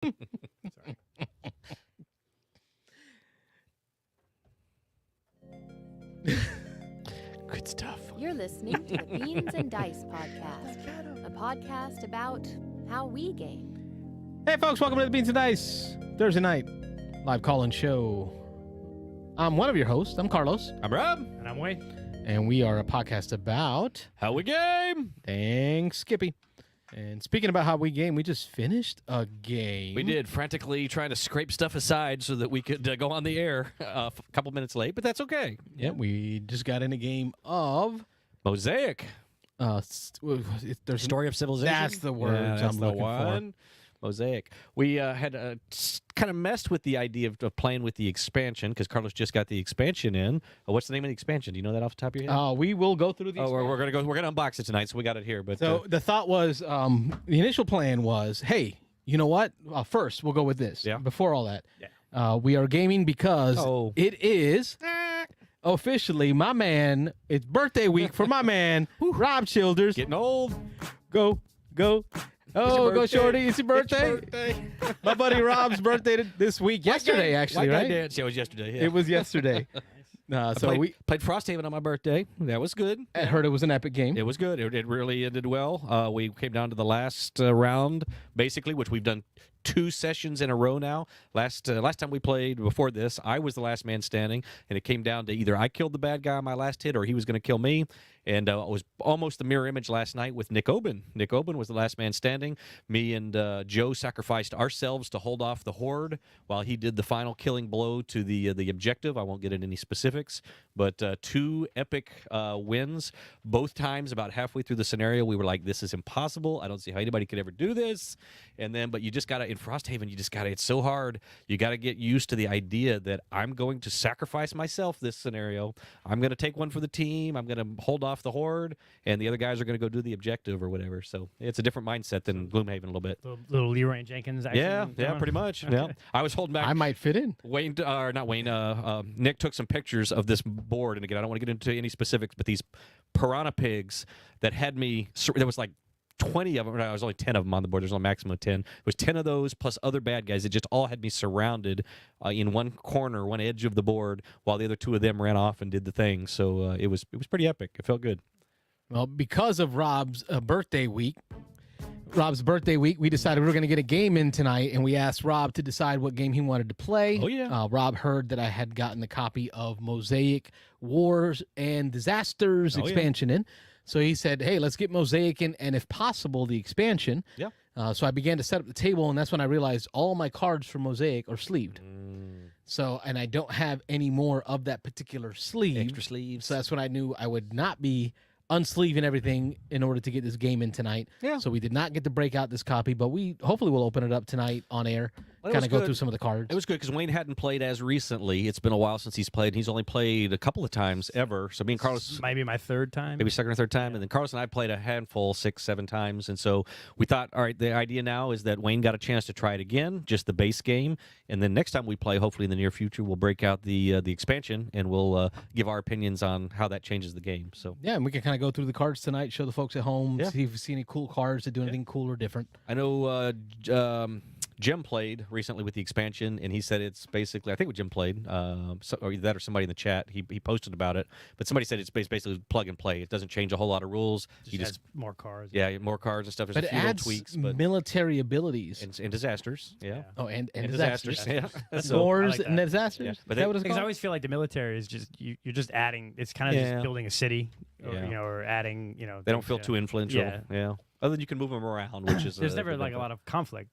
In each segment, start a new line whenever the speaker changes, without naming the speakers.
Sorry.
Good stuff.
You're listening to the Beans and Dice podcast, a podcast about how we game.
Hey, folks, welcome to the Beans and Dice Thursday night live call-in show. I'm one of your hosts. I'm Carlos.
I'm Rob.
And I'm Wayne.
And we are a podcast about
How we game?
Thanks, Skippy. And speaking about how we game, we just finished a game.
We did, frantically trying to scrape stuff aside so that we could go on the air a couple minutes late, but that's okay.
Yeah, we just got in a game of
Mosaic.
there's
Story of Civilization.
That's the word
that's
I'm
the
looking
one. Mosaic. We had kind of messed with the idea of playing with the expansion because Carlos just got the expansion in. What's the name of the expansion? Do you know that off the top of your head?
We will go through the.
We're gonna unbox it tonight, so we got it here. But
So the thought was, the initial plan was, hey, you know what? First, we'll go with this.
Yeah.
Before all that, we are gaming because it is officially my man. It's birthday week for my man, Rob Childers.
getting old.
Go. Oh, go shorty! It's your birthday.
It's your birthday.
My buddy Rob's birthday this week. Yesterday, actually,
White guy
right?
dance. Yeah, it was yesterday. Yeah.
It was yesterday. So we
played Frosthaven on my birthday. That was good.
I heard it was an epic game.
It was good. It really ended well. We came down to the last round, basically, which we've done 2 sessions in a row now. Last time we played before this, I was the last man standing, and it came down to either I killed the bad guy on my last hit or he was going to kill me. And it was almost the mirror image last night with Nick Oben. Nick Oben was the last man standing. Me and Joe sacrificed ourselves to hold off the horde while he did the final killing blow to the objective. I won't get into any specifics, but 2 epic wins. Both times, about halfway through the scenario, we were like, this is impossible. I don't see how anybody could ever do this. And then, but you just got to, in Frosthaven, it's so hard. You got to get used to the idea that I'm going to sacrifice myself this scenario. I'm going to take one for the team. I'm going to hold off the horde, and the other guys are going to go do the objective or whatever. So it's a different mindset than Gloomhaven a little bit.
Little Leroy Jenkins action.
Yeah, pretty much. Yeah, I was holding back.
I might fit in.
Wayne, or not Wayne, Nick took some pictures of this board, and again, I don't want to get into any specifics, but these piranha pigs that had me, there was like 20 of them, no, there was only 10 of them on the board. There's only a maximum of 10. It was 10 of those plus other bad guys. It just all had me surrounded in one corner, one edge of the board, while the other 2 of them ran off and did the thing. So it was pretty epic. It felt good.
Well, because of Rob's birthday week, we decided we were going to get a game in tonight, and we asked Rob to decide what game he wanted to play.
Oh, yeah.
Rob heard that I had gotten a copy of Mosaic Wars and Disasters expansion in. So he said, hey, let's get Mosaic in, and if possible, the expansion.
Yeah.
So I began to set up the table, and that's when I realized all my cards for Mosaic are sleeved. So, and I don't have any more of that particular sleeve.
Extra sleeves.
So that's when I knew I would not be unsleeving everything in order to get this game in tonight.
Yeah.
So we did not get to break out this copy, but we hopefully will open it up tonight on air,
Well,
kind of go
good.
through some of the cards.
It was good because Wayne hadn't played as recently. It's been a while since he's played. He's only played a couple of times ever. So me and Carlos,
Might be my 3rd time.
maybe second or third time, and then Carlos and I played a handful, 6, 7 times. And so we thought, all right, the idea now is that Wayne got a chance to try it again, just the base game, and then next time we play, hopefully in the near future, we'll break out the expansion and we'll give our opinions on how that changes the game. So
Yeah, and we can kind of go through the cards tonight, show the folks at home,
Yeah.
see if we see any cool cards that do anything cool or different.
I know Jim played recently with the expansion, and he said it's basically, I think what Jim played, or that or somebody in the chat, he posted about it, but somebody said it's basically plug and play. It doesn't change a whole lot of rules.
Just
You
has more cards.
yeah, more cards and stuff. There's
But
a
it
few little
adds
tweaks, but
military abilities.
and disasters, yeah.
Oh, and
And
disasters.
disasters, yeah.
So,
Wars
I like
and
that.
disasters?
Yeah.
Is
But
that
they-
what it's
Because I
called?
always feel like the military is just you're just adding. It's kind of
Yeah.
just building a city, or,
Yeah.
or adding.
They don't feel too influential.
Yeah.
Yeah. Other than you can move them around, which is
There's never like a lot of conflict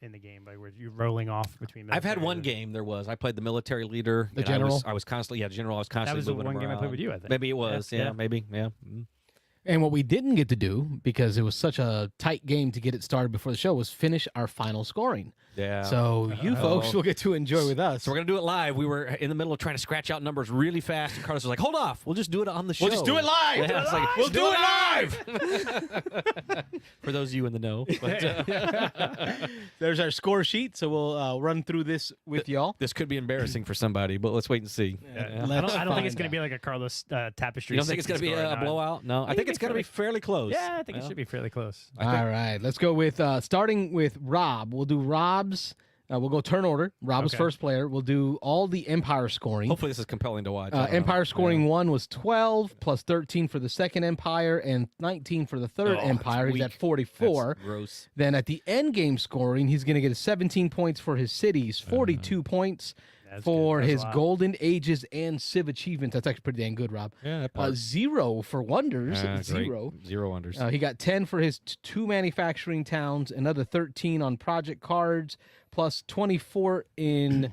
in the game, like where you're rolling off between.
I've had
military
one
and-
game. There was. I played the military leader.
The
and
general?
I was constantly. Yeah, general. I was
That
constantly.
was the
moving
one
them
game I played
around.
with you. I think
Maybe it was. Yeah.
Yeah.
Maybe. Yeah. Mm.
And what we didn't get to do, because it was such a tight game to get it started before the show, was finish our final scoring.
Yeah.
So you folks will get to enjoy with us.
So we're gonna do it live. We were in the middle of trying to scratch out numbers really fast, and Carlos was like, "Hold off, we'll just do it on the show.
We'll just do it live.
Yeah, it's like,
We'll do
it live." For those of you in the know, but,
There's our score sheet, so we'll run through this with y'all.
this could be embarrassing for somebody, but let's wait and see.
Yeah.
Let's
I don't think it's
find
going to
out.
be like a Carlos Tapestry.
You don't think it's
60
gonna be
score,
a
no.
blowout? No, I think it's got to be fairly close.
Yeah, I think it should be fairly close.
All right, let's go with starting with Rob. We'll do Rob's. We'll go turn order. Rob was
Okay.
first player. We'll do all the Empire scoring.
Hopefully this is compelling to watch. I don't know.
Empire scoring 1 was 12, plus 13 for the second Empire, and 19 for the third
Oh,
Empire.
that's
He's at
weak.
44.
That's gross.
Then at the end game scoring, he's going to get 17 points for his cities, 42 points
That's
for
good. That's
his
a lot.
Golden Ages and Civ achievements. That's actually pretty dang good, Rob.
Yeah, that part.
0 for Wonders.
Great.
0.
0 wonders.
He got 10 for his 2 manufacturing towns, another 13 on project cards, plus 24 in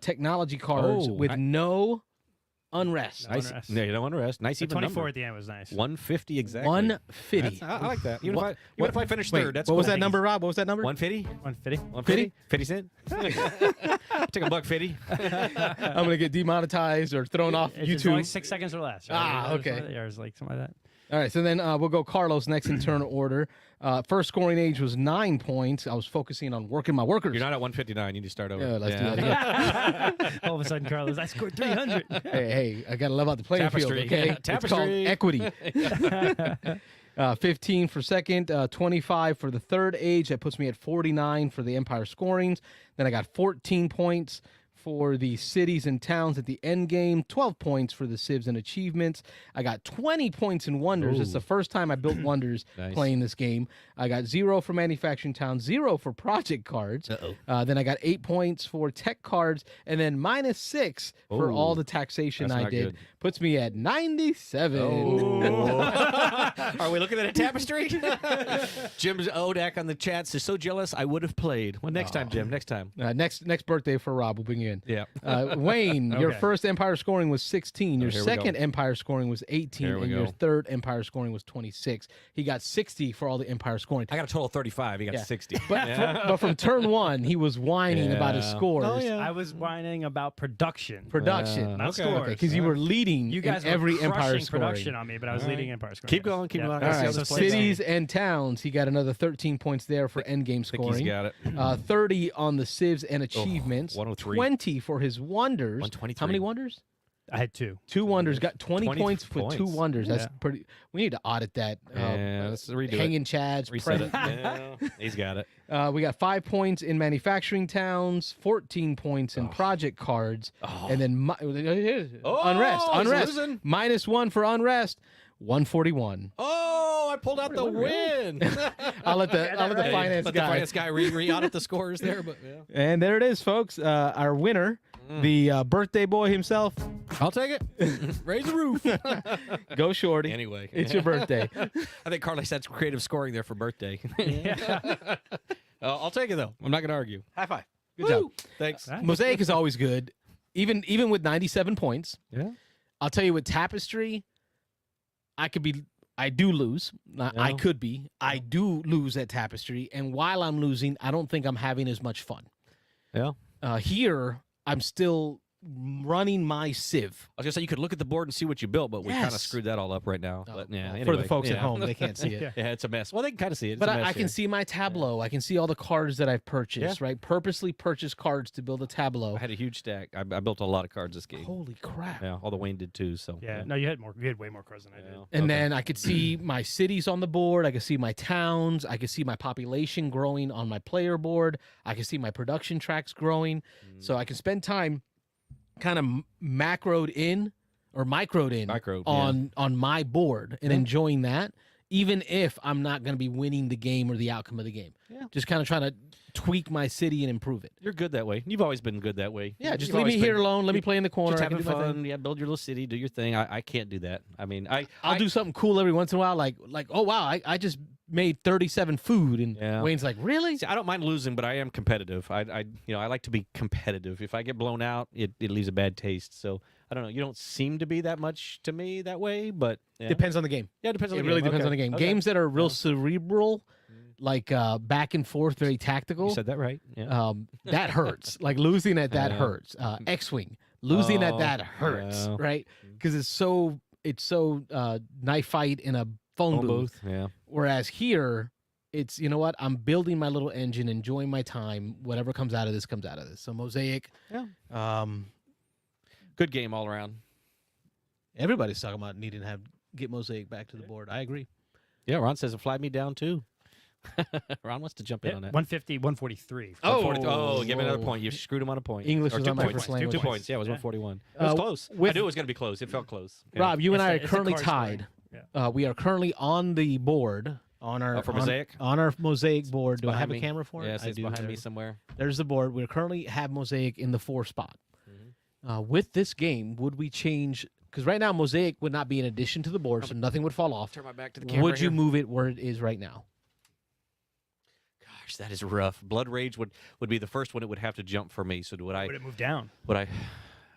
technology cards
Oh,
with no unrest.
nice.
unrest.
Yeah, you don't want to rest. Nice
The
even
24
number.
at the end was nice.
150 exactly.
150.
I like that. Even
What-
if I finish
Wait,
third, that's
what was
cool.
that number, Rob? What was that number?
150?
150.
150? 50 cent? Take a buck 50.
I'm going to get demonetized or thrown off
It's only
YouTube.
6 seconds or less.
Ah,
Or
okay.
something, or it's like something like that.
All right, so then we'll go Carlos next in turn order. First scoring age was 9 points. I was focusing on working my workers.
You're not at 159. You need to start over.
Yeah, let's do that.
All of a sudden, Carlos, I scored 300.
Hey, I got to level out the playing
Tapestry.
field, okay?
Yeah,
It's called
tapestry.
equity. 15 for second, 25 for the third age. That puts me at 49 for the Empire scorings. Then I got 14 points for the cities and towns at the end game, 12 points for the civs and achievements. I got 20 points in wonders. It's the first time I built wonders
Nice.
playing this game. I got 0 for manufacturing towns, 0 for project cards. Then I got 8 points for tech cards, and then -6 for
Ooh.
all the taxation
That's
I
not
did.
good.
Puts me at 97.
Are we looking at a tapestry? Jim's Odak on the chat says, so jealous I would have played. Well, next time, Jim. Next time.
Next birthday for Rob. We'll bring you in.
Yeah.
Wayne, your
Okay.
first Empire scoring was 16. Your
here we go.
second Empire scoring was 18.
Here we
And your
go.
third Empire scoring was 26. He got 60 for all the Empire scoring.
I got a total of 35. He got
Yeah.
60.
But from turn 1, he was whining about his
Yeah.
scores.
Oh, yeah.
I was whining about production.
Production.
Not
okay.
scores.
Okay, because you were leading
You guys
in every
were
Empire
crushing
scoring.
production on me, but I was
All
leading
right.
Empire scoring.
Keep going, keep
Yeah.
going.
All
Let's see how
right,
this
so
plays out.
cities and towns, he got another 13 points there for endgame
I think he's
scoring.
got it.
30 on the civs and achievements.
103.
20 for his wonders.
123.
How many wonders?
I had 2.
2 wonders. Got 20 points for 2
points.
wonders. That's
Yeah.
pretty. We need to audit that.
Yeah, let's redo it.
Hanging chads.
Reset it. Yeah, he's got it.
We got 5 points in manufacturing towns, 14 points in project cards, and then unrest.
he's
Unrest.
losing.
-1 for unrest. 141.
Oh, I pulled out the win.
I'll let the
right.
finance
Let the
guy.
finance guy re-audit the scores there. But yeah.
And there it is, folks. Our winner, the birthday boy himself.
I'll take it. Raise the roof.
Go Shorty.
Anyway.
It's your birthday.
I think Carlos had some creative scoring there for birthday. I'll take it, though. I'm not going to argue.
High five. Good job.
Thanks.
Right.
Mosaic is always good, even with 97 points.
Yeah.
I'll tell you, with Tapestry, I do lose. I
No.
could be. I do lose at Tapestry, and while I'm losing, I don't think I'm having as much fun.
Yeah.
Here, I'm still running my Civ.
I was gonna say you could look at the board and see what you built, but we kind of
Yes.
screwed that all up right now. But yeah,
For the
anyway,
folks at
yeah.
home, they can't see it.
Yeah, it's a mess. Well, they can kind of see it. It's
But
a mess
I can
here.
see my tableau. I can see all the cards that I've purchased, right? Purposely purchased cards to build a tableau.
I had a huge stack. I built a lot of cards this game.
Holy crap.
Yeah, all the Wayne did too. So
Yeah. No, you had more. You had way more cards than I did.
Yeah.
And
Okay.
then I could see my cities on the board. I could see my towns. I could see my population growing on my player board. I could see my production tracks growing. So I can spend time kind of microed in on my board and enjoying that, even if I'm not going to be winning the game or the outcome of the game.
Yeah.
Just kind of trying to tweak my city and improve it.
You're good that way. You've always been good that way.
Yeah, just
You've
leave me
always
here
been-
alone. Let me play in the corner.
Just
I can
having
do my thing.
fun. Yeah, build your little city, do your thing. I can't do that. I mean,
I'll do something cool every once in a while, like oh wow, I just made 37 food, and
Yeah.
Wayne's like, really?
See, I don't mind losing, but I am competitive. I like to be competitive. If I get blown out, it leaves a bad taste. So I don't know. You don't seem to be that much to me that way, but yeah.
Depends on the game.
Yeah, it depends on
It
the
really
game.
depends
Okay.
on the game.
Okay.
Games that are real cerebral, like back and forth, very tactical.
You said that right. Yeah.
That hurts. Like losing at that
Yeah.
hurts. X-wing, losing at
Oh,
that hurts,
yeah.
right? Because it's so knife fight in a phone booth.
Yeah.
Whereas here, it's, you know what? I'm building my little engine, enjoying my time. Whatever comes out of this comes out of this. So Mosaic.
Yeah. Good game all around.
Everybody's talking about needing to have get Mosaic back to the board. I agree.
Yeah, Ron says it flagged me down too. Ron wants to jump in on that.
150, 143.
Oh, give me another
whoa.
point. You screwed him on a point.
English
Or
was
two
not my
points.
first language.
2 points. Yeah, it was 141. It was close. I
with-
knew it was going to be close. It felt close. Yeah.
Rob, you and I are
It's a
currently
card
tied.
scoring.
We are currently on the board on our
For Mosaic?
on our Mosaic board. Do I
behind
have
me.
a camera for it?
Yes,
I
it's
do.
behind me
There-
somewhere.
There's the board. We currently have Mosaic in the 4 spot. With this game, would we change? Because right now Mosaic would not be an addition to the board, so nothing would fall off.
Turn my back to the camera.
Would you
here.
move it where it is right now?
Gosh, that is rough. Blood Rage would be the first one. It would have to jump for me. So would I?
Would it move down?
Would I?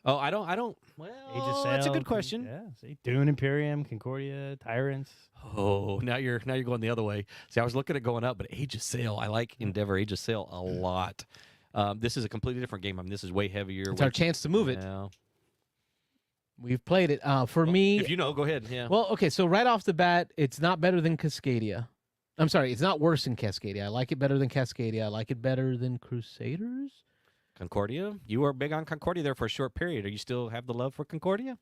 Oh, I don't. Well,
Age of
that's a
Sail,
good question.
Yeah, see, Dune, Imperium, Concordia, Tyrants.
Oh, now you're going the other way. See, I was looking at going up, but Age of Sail. I like Endeavor Age of Sail a lot. This is a completely different game. I mean, this is way heavier.
It's
way-
our chance to move it.
Yeah.
We've played it. For me,
If you know, go ahead. Yeah.
well, okay. So right off the bat, it's not better than Cascadia. I'm sorry, it's not worse than Cascadia. I like it better than Cascadia. I like it better than Crusaders.
Concordia. You were big on Concordia there for a short period. Are you still have the love for Concordia?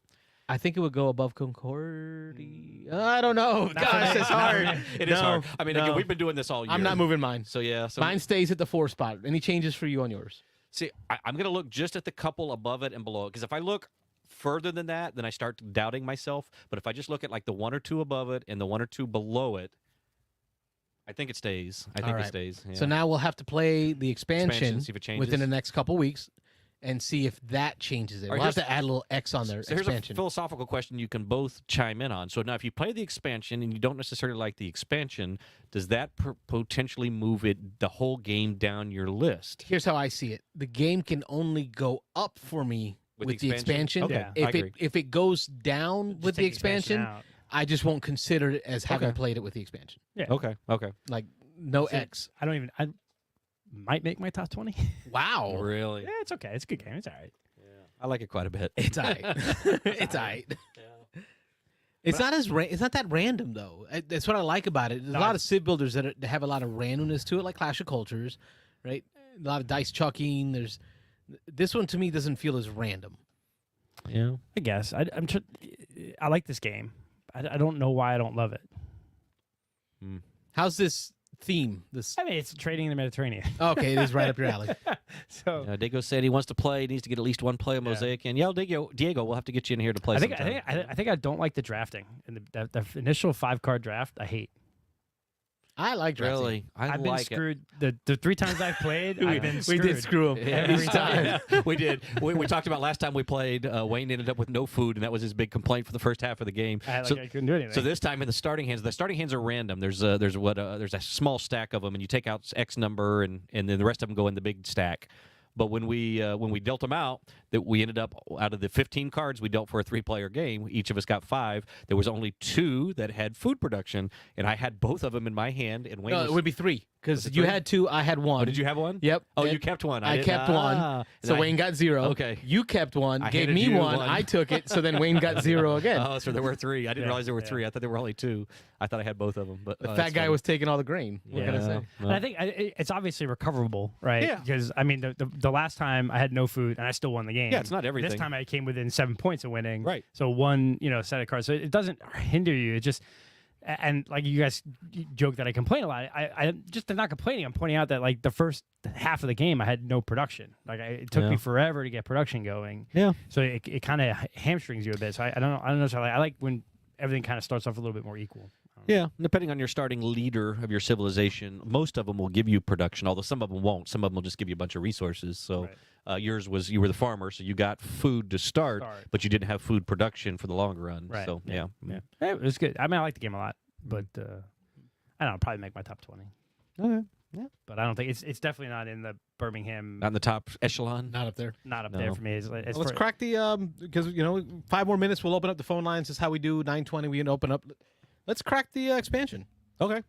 I think it would go above Concordia. I don't know. Gosh, it's hard.
It is
No,
hard. I mean, again,
no.
we've been doing this all year.
I'm not moving mine.
So yeah. So
Mine stays at the 4 spot. Any changes for you on yours?
see, I'm going to look just at the couple above it and below it because if I look further than that, then I start doubting myself. But if I just look at like the 1 or 2 above it and the 1 or 2 below it, I think it stays. I think
right.
it stays. Yeah.
So now we'll have to play the expansion
see if it changes.
within the next couple weeks and see if that changes it.
All right,
We'll have
here's-
to add a little X on there.
So here's a
expansion.
philosophical question you can both chime in on. So now, if you play the expansion and you don't necessarily like the expansion, does that potentially move the whole game down your list?
Here's how I see it. The game can only go up for me with the expansion.
Okay,
Yeah.
I
If
agree.
it goes down
Just
with the
take
expansion,
out.
I just won't consider it as having
Okay.
played it with the expansion.
Yeah.
Okay.
Like no
See,
X.
I might make my top 20.
Wow.
Really?
Yeah, it's okay. It's a good game. It's all right.
I like it quite a bit.
It's alright. It's alright. It's not it's not that random though. That's what I like about it. There's a
No,
lot of Civ builders that have a lot of randomness to it, like Clash of Cultures, right? A lot of dice chucking. This one to me doesn't feel as random.
Yeah.
I guess. I like this game. I don't know why I don't love it.
How's this theme? This
I mean, it's trading in the Mediterranean.
okay, it is right up your alley.
So
Diego said he wants to play. Needs to get at least one play of Mosaic in. Yeah, Diego, we'll have to get you in here to play.
I think
sometime.
I think I don't like the drafting and the initial 5-card draft. I hate.
I like drafting.
Really,
I've been
like
screwed. The 3 times I've played, I've been
We
screwed.
did screw him
it.
every time.
we did. We talked about last time we played. Wayne ended up with no food, and that was his big complaint for the first half of the game.
I couldn't do anything.
So this time in the starting hands are random. There's a small stack of them, and you take out X number, and then the rest of them go in the big stack. But when we dealt them out, that we ended up out of the 15 cards we dealt for a 3-player game, each of us got 5. There was only 2 that had food production, and I had both of them in my hand. And Wayne
No,
was,
it would be 3
Was
because
it
you
3?
had 2. I had 1.
Oh, did you have one?
Yep.
Oh,
And
you kept one.
I
didn't-
kept one.
Ah.
So
And I-
Wayne got 0.
Okay.
You kept 1.
I
Gave
handed
me
you
1.
one.
I took it. So then Wayne got 0 again.
Oh, so there were 3. I didn't
Yeah,
realize there were
yeah.
3. I thought there were only 2. I thought I had both of them. But
The
oh,
fat
that's
guy
funny.
was taking all the grain. What can I say?
Yeah.
And I think it's obviously recoverable, right?
Yeah.
Because I mean, the last time I had no food and I still won the game.
Yeah, it's not everything.
This time I came within 7 points of winning.
Right.
So one, set of cards. So it doesn't hinder you. It just, and like you guys joke that I complain a lot. I just am not complaining. I'm pointing out that like the first half of the game I had no production. Like it took
Yeah.
me forever to get production going.
Yeah.
So it kind of hamstrings you a bit. So I don't know. So I like when everything kind of starts off a little bit more equal.
Yeah, depending on your starting leader of your civilization, most of them will give you production, although some of them won't. Some of them will just give you a bunch of resources. So
Right.
yours was you were the farmer, so you got food to start, but you didn't have food production for the long run.
Right.
So yeah.
It was good. I mean, I like the game a lot, but I don't know. I'll probably make my top 20.
Okay.
But I don't think it's definitely not in the Birmingham.
Not in the top echelon.
Not up there.
Not up
No.
there for me. It's
Let's crack the because 5 more minutes. We'll open up the phone lines. This is how we do 920. We can open up. Let's crack the expansion.
Okay.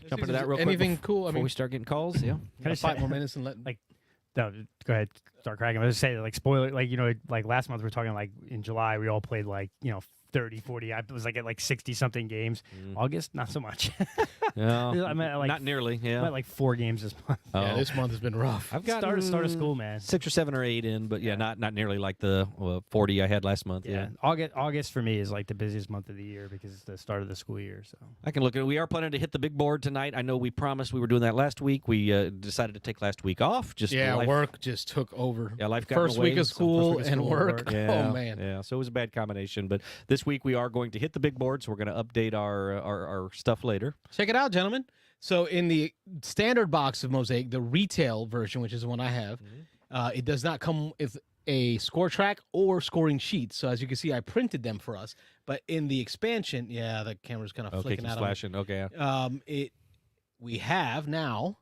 Jump into that real quick.
Anything cool? I
Before
mean,
we start getting calls, yeah.
Can I
5
say-
more minutes and let.
No, go ahead. Start cracking. I was just saying, like, spoiler, like, like last month we were talking, like, in July, we all played, like, 30, 40. I was like at like 60 something games. August, not so much.
No,
I'm at like
not nearly. Yeah.
I'm at like 4 games this month.
Yeah,
Oh.
this month has been rough.
I've got
Start of school, man.
6 or 7 or 8 in, but yeah, not nearly like the 40 I had last month.
Yeah, August for me is like the busiest month of the year because it's the start of the school year. So
I can look at it. We are planning to hit the big board tonight. I know we promised we were doing that last week. We decided to take last week off. Just
Yeah,
life,
work just took over.
Yeah, life got in
First
the way.
week of
So
school
first week of
and
school,
work.
Yeah,
Oh man.
Yeah, so it was a bad combination. But this week we are going to hit the big board, so we're going to update our stuff later.
Check it out, gentlemen. So in the standard box of Mosaic, the retail version, which is the one I have, it does not come with a score track or scoring sheets. So as you can see, I printed them for us. But in the expansion, yeah, the camera's kind of
Okay,
flicking
keeps
out.
flashing. Okay,
We have now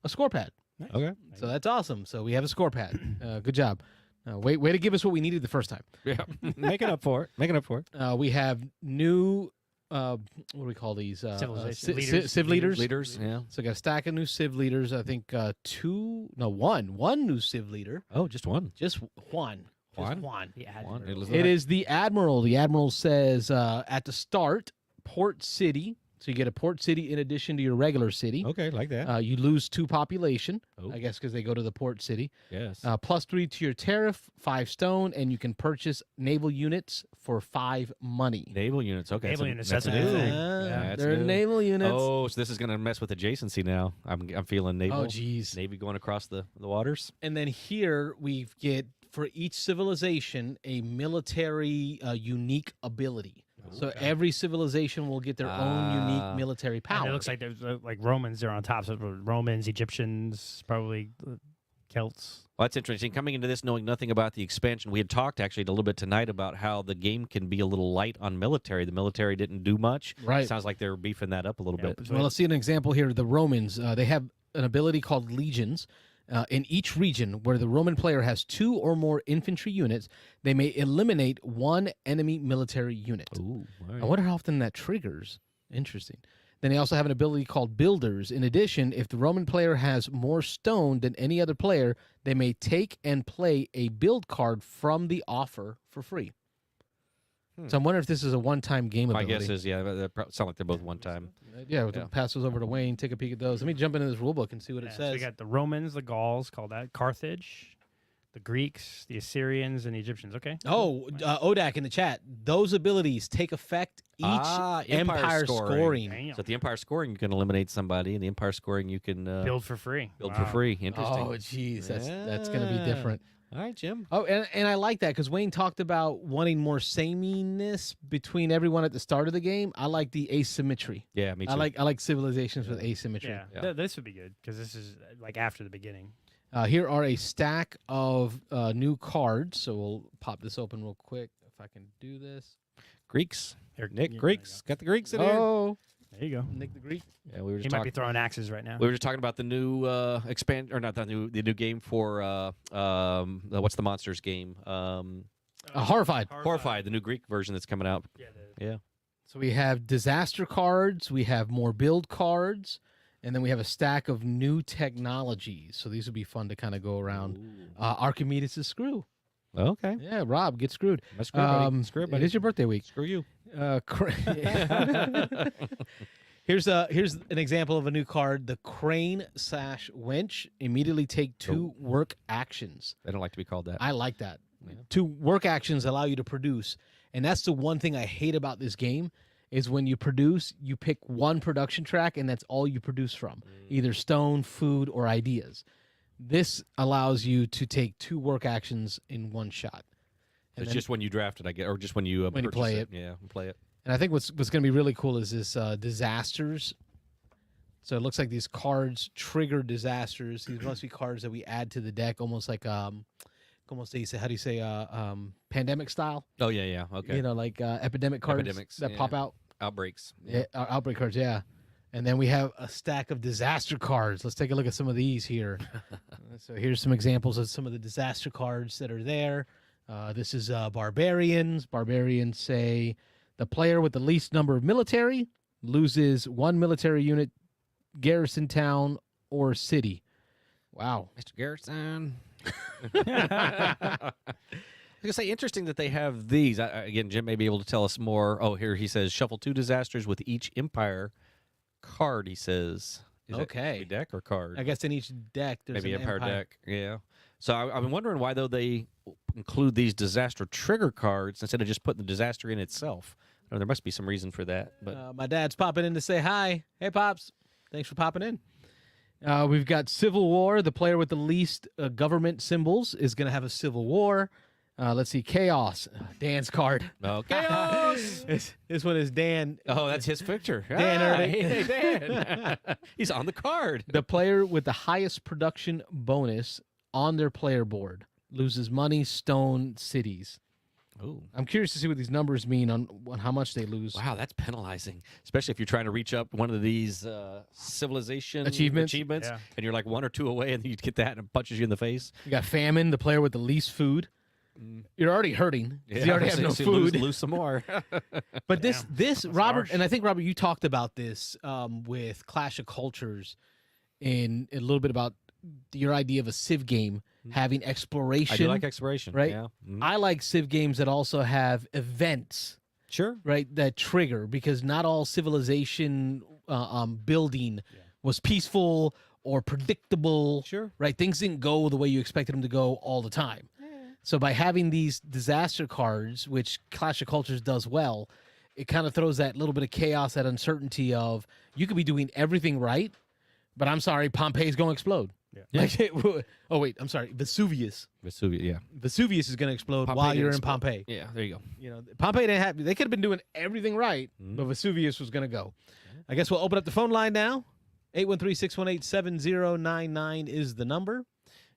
a score pad.
okay.
So that's awesome. So we have a score pad. Good job. Way to give us what we needed the first time.
Yeah, making up for it. Making up for it.
We have new, what do we call these?
Civilization
Civ
leaders.
leaders.
Leaders. Yeah.
So I got a stack of new Civ leaders. I think one new Civ leader.
Oh, just one.
Just one.
Juan?
Just one.
the
One.
Admiral.
It is the Admiral. The Admiral says at the start, Port City. So you get a port city in addition to your regular city.
Okay, like that.
You lose 2 population,
Oh.
I guess, because they go to the port city.
Yes.
+3 to your tariff, 5 stone, and you can purchase naval units for 5 money.
Naval units. Okay.
Naval
that's
units,
That's
that's a new
new.
thing.
That's
They're
new.
naval units.
Oh, so this is going to mess with adjacency now. I'm feeling naval.
Oh, geez.
Navy going across the waters.
And then here we get, for each civilization, a military unique ability. So every civilization will get their own unique military
And
power.
it looks like there's like Romans there on top. So Romans, Egyptians, probably Celts.
Well, that's interesting. Coming into this knowing nothing about the expansion, we had talked actually a little bit tonight about how the game can be a little light on military. The military didn't do much.
Right.
Sounds like they're beefing that up a little bit.
Well, let's see an example here. The Romans, they have an ability called legions. In each region where the Roman player has 2 or more infantry units, they may eliminate 1 enemy military unit.
Ooh, all right.
I wonder how often that triggers. Interesting. Then they also have an ability called builders. In addition, if the Roman player has more stone than any other player, they may take and play a build card from the offer for free. So I'm wondering if this is a one-time game
My
ability.
guess is, yeah, they sound like they're both one time.
Yeah, we'll pass those over to Wayne. Take a peek at those. Let me jump into this rule book and see what it
So
says.
we got the Romans, the Gauls, called that Carthage, the Greeks, the Assyrians, and the Egyptians. Okay.
Oh, Odak in the chat. Those abilities take effect each empire scoring.
Damn.
So at the empire scoring, you can eliminate somebody, and the empire scoring, you can
Build for free.
build
Wow.
for free. Interesting.
Oh, jeez, that's going to be
Yeah.
different.
All right, Jim.
Oh, and I like that because Wayne talked about wanting more sameness between everyone at the start of the game. I like the asymmetry.
Yeah, me too.
I like civilizations with asymmetry.
Yeah,
Yeah.
This would be good because this is like after the beginning.
Here are a stack of new cards. So we'll pop this open real quick if I can do this.
Greeks.
Here,
Nick,
yeah,
Greeks. Got the Greeks in here.
Oh,
There you go.
Nick the Greek.
Yeah, we were
He
just
might be
talking.
throwing axes right now.
We were just talking about the new the new game for what's the monsters game?
Horrified.
Horrified, the new Greek version that's coming out.
Yeah,
Yeah.
So we have disaster cards, we have more build cards, and then we have a stack of new technologies. So these would be fun to kind of go around. Archimedes' screw.
Okay.
Yeah, Rob, get screwed.
Screw, buddy. Screw, buddy.
It is your birthday week.
Screw you.
Here's an example of a new card. The crane/winch. Immediately take 2 work actions.
I don't like to be called that.
I like that.
Yeah.
2 work actions allow you to produce. And that's the one thing I hate about this game is when you produce, you pick one production track and that's all you produce from. Either stone, food, or ideas. This allows you to take 2 work actions in one shot. And
It's
then-
just when you draft it, I get, or just when you
When you
purchase
play it.
Yeah, play it.
And I think what's going to be really cool is this disasters. So it looks like these cards trigger disasters. These must be cards that we add to the deck, almost like pandemic style.
Oh yeah, yeah. Okay.
You know, like epidemic cards
Epidemics,
that
yeah.
pop out.
Outbreaks.
Yeah, outbreak cards. Yeah. And then we have a stack of disaster cards. Let's take a look at some of these here. So here's some examples of some of the disaster cards that are there. This is barbarians. Barbarians say the player with the least number of military loses 1 military unit, garrison town, or city. Wow.
Mr. Garrison. I was gonna say, interesting that they have these. Again, Jim may be able to tell us more. Oh, here he says, shuffle 2 disasters with each Empire card. He says, is that
Okay.
a deck or card?
I guess in each deck there's
Maybe
an
Empire deck. Yeah. So I've been wondering why though they include these disaster trigger cards instead of just putting the disaster in itself. I know there must be some reason for that. But
My dad's popping in to say hi. Hey, Pops. Thanks for popping in. We've got Civil War. The player with the least government symbols is going to have a Civil War. Let's see. Chaos. Dan's card.
oh, chaos!
This one is Dan.
Oh, that's his picture.
Dan Erdick.
Hey, Dan. He's on the card.
The player with the highest production bonus on their player board loses money, stone, cities.
Oh,
I'm curious to see what these numbers mean on how much they lose.
wow, that's penalizing, especially if you're trying to reach up one of these civilization
Achievements.
Yeah.
and you're like 1 or 2 away, and you get that and it punches you in the face.
You got famine, the player with the least food. You're already hurting. 'Cause you already have no
so
food.
Lose some more.
But this
That's
Robert,
harsh.
and I think Robert, you talked about this with Clash of Cultures, in a little bit about your idea of a Civ game having exploration.
I do like exploration,
right?
Yeah. Mhm.
I like Civ games that also have events,
Sure.
right? That trigger, because not all civilization building was peaceful or predictable.
Sure.
Right? Things didn't go the way you expected them to go all the time. So by having these disaster cards, which Clash of Cultures does well, it kind of throws that little bit of chaos, that uncertainty of you could be doing everything right, but I'm sorry, Pompeii's going to explode.
Yeah.
Like, oh wait, I'm sorry, Vesuvius.
Vesuvius, yeah.
Vesuvius is going to explode
Pompeii
while
didn't
you're in
explode.
Pompeii.
Yeah, there you go.
You know, Pompeii didn't have. They could have been doing everything right, but Vesuvius was going to go. I guess we'll open up the phone line now. 813-618-7099 is the number.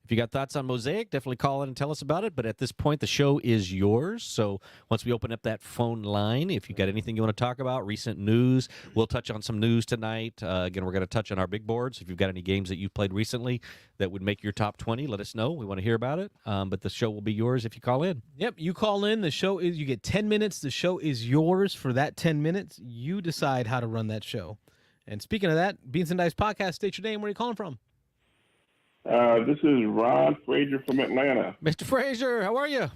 If you got thoughts on Mosaic, definitely call in and tell us about it. But at this point, the show is yours. So once we open up that phone line, if you got anything you want to talk about, recent news, we'll touch on some news tonight. Again, we're going to touch on our big boards. If you've got any games that you've played recently that would make your top 20, let us know. We want to hear about it. But the show will be yours if you call in.
Yep, you call in. The show is, you get 10 minutes. The show is yours for that 10 minutes. You decide how to run that show. And speaking of that, Beans and Dice Podcast, state your name. Where are you calling from?
This is Ron Frazier from Atlanta.
Mr. Frazier, how are you?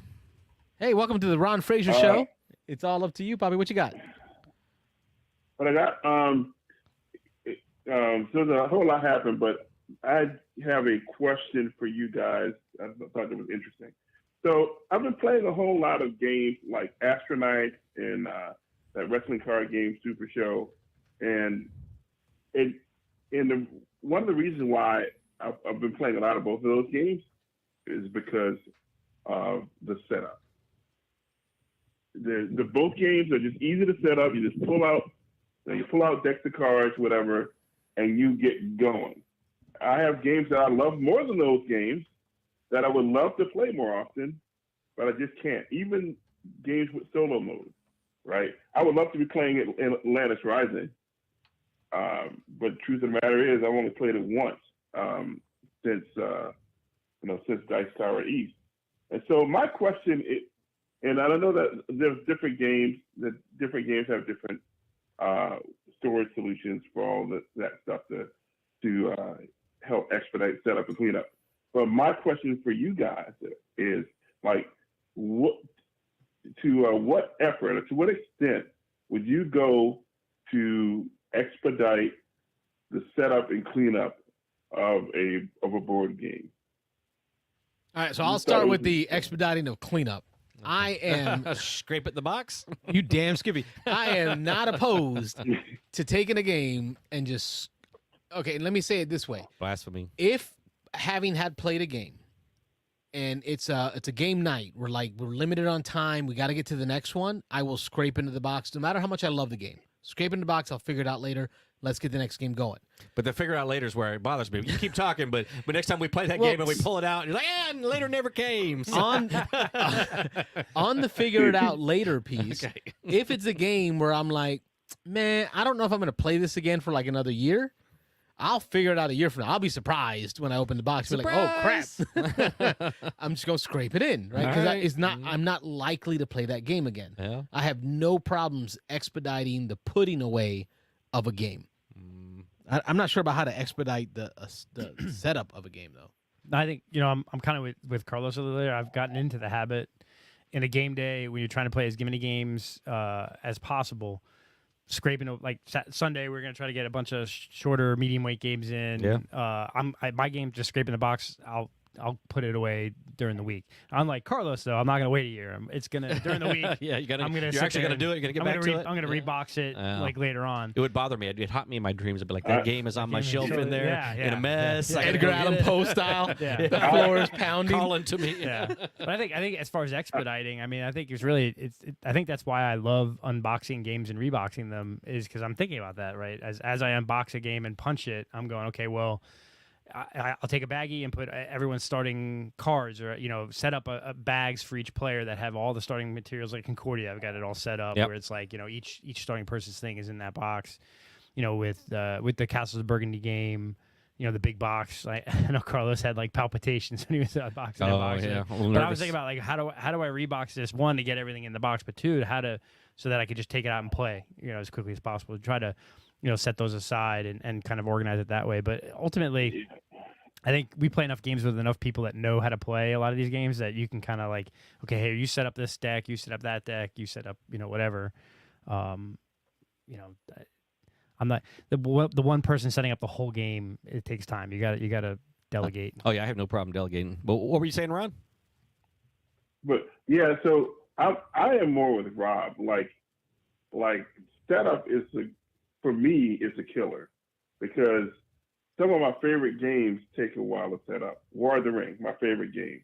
Hey, welcome to the Ron Frazier Show. It's all up to you, Bobby. What you got?
What I got, so there's a whole lot happened, but I have a question for you guys. I thought it was interesting. So I've been playing a whole lot of games like Astronaut and that wrestling card game Super Show, and one of the reasons why I've been playing a lot of both of those games is because of the setup. The both games are just easy to set up. You just pull out decks of cards, whatever, and you get going. I have games that I love more than those games that I would love to play more often, but I just can't. Even games with solo mode, right? I would love to be playing it in Atlantis Rising, but the truth of the matter is I've only played it once. Since Dice Tower East. And so my question is, and I know that there's different games have different storage solutions for all that stuff to help expedite setup and cleanup. But my question for you guys is like, what effort or to what extent would you go to expedite the setup and cleanup of a board game?
All right, so I'll start with the expediting of cleanup. I am
Scrape it in the box.
you damn Skippy. I am not opposed to taking a game and just okay. Let me say it this way:
Blasphemy.
if having had played a game and it's a game night, we're limited on time, we got to get to the next one, I will scrape into the box no matter how much I love the game. Scrape into the box, I'll figure it out later. Let's get the next game going.
But the figure out later is where it bothers me. You keep talking, but next time we play that
Well,
game and we pull it out, and you're like, and later never came. So-
On on the figure it out later piece,
Okay.
if it's a game where I'm like, man, I don't know if I'm going to play this again for like another year, I'll figure it out a year from now. I'll be surprised when I open the box. Be like, oh crap! I'm just going to scrape it in, right? Because
All right.
I'm not likely to play that game again.
Yeah.
I have no problems expediting the putting away of a game. I'm not sure about how to expedite the setup of a game though.
I think I'm kind of with Carlos a little there. I've gotten into the habit, in a game day when you're trying to play as many games as possible. Scraping like Sunday, we're gonna try to get a bunch of shorter medium weight games in.
Yeah.
My game just scraping the box. I'll put it away during the week. Unlike Carlos, though, I'm not gonna wait a year. It's gonna during the week.
Yeah, you're actually
sit there
gonna do it. You're gonna get back to it.
I'm gonna rebox it like later on.
It would bother me. It'd haunt me in my dreams. I'd be like, that game is on my shelf in there in a mess.
Yeah.
I gotta
Edgar
go get
Allan
it.
Poe style.
Yeah.
The floor is pounding.
Calling to me.
Yeah, but I think as far as expediting, I mean, I think I think that's why I love unboxing games and reboxing them, is because I'm thinking about that, right? As I unbox a game and punch it, I'm going, okay, well, I'll take a baggie and put everyone's starting cards, or set up a bags for each player that have all the starting materials. Like Concordia, I've got it all set up where it's like each starting person's thing is in that box. With the Castles of Burgundy game, the big box. I know Carlos had like palpitations when he was unboxing that box.
Yeah,
but I was thinking about like how do I rebox this, one, to get everything in the box, but two, so that I could just take it out and play as quickly as possible. Try to set those aside and kind of organize it that way. But ultimately, I think we play enough games with enough people that know how to play a lot of these games that you can kind of like, okay, hey, you set up this deck, you set up that deck, you set up, whatever. I'm not the one person setting up the whole game. It takes time. You got to delegate.
Oh yeah, I have no problem delegating. But what were you saying, Ron?
But yeah, so I am more with Rob. Like setup for me is a killer, because some of my favorite games take a while to set up. War of the Ring, my favorite game.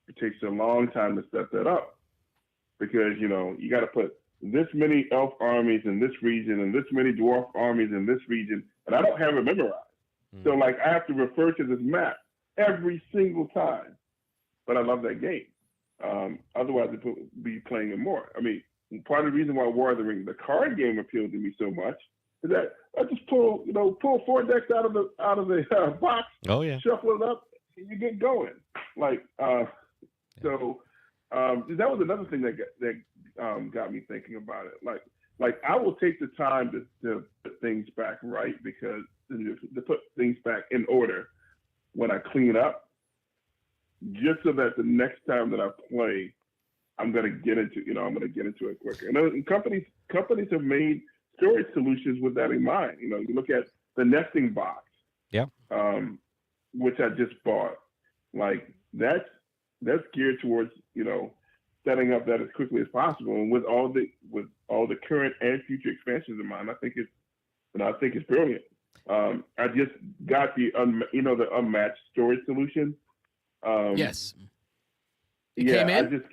It takes a long time to set that up, because you got to put this many elf armies in this region and this many dwarf armies in this region, and I don't have it memorized. So like I have to refer to this map every single time. But I love that game. Otherwise, it would be playing it more. I mean, part of the reason why War of the Ring, the card game, appealed to me so much is that I just pull 4 decks out of the box, shuffle it up, and you get going. Like so, that was another thing that got me thinking about it. Like I will take the time to put things back right, because to put things back in order when I clean up, just so that the next time that I play, I'm gonna get into it quicker. And companies have made storage solutions with that in mind. You look at the nesting box, which I just bought. Like that's geared towards setting up that as quickly as possible, and with all the current and future expansions in mind, I think it's brilliant. I just got the unmatched storage solution.
Yes.
Came in?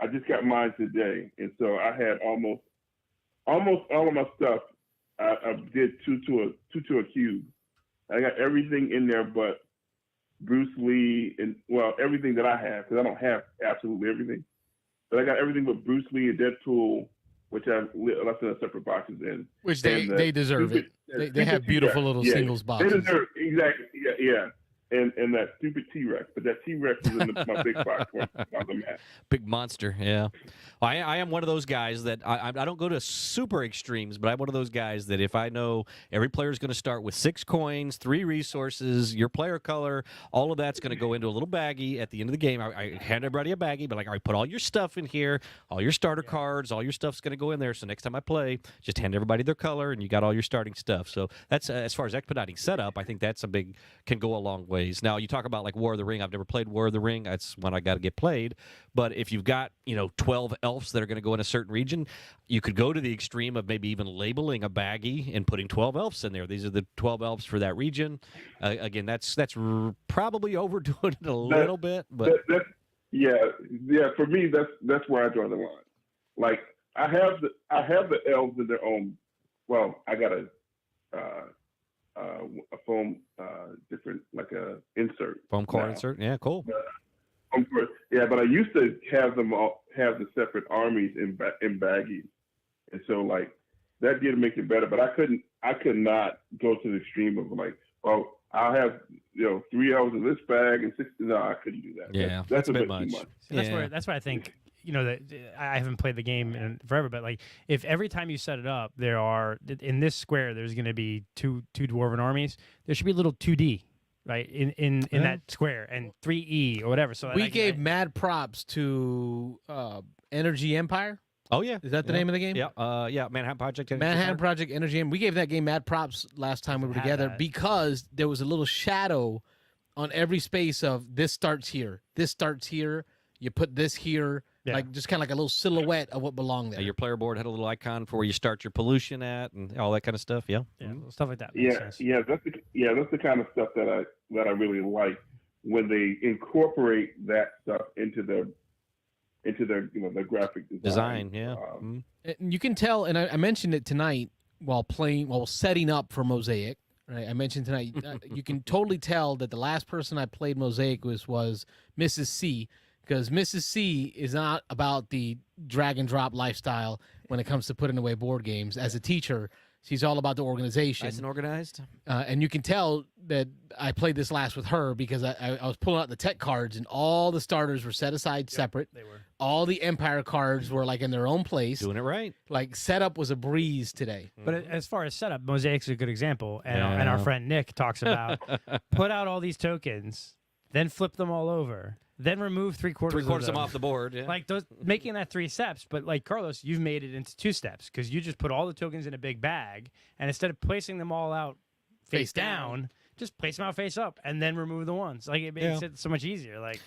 I just got mine today, and so I had almost all of my stuff. I did two to a cube. I got everything in there, but Bruce Lee and everything that I have, because I don't have absolutely everything, but I got everything but Bruce Lee and Deadpool, which I left in a separate boxes in.
Which they deserve it. They have beautiful little singles boxes.
They deserve it. Exactly. Yeah. And that stupid T-Rex, but that T-Rex is in my big box on the mat.
Big monster, yeah. Well, I am one of those guys that I don't go to super extremes, but I'm one of those guys that if I know every player is going to start with 6 coins, 3 resources, your player color, all of that's going to go into a little baggie at the end of the game. I hand everybody a baggie, but like, all right, put all your stuff in here, all your starter cards, all your stuff's going to go in there. So next time I play, just hand everybody their color, and you got all your starting stuff. So that's as far as expediting setup, I think that's can go a long way. Now, you talk about like War of the Ring. I've never played War of the Ring. That's one I got to get played. But if you've got, 12 elves that are going to go in a certain region, you could go to the extreme of maybe even labeling a baggie and putting 12 elves in there. These are the 12 elves for that region. Again, that's probably overdoing it a little bit. But
for me, that's where I draw the line. Like I have the elves in their own. Well, I got a foam different, like a insert.
Foam core insert? Yeah, cool.
But I used to have the separate armies in baggies, and so like that did make it better. But I could not go to the extreme of like, well, I'll have 3 elves in this bag and 6. No, I couldn't do that.
Yeah,
that's a bit
much.
too much.
So that's where I think that I haven't played the game in forever, but like if every time you set it up, there are in this square there's going to be two dwarven armies, there should be a little 2D right in that square and 3E or whatever. So
We gave mad props to Energy Empire.
Oh yeah,
Is that the name of the game?
Yeah, yeah. Manhattan Project.
Manhattan Project Energy. We gave that game mad props last time we were
Had
together
that.
because there was a little shadow on every space of this starts here, this starts here. You put this here,
Yeah.
like just kind of like a little silhouette of what belonged there.
Your player board had a little icon for where you start your pollution at and all that kind of stuff. Yeah.
Yeah, stuff like that. Makes sense.
That's the kind of stuff that I really like when they incorporate that stuff into their the graphic
Design. Yeah.
And you can tell, and I mentioned it tonight while setting up for Mosaic. Right, I mentioned tonight. You can totally tell that the last person I played Mosaic was Mrs. C, because Mrs. C is not about the drag and drop lifestyle when it comes to putting away board games. As a teacher, she's all about the organization.
Nice and organized.
And you can tell that I played this last with her because I was pulling out the tech cards and all the starters were set aside separate.
They were.
All the Empire cards were like in their own place.
Doing it right.
Like setup was a breeze today.
But as far as setup, Mosaic's a good example. And our
Yeah.
friend Nick talks about put out all these tokens, then flip them all over, then remove three-quarters
of them off the board. Yeah.
Like making that 3 steps. But like Carlos, you've made it into 2 steps because you just put all the tokens in a big bag. And instead of placing them all out face down, just place them out face up and then remove the ones. Like it makes it so much easier. Like,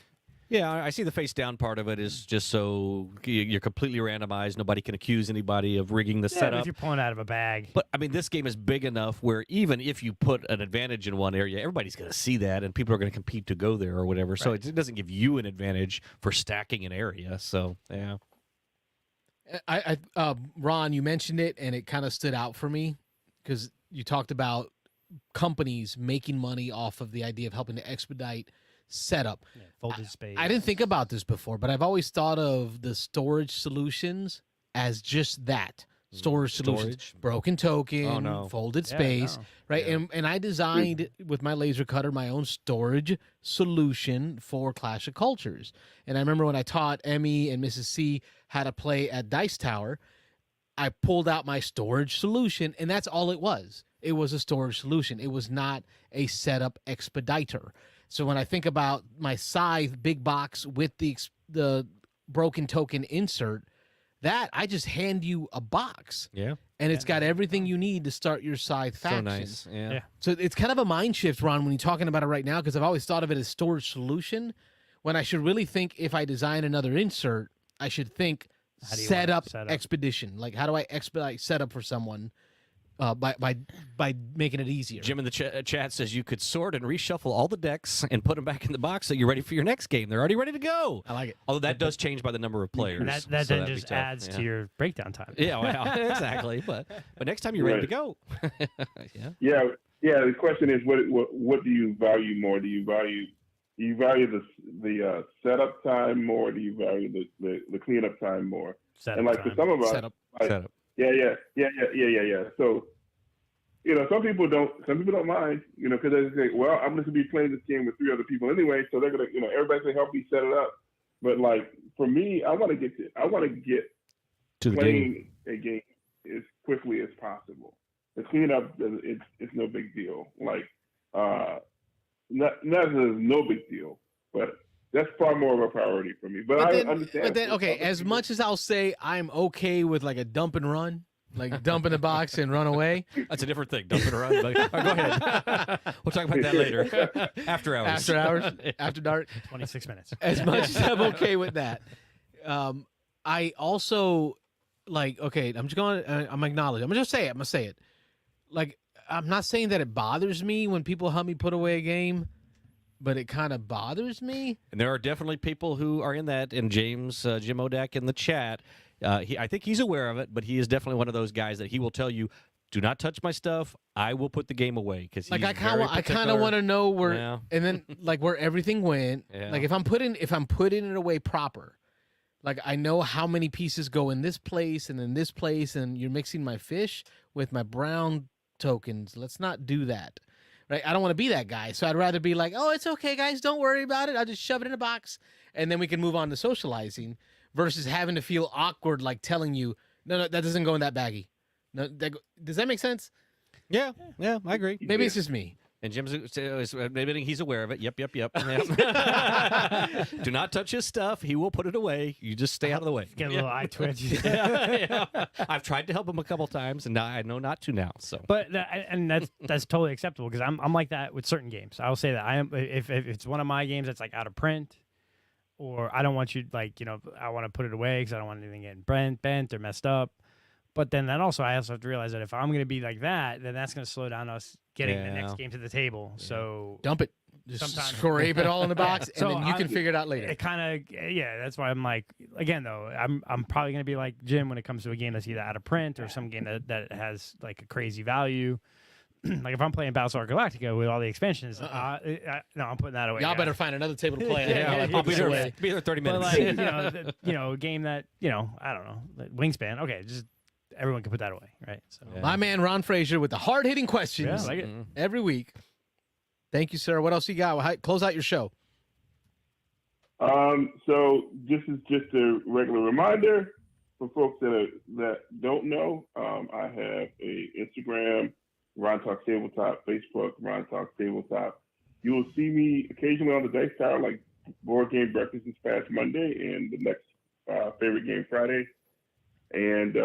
Yeah, I see the face down part of it is just so you're completely randomized. Nobody can accuse anybody of rigging the setup.
if you're pulling out of a bag.
But I mean, this game is big enough where even if you put an advantage in one area, everybody's going to see that, and people are going to compete to go there or whatever. So it doesn't give you an advantage for stacking an area. So yeah,
Ron, you mentioned it, and it kind of stood out for me because you talked about companies making money off of the idea of helping to expedite setup.
Folded space.
I didn't think about this before, but I've always thought of the storage solutions as just that. Storage solutions, broken token, folded space, right?
Yeah.
And I designed with my laser cutter my own storage solution for Clash of Cultures. And I remember when I taught Emmy and Mrs. C how to play at Dice Tower, I pulled out my storage solution, and that's all it was. It was a storage solution. It was not a setup expediter. So when I think about my Scythe big box with the broken token insert, that I just hand you a box.
yeah,
And it's got everything you need to start your Scythe faction.
so nice. Yeah.
So it's kind of a mind shift, Ron, when you're talking about it right now, because I've always thought of it as storage solution, when I should really think if I design another insert, I should think
How do you
set
want
up
it set up?
expedition. Like, how do I expedite setup for someone by making it easier?
Jim in the chat says you could sort and reshuffle all the decks and put them back in the box so you're ready for your next game. They're already ready to go.
I like it.
Although that does change by the number of players.
And that
so
then
that'd be
just
tough.
adds to your breakdown time.
Yeah, well, exactly. But next time you're ready to go. Yeah.
Yeah. The question is, what do you value more? Do you value the setup time more? Do you value the cleanup time more?
Setup
And like for
time.
some of us,
Setup.
Setup.
Yeah. So, some people don't mind, because they say, well, I'm going to be playing this game with 3 other people anyway, so they're going to, everybody's going to help me set it up. But like for me, I want to get
To the game.
playing a game as quickly as possible. The cleanup, it's no big deal. Like, not no big deal, but that's far more of a priority for me. But I understand.
But then, okay, as much as I'll say I'm okay with like a dump and run, like dump in the box and run away.
That's a different thing. Dump it around. But, go ahead. We'll talk about that later. After hours.
After hours, after dark.
26 minutes.
As much as I'm okay with that, I also like. Okay, I'm just going. I'm acknowledging. I'm gonna just say it. I'm gonna say it. Like, I'm not saying that it bothers me when people help me put away a game, but it kind of bothers me.
And there are definitely people who are in that. And Jim Odak in the chat, I think he's aware of it, but he is definitely one of those guys that he will tell you, do not touch my stuff. I will put the game away because
Like I kind of want to know where,
Yeah.
and then like where everything went.
Yeah.
Like if I'm putting it away proper, like I know how many pieces go in this place and in this place, and you're mixing my fish with my brown tokens. Let's not do that. Right? I don't want to be that guy. So I'd rather be like, oh, it's okay, guys. Don't worry about it. I'll just shove it in a box. And then we can move on to socializing versus having to feel awkward, like telling you, no, that doesn't go in that baggie. No, does that make sense?
Yeah, I agree.
Maybe it's just me.
And Jim's admitting he's aware of it. Yep. Do not touch his stuff. He will put it away. You just stay out of the way.
Get a little eye twitch.
Yeah. I've tried to help him a couple times, and now I know not to now. So,
But that's totally acceptable because I'm like that with certain games. I'll say that I am if it's one of my games that's like out of print, or I don't want you I want to put it away because I don't want anything getting bent or messed up. But then I also have to realize that if I'm going to be like that, then that's going to slow down us getting the next game to the table. Yeah. So
dump it. Just
sometimes
scrape it all in the box, and
so
then you can figure it out later.
It kind of, that's why I'm like, again, though, I'm probably going to be like Jim when it comes to a game that's either out of print or some game that has like a crazy value. Like if I'm playing Battlestar Galactica with all the expansions, no, I'm putting that away.
Y'all better find another table to play at.
I'll be there 30 minutes.
But like, a game that, I don't know, like Wingspan. Okay, just everyone can put that away, right? So
my man Ron Frazier with the hard-hitting questions
like it.
every week. Thank you, sir. What else you got? Close out your show.
So this is just a regular reminder for folks that don't know. I have a Instagram, Ron Talks Tabletop, Facebook, Ron Talks Tabletop. You will see me occasionally on the Dice Tower, like Board Game Breakfast this past Monday and the next Favorite Game Friday. And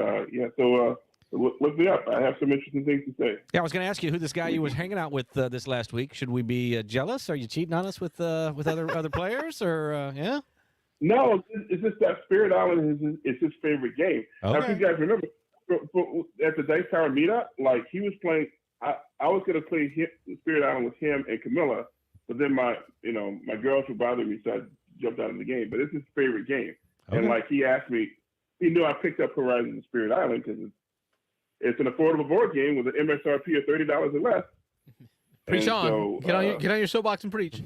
so look me up. I have some interesting things to say.
Yeah, I was going to ask you who this guy you was hanging out with this last week. Should we be jealous? Are you cheating on us with other players, or yeah?
No, it's just that Spirit Island is his favorite game.
Okay.
Now, if you guys remember, at the Dice Tower meetup, like he was playing. I was going to play Spirit Island with him and Camilla, but then my girls were bothering me, so I jumped out of the game. But it's his favorite game, and like he asked me, he knew I picked up Horizon and Spirit Island because it's an affordable board game with an MSRP of $30 or less.
Preach on.
So,
get on your soapbox and preach.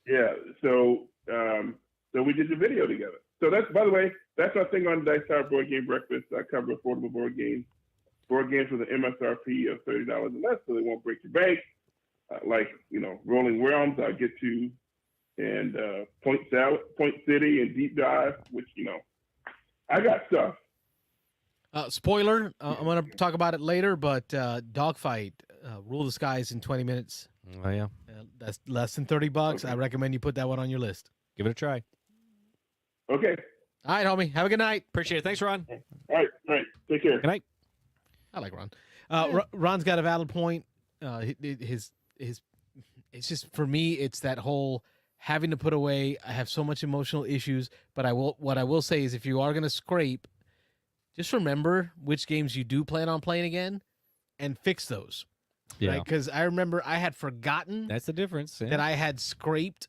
Yeah. So we did the video together. So that's, by the way, that's our thing on Dice Tower Board Game Breakfast. I cover affordable board games with an MSRP of $30 or less, so they won't break your bank. Rolling Realms, I get to, and Point City and Deep Dive, which I got stuff.
Spoiler, I'm going to talk about it later, but Dogfight, Rule the Skies in 20 minutes.
Oh, yeah.
That's less than $30. Okay. I recommend you put that one on your list.
Give it a try.
Okay.
All right, homie. Have a good night.
Appreciate it. Thanks, Ron.
All right. Take care.
Good night.
I like Ron. Ron's got a valid point. It's just, for me, it's that whole having to put away. I have so much emotional issues, but what I will say is if you are going to scrape, just remember which games you do plan on playing again and fix those.
Yeah.
Right? Because I remember I had forgotten
That's the difference. Yeah.
that I had scraped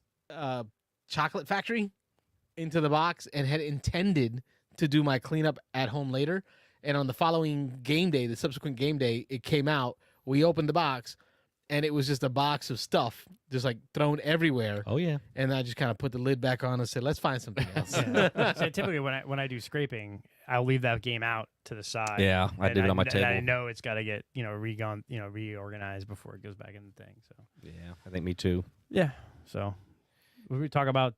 Chocolate Factory into the box and had intended to do my cleanup at home later. And on the following game day, the subsequent game day, it came out. We opened the box, and it was just a box of stuff just like thrown everywhere.
Oh, yeah.
And I just kind of put the lid back on and said, let's find something else.
So typically when I do scraping, I'll leave that game out to the side.
Yeah, I did it on my table.
And I know it's got to get reorganized before it goes back in the thing. So
Yeah, I think me too.
yeah. So we talk about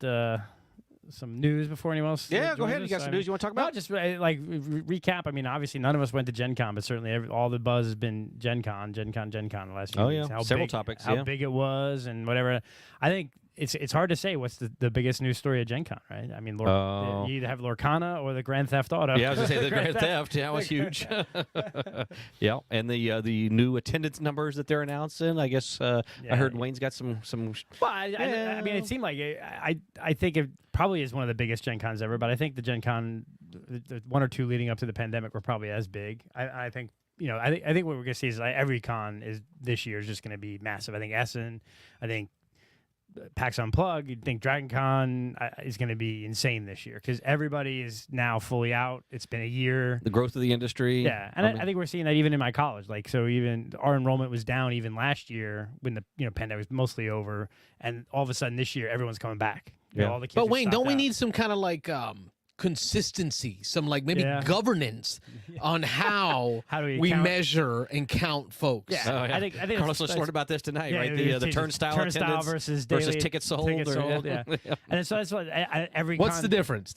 some news before anyone else.
Yeah, go
joins
ahead. You
us?
got some news you want to talk about?
No, just recap. I mean, obviously, none of us went to Gen Con, but certainly all the buzz has been Gen Con the last few weeks.
Yeah. Several topics.
How big it was and whatever. I think it's hard to say what's the biggest news story at Gen Con, right? I mean, you either have Lorcana or the Grand Theft Auto.
Yeah, I was going to say the Grand Theft. Yeah, it was huge. Yeah, and the new attendance numbers that they're announcing. I guess I heard Wayne's got some.
Well, I mean, it seemed like I think it probably is one of the biggest Gen Cons ever, but I think the Gen Con, the one or two leading up to the pandemic were probably as big. I think I think what we're gonna see is like every con this year is just gonna be massive. I think Essen, I think PAX Unplugged, you'd think Dragon Con is going to be insane this year because everybody is now fully out. It's been a year.
The growth of the industry.
Yeah, and I think we're seeing that even in my college. Like, so even our enrollment was down even last year when the pandemic was mostly over, and all of a sudden this year everyone's coming back. All the kids
but Wayne, don't we
out.
need some kind of like consistency, some like maybe governance on how
do
we
count?
measure and count folks?
Yeah,
Oh, yeah.
I think
Carlos was learned about this tonight, right? The turnstile
turnstile
attendance
versus
tickets sold.
Yeah. And so that's what every.
What's the difference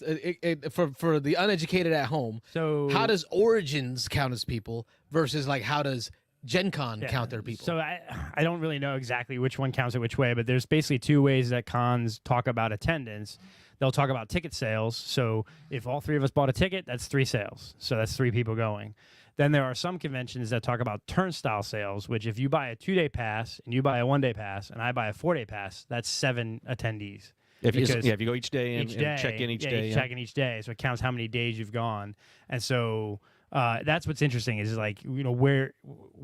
for the uneducated at home?
So
how does Origins count as people versus like how does Gen Con
Yeah.
count their people.
So I don't really know exactly which one counts it which way, but there's basically two ways that cons talk about attendance. They'll talk about ticket sales. So if all three of us bought a ticket, that's 3 sales. So that's 3 people going. Then there are some conventions that talk about turnstile sales, which if you buy a 2-day pass and you buy a 1-day pass and I buy a 4-day pass, that's 7 attendees.
If you,
Because
if you go each day and,
each
and check in each day.
check in each day, so it counts how many days you've gone. And so that's what's interesting is like,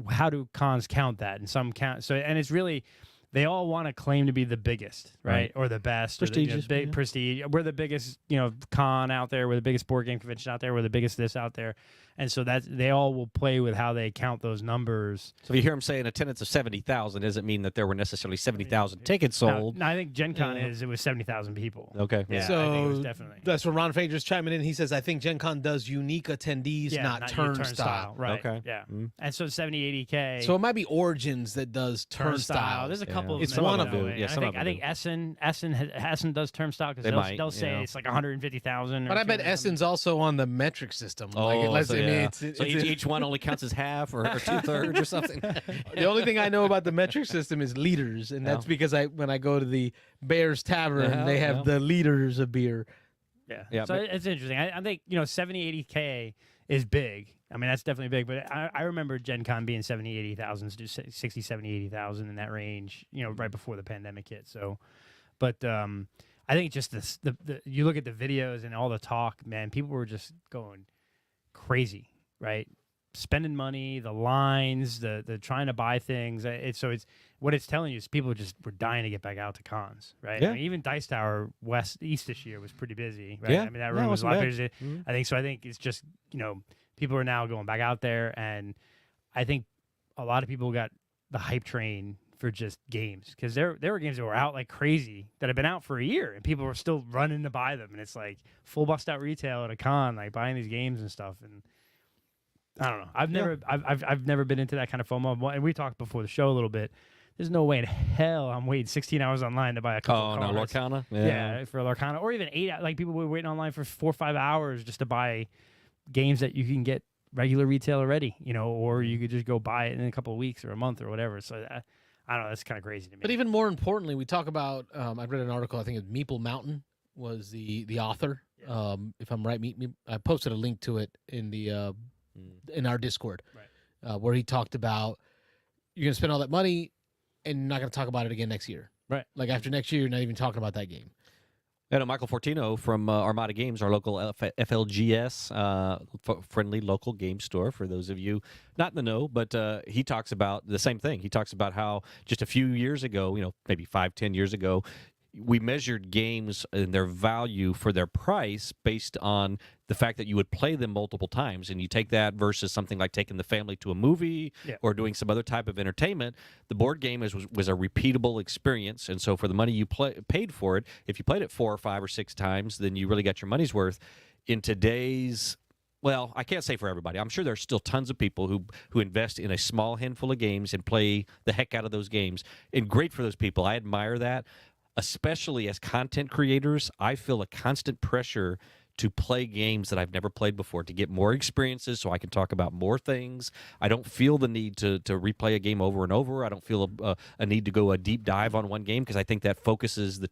how do cons count that? And some count. So, and it's really, they all want to claim to be the biggest, right? Or the best,
Prestigious,
or the, big prestige. We're the biggest, con out there. We're the biggest board game convention out there. We're the biggest this out there. And so they all will play with how they count those numbers.
So if you hear them say an attendance of 70,000, doesn't mean that there were necessarily 70,000 tickets sold.
No, I think Gen Con it was 70,000 people.
Okay.
Yeah,
So
I think it was definitely.
that's where Ron Fager's chiming in. He says, I think Gen Con does unique attendees,
Yeah,
not
your
turnstile.
Right.
Okay.
Yeah.
Mm.
And so 70, 80K.
So it might be Origins that does turnstile.
There's a
Yeah.
couple of
It's
them.
one
that
of
do
them.
it.
Yeah, some of
I
them
think Essen does turnstile because
They might,
they'll say
yeah.
it's like 150,000.
But I bet Essen's also on the metric system.
Oh,
Let's-
so,
I mean,
yeah.
it's-
So
it's-
each one only counts as half or 2/3 or something.
the only thing I know about the metric system is liters, and that's because when I go to the Bears Tavern,
Yeah,
they have
yeah.
the liters of beer.
Yeah.
Yeah,
So
but-
it's interesting. I think 70, 80K is big. I mean, that's definitely big. But I remember Gen Con being 70, 80,000, 60, 70, 80,000 in that range. Right before the pandemic hit. So, but I think just the you look at the videos and all the talk, man. People were just going crazy, right? Spending money, the lines, the trying to buy things. It's what it's telling you is people just were dying to get back out to cons, right?
Yeah.
I mean, even Dice Tower East this year was pretty busy, right?
Yeah.
I mean, that
Yeah,
room
it
was a
wasn't
lot
bad.
busy.
Mhm.
I think it's just people are now going back out there, and I think a lot of people got the hype train for just games because there were games that were out like crazy that have been out for a year, and people were still running to buy them, and it's like full bust out retail at a con, like buying these games and stuff. And I don't know. I've never been into that kind of FOMO, and we talked before the show a little bit. There's no way in hell I'm waiting 16 hours online to buy a couple
Oh,
of
no,
cards.
Lorcana?
Yeah, for Lorcana, or even 8. Like people were waiting online for 4 or 5 hours just to buy games that you can get regular retail already, or you could just go buy it in a couple of weeks or a month or whatever. So I don't know. That's kind of crazy to me.
But even more importantly, we talk about. I read an article. I think it's Meeple Mountain was the author.
Yeah.
If I'm right, I posted a link to it in the in our Discord,
Right.
where he talked about you're going to spend all that money and you're not going to talk about it again next year.
Right.
Like after next year, you're not even talking about that game.
And Michael Fortino from Armada Games, our local FLGS friendly local game store. For those of you not in the know, but he talks about the same thing. He talks about how just a few years ago, maybe 5-10 years ago, we measured games and their value for their price based on the fact that you would play them multiple times. And you take that versus something like taking the family to a movie or doing some other type of entertainment. The board game was a repeatable experience. And so for the money you paid for it, if you played it 4 or 5 or 6 times, then you really got your money's worth. In today's well, I can't say for everybody. I'm sure there's still tons of people who invest in a small handful of games and play the heck out of those games. And great for those people. I admire that. Especially as content creators, I feel a constant pressure to play games that I've never played before, to get more experiences so I can talk about more things. I don't feel the need to replay a game over and over. I don't feel a need to go a deep dive on one game because I think that focuses the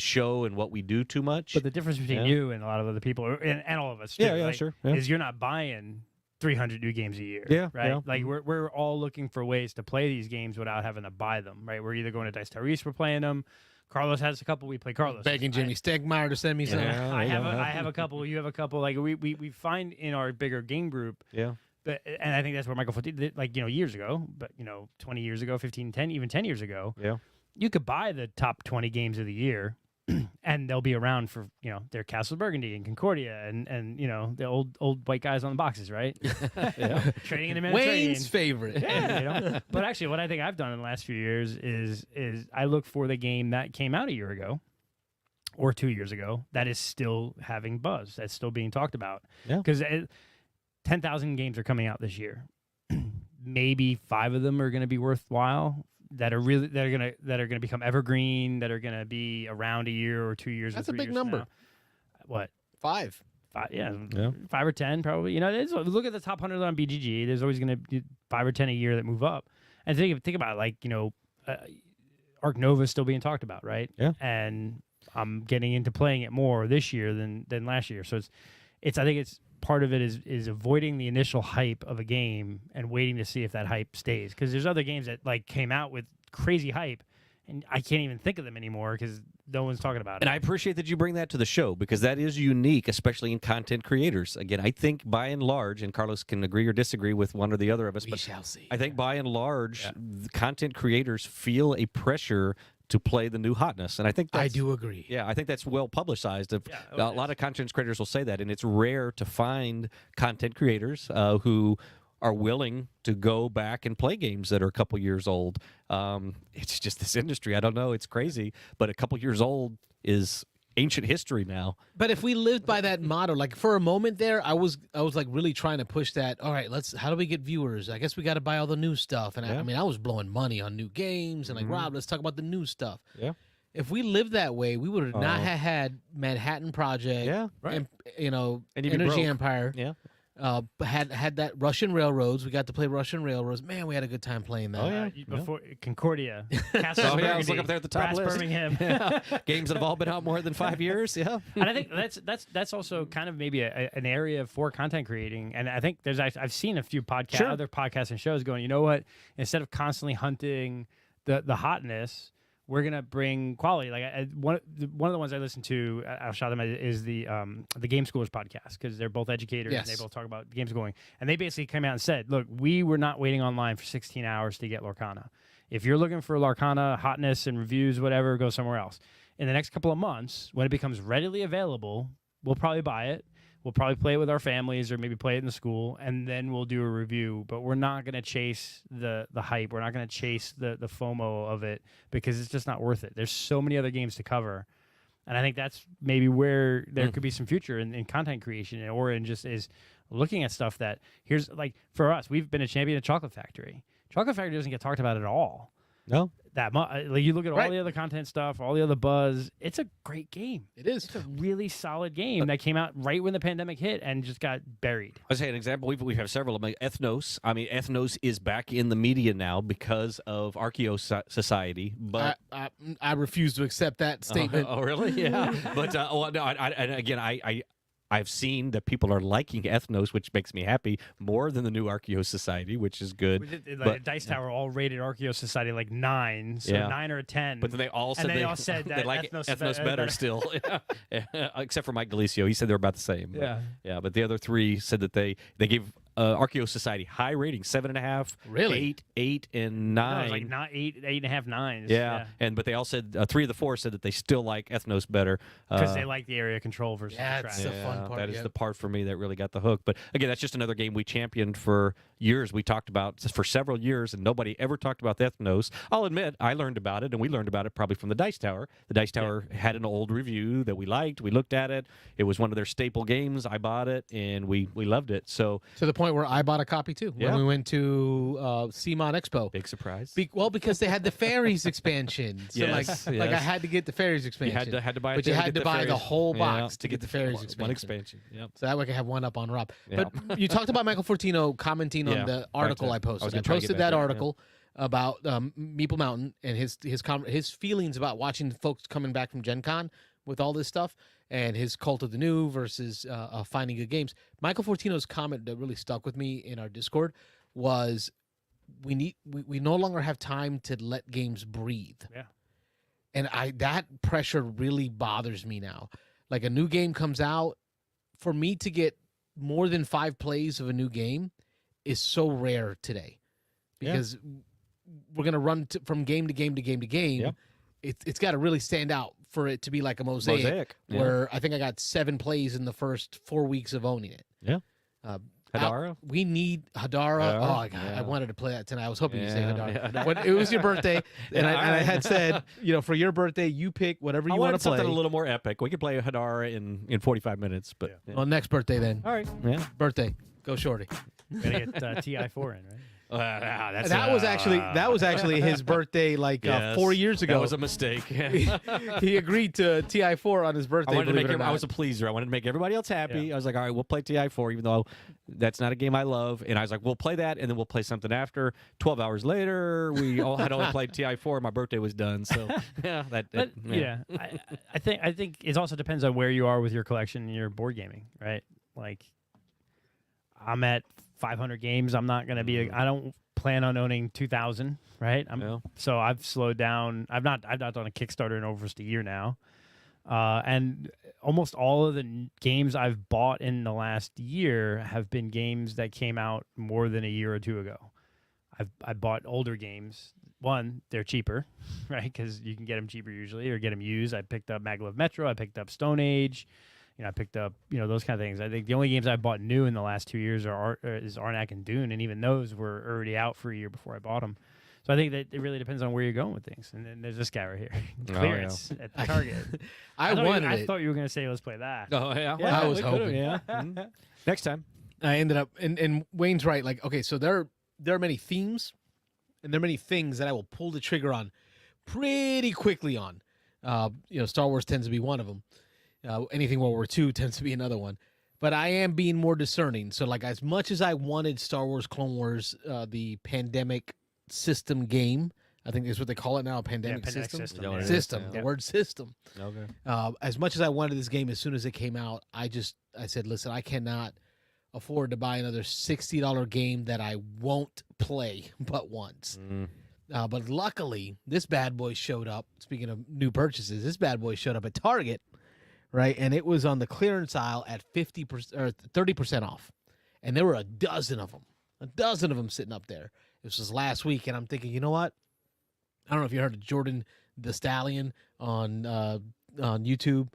show and what we do too much.
But the difference between you and a lot of other people, and all of us, too,
sure. Yeah.
is you're not buying 300 new games a year.
Yeah,
Right?
yeah.
Like we're all looking for ways to play these games without having to buy them, right? We're either going to Dice Tower East, we're playing them. Carlos has a couple. We play Carlos.
Begging Jimmy Stegmeyer to send me some.
Yeah.
I have a couple. You have a couple. Like we find in our bigger game group.
Yeah.
But and I think that's where Michael did, like years ago, but 20 years ago, 15, 10, even 10 years ago.
Yeah.
You could buy the top 20 games of the year, and they'll be around for their Castle Burgundy and Concordia and the old white guys on the boxes, right? Trading in the Mediterranean.
Wayne's favorite.
Yeah, But actually, what I think I've done in the last few years is I look for the game that came out a year ago or 2 years ago that is still having buzz, that's still being talked about.
Yeah.
Because 10,000 games are coming out this year. Maybe 5 of them are going to be worthwhile. That are going to become evergreen. That are going to be around a year or 2 years.
That's
or
a
3
big
years
number.
from now. What?
5.
Yeah,
Yeah.
5 or 10 probably. Look at the top 100 on BGG. There's always going to be 5 or 10 a year that move up. And think about it, like, Arc Nova is still being talked about, right?
Yeah.
And I'm getting into playing it more this year than last year. So I think it's part of it is avoiding the initial hype of a game and waiting to see if that hype stays. Because there's other games that like came out with crazy hype, and I can't even think of them anymore because no one's talking about it.
And I appreciate that you bring that to the show because that is unique, especially in content creators. Again, I think by and large, and Carlos can agree or disagree with one or the other of us,
We
but
shall see.
I think by and large, the content creators feel a pressure to play the new hotness. And I think that's,
I do agree.
Yeah, I think that's well publicized. A
it
lot of content creators will say that, and it's rare to find content creators who are willing to go back and play games that are a couple years old. It's just this industry. I don't know. It's crazy, but a couple years old is ancient history now.
But if we lived by that motto, like for a moment there, I was like really trying to push that. All right, how do we get viewers? I guess we got to buy all the new stuff. And
Yeah.
I was blowing money on new games and like, Rob, let's talk about the new stuff.
Yeah.
If we lived that way, we would have not have had Manhattan Project.
Yeah,
right.
And,
And you'd be
Energy
broke.
Empire.
Yeah.
Had that Russian Railroads. We got to play Russian Railroads. Man, we had a good time playing that.
Oh, yeah.
Before Concordia, Castle
Oh, yeah, I was
Burgundy,
looking up there at the top
Brass
list.
Birmingham.
Yeah. Games that have all been out more than 5 years. Yeah.
And I think that's also kind of maybe an area for content creating. And I think I've seen a few other podcasts and shows going, you know what? Instead of constantly hunting the hotness, we're gonna bring quality. Like one of the ones I listen to, I'll shout them out, is the Game Schoolers podcast because they're both educators and they both talk about game schooling. And they basically came out and said, look, we were not waiting online for 16 hours to get Lorcana. If you're looking for Lorcana hotness and reviews, whatever, go somewhere else. In the next couple of months, when it becomes readily available, we'll probably buy it. We'll probably play it with our families or maybe play it in the school, and then we'll do a review. But we're not going to chase the hype. We're not going to chase the FOMO of it because it's just not worth it. There's so many other games to cover. And I think that's maybe where there could be some future in content creation, or in just is looking at stuff that here's like for us, we've been a champion of Chocolate Factory. Chocolate Factory doesn't get talked about at all.
No.
That much. Like you look at all the other content stuff, all the other buzz. It's a great game.
It is.
It's a really solid game that came out right when the pandemic hit and just got buried.
I'll say an example. We have several of them. Ethnos. I mean, Ethnos is back in the media now because of Archaeo Society. But
I refuse to accept that statement.
Oh, really? Yeah. But well, no. And again, I've seen that people are liking Ethnos, which makes me happy more than the new Archaeo Society, which is good.
Dice Tower all rated Archaeo Society like 9, so 9 or a 10.
But then they all said
they all said
they
that
like
Ethnos
better still. Except for Mike Galicio, he said they're about the same. Yeah. But the other three said that they gave Archaeo Society high rating, 7.5,
Really?
8, and 9.
No, it was like not 8.5, 9.
Yeah. But they all said 3 of the 4 said that they still like Ethnos better
because they like the area control versus the
Yeah,
track.
it's the fun part.
That is the part for me that really got the hook. But again, that's just another game we championed for years. We talked about for several years, and nobody ever talked about Ethnos. I'll admit, I learned about it, and we learned about it probably from the Dice Tower. The Dice Tower had an old review that we liked. We looked at it. It was one of their staple games. I bought it, and we loved it. So
To the point where I bought a copy too when we went to CMON Expo.
big surprise.
Because they had the fairies expansion. So
Yes,
like I had to get the fairies expansion.
You had to buy it.
But you
there
had to
get
buy the
fairies.
whole
Yeah,
box to get the fairies
one
expansion.
expansion. Yep.
So that way I can have one up on Rob.
Yeah.
But you talked about Michael Fortino commenting on the article I posted. I posted that article about Meeple Mountain and his feelings about watching folks coming back from Gen Con with all this stuff and his cult of the new versus finding good games. Michael Fortino's comment that really stuck with me in our Discord was we no longer have time to let games breathe.
Yeah.
And that pressure really bothers me now. Like a new game comes out, for me to get more than 5 plays of a new game is so rare today. Because we're going to run from game to game to game to game.
Yep.
It's got to really stand out for it to be like a mosaic. Where I think I got 7 plays in the first 4 weeks of owning it.
Yeah. Hadara?
We need Hadara.
Hadara?
Oh, God,
Yeah.
I wanted to play that tonight. I was hoping you'd say
Yeah,
Hadara.
yeah.
When it was your birthday, and I had said, for your birthday, you pick whatever you
I
want
wanted
to play.
something a little more epic. We could play Hadara in 45 minutes, but
Well, next birthday then.
all right. Yeah.
Birthday. Go shorty.
Gotta get TI4 in, right?
That's
that was actually his birthday, like
yes,
4 years ago.
That was a mistake.
He agreed to TI4 on his birthday.
I wanted to
believe
make
it or
I
not.
was a pleaser. I wanted to make everybody else happy.
Yeah.
I was like, all right, we'll play TI4, even though that's not a game I love. And I was like, we'll play that, and then we'll play something after. 12 hours later, had only played TI4. My birthday was done. So yeah,
But I think it also depends on where you are with your collection and your board gaming, right? Like, I'm at 500 games. I'm not going to be. I don't plan on owning 2,000, right? So I've slowed down. I've not done a Kickstarter in almost a year now, and almost all of the games I've bought in the last year have been games that came out more than a year or two ago. I bought older games. One, they're cheaper, right? Because you can get them cheaper usually, or get them used. I picked up Maglev Metro. I picked up Stone Age. I picked up, those kind of things. I think the only games I bought new in the last 2 years is Arnak and Dune, and even those were already out for a year before I bought them. So I think that it really depends on where you're going with things. And then there's this guy right here, clearance at the Target.
I
thought you were going to say, let's play that.
Oh yeah,
I was hoping.
Yeah. Next time.
I ended up, and Wayne's right. Like, okay, so there are many themes, and there are many things that I will pull the trigger on pretty quickly on. Star Wars tends to be one of them. Anything World War II tends to be another one. But I am being more discerning. So, like, as much as I wanted Star Wars Clone Wars, the pandemic system game, I think is what they call it now, pandemic system.
System.
The word system.
Okay.
As much as I wanted this game as soon as it came out, I said, listen, I cannot afford to buy another $60 game that I won't play but once. But luckily, this bad boy showed up. Speaking of new purchases, this bad boy showed up at Target, right? And it was on the clearance aisle at 50% or 30% off. And there were a dozen of them sitting up there. This was last week, and I'm thinking, you know what? I don't know if you heard of Jordan the Stallion on YouTube.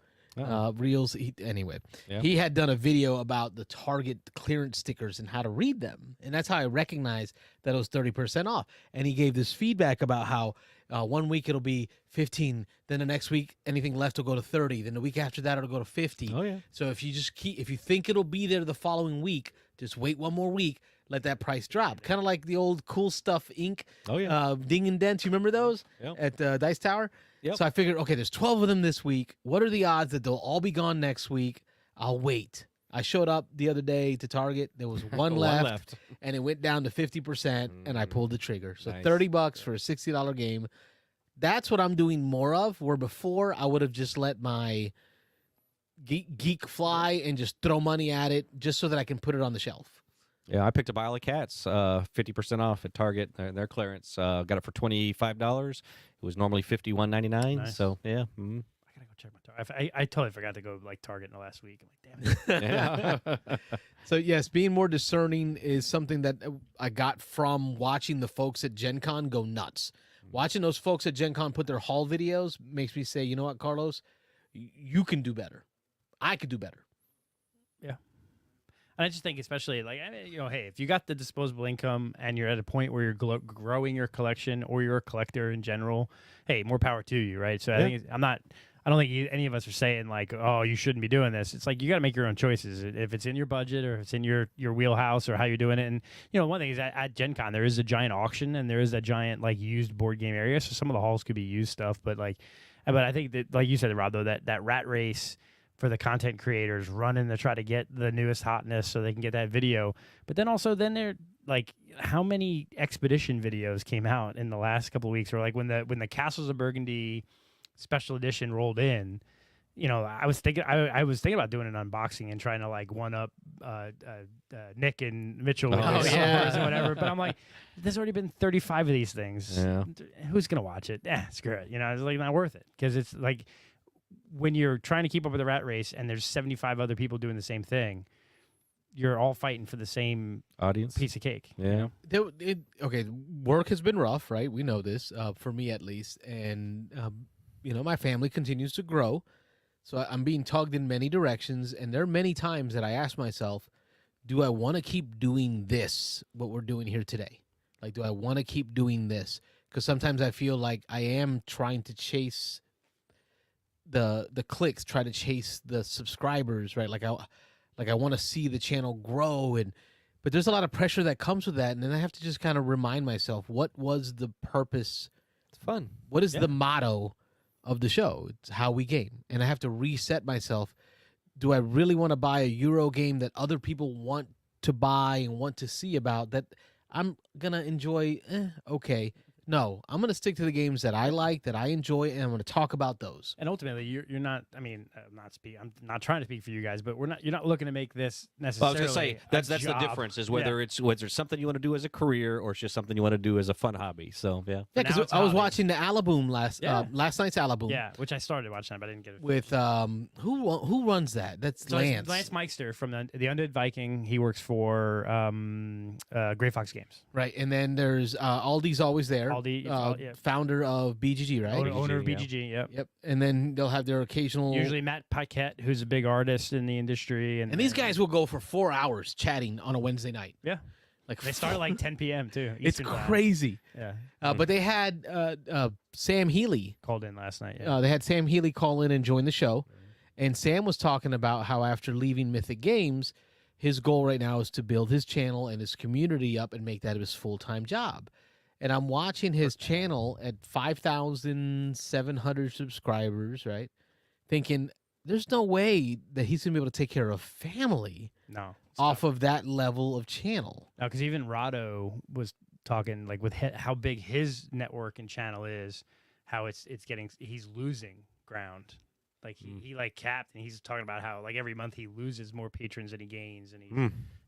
Reels. He had done a video about the Target clearance stickers and how to read them, and that's how I recognized that it was 30% off. And he gave this feedback about how 1 week it'll be 15, then the next week anything left will go to 30, then the week after that it'll go to 50.
Oh yeah.
So if you think it'll be there the following week, just wait one more week, let that price drop. Kind of like the old Cool Stuff Inc.
Oh yeah.
Ding and Dents. You remember those?
Yep.
At Dice Tower?
Yep.
So I figured, okay, there's 12 of them this week. What are the odds that they'll all be gone next week? I'll wait. I showed up the other day to Target. There was one left, and it went down to 50%, and I pulled the trigger. So
Nice.
$30 for a $60 game. That's what I'm doing more of, where before I would have just let my geek fly and just throw money at it just so that I can put it on the shelf.
Yeah, I picked up Isle of Cats, 50% off at Target. Their clearance. Got it for $25. It was normally $51.99.
Nice.
So yeah.
I gotta go check my Target. I totally forgot to go Target in the last week. I'm like, damn it.
Yeah.
So yes, being more discerning is something that I got from watching the folks at Gen Con go nuts. Watching those folks at Gen Con put their haul videos makes me say, you know what, Carlos, you can do better. I could do better.
And I just think, especially hey, if you got the disposable income and you're at a point where you're growing your collection, or you're a collector in general, hey, more power to you, right? So I think I don't think any of us are saying like, oh, you shouldn't be doing this. It's like you got to make your own choices if it's in your budget or if it's in your wheelhouse or how you're doing it. And one thing is at Gen Con there is a giant auction and there is a giant like used board game area, so some of the halls could be used stuff, but I think that, like you said, Rob, though, that rat race for the content creators running to try to get the newest hotness so they can get that video. But then they're like, how many expedition videos came out in the last couple of weeks? Or like when the Castles of Burgundy special edition rolled in, I was thinking about doing an unboxing and trying to like one up Nick and Mitchell with their servers or whatever. But I'm like, there's already been 35 of these things.
Yeah.
Who's gonna watch it? Screw it. It's like not worth it, because it's like, when you're trying to keep up with the rat race and there's 75 other people doing the same thing, you're all fighting for the same
Audience.
piece of cake.
Yeah.
Okay, work has been rough, right? We know this, for me at least. And, my family continues to grow. So I'm being tugged in many directions. And there are many times that I ask myself, do I want to keep doing this, what we're doing here today? Like, do I want to keep doing this? Because sometimes I feel like I am trying to chase the clicks, try to chase the subscribers, right? Like I want to see the channel grow, But there's a lot of pressure that comes with that, and then I have to just kind of remind myself, what was the purpose?
It's fun.
What is the motto of the show? It's how we game. And I have to reset myself. Do I really want to buy a Euro game that other people want to buy and want to see about that I'm going to enjoy? Okay. No, I'm going to stick to the games that I like, that I enjoy, and I'm going to talk about those.
And ultimately, you're not. I mean, I'm not trying to speak for you guys, but you're not looking to make this necessarily.
Well, I was going to say that's the
job.
difference is whether it's something you want to do as a career or it's just something you want to do as a fun hobby. So yeah.
Yeah,
now
because
it's
I was
hobby.
watching the Alaboom last night's Alaboom.
Yeah, which I started watching, but I didn't get it.
With who runs that? That's
So
Lance.
Lance Meister from the Undead Viking. He works for Grey Fox Games.
Right, and then there's Aldi's always there.
Aldi,
founder of BGG, right?
Owner of
yeah.
BGG. Yep.
Yep, and then they'll have their occasional.
Usually Matt Paquette, who's a big artist in the industry, and
these guys will go for 4 hours chatting on a Wednesday night.
Yeah,
like
they start at like 10 p.m. too.
It's
Eastern time.
crazy.
Yeah,
But they had Sam Healy.
called in last night. Yeah.
They had Sam Healy call in and join the show, and Sam was talking about how after leaving Mythic Games, his goal right now is to build his channel and his community up and make that his full-time job. And I'm watching his channel at 5,700 subscribers, right? Thinking there's no way that he's going to be able to take care of family
No,
off of that level of channel.
no, because even Rado was talking like with how big his network and channel is, how it's getting he's losing ground. Like he like capped, and he's talking about how like every month he loses more patrons than he gains, and he's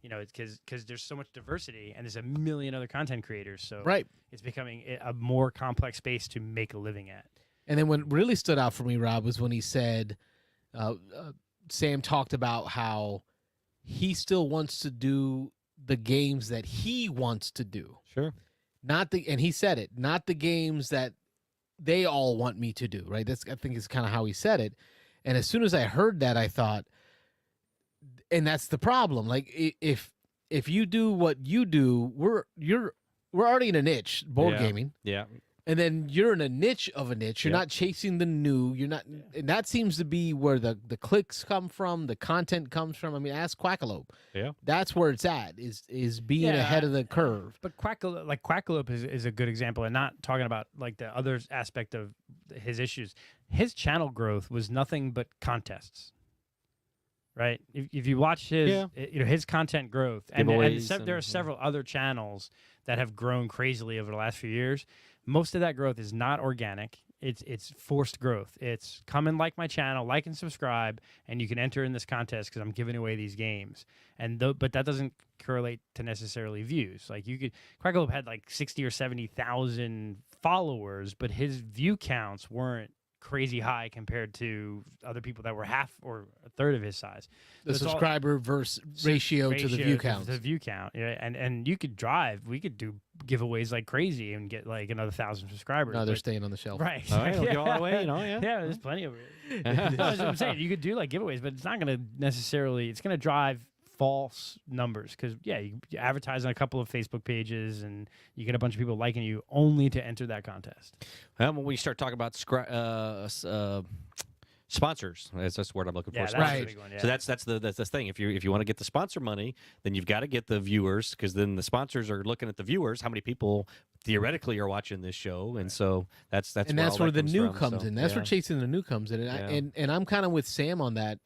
you know, it's because there's so much diversity and there's a million other content creators, so
Right.
it's becoming a more complex space to make a living at.
And then what really stood out for me, Rob, was when he said, Sam talked about how he still wants to do the games that he wants to do.
Sure.
And he said it, not the games that they all want me to do, right? I think is kind of how he said it. And as soon as I heard that, I thought, and that's the problem. Like if you do what you do, we're already in a niche, board gaming.
Yeah.
And then you're in a niche of a niche. You're
Yep.
not chasing the new. You're not, and that seems to be where the clicks come from, the content comes from. I mean, ask Quackalope.
Yeah.
That's where it's at. Is being
Yeah,
ahead of the curve.
But Quackalope is a good example, and not talking about like the other aspect of his issues. His channel growth was nothing but contests, right? If you watch his his content growth, and
Giveaways
there are
and-
several other channels that have grown crazily over the last few years. Most of that growth is not organic. It's forced growth. It's come and like my channel, like and subscribe, and you can enter in this contest because I'm giving away these games. But that doesn't correlate to necessarily views. Like Quackalope had like 60 or 70,000 followers, but his view counts weren't crazy high compared to other people that were half or a third of his size.
The
So it's all-
subscriber versus ratio to the view count.
The view count, yeah, and you could we could do giveaways like crazy and get like another 1,000 subscribers.
No, they're
but-
staying on the shelf.
right.
All right, we'll go all the way, you know, yeah.
Yeah, there's plenty of it. That's what I'm saying. You could do like giveaways, but it's not going to necessarily. It's going to drive false numbers because you advertise on a couple of Facebook pages and you get a bunch of people liking you only to enter that contest.
When we start talking about sponsors, that's the word I'm looking for.
Yeah, that's
Right.
a big one. Yeah.
So that's the thing. If you want to get the sponsor money, then you've got to get the viewers, because then the sponsors are looking at the viewers, how many people theoretically are watching this show, and so that's
And
where
that's
all
where
that
the new
from,
comes
so,
in. That's
yeah.
where chasing the new comes in. And I'm kind of with Sam on that.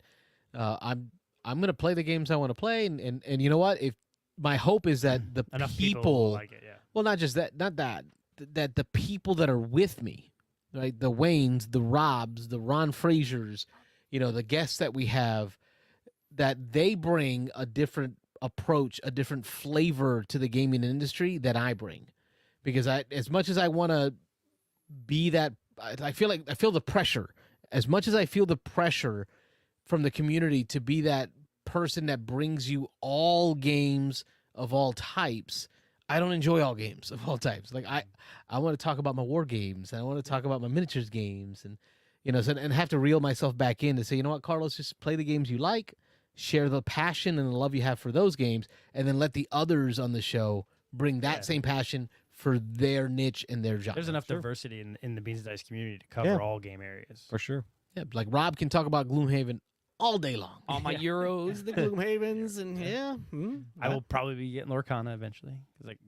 I'm going to play the games I want to play, and you know what? If my hope is that the
Enough
people
will like it. Yeah.
well, not just that, that the people that are with me, right? The Waynes, the Robs, the Ron Frasers, the guests that we have, that they bring a different approach, a different flavor to the gaming industry that I bring. Because as much as I want to be that, I feel the pressure. As much as I feel the pressure from the community to be that person that brings you all games of all types, I don't enjoy all games of all types. Like I want to talk about my war games, and I want to talk about my miniatures games, and and have to reel myself back in to say, you know what, Carlos, just play the games you like, share the passion and the love you have for those games, and then let the others on the show bring that same passion for their niche and their genre.
There's enough diversity in the Beans and Dice community to cover all game areas.
for sure.
Yeah, like Rob can talk about Gloomhaven all day long.
All my Euros, the Gloomhavens, and
I will probably be getting Lorcana eventually because, like,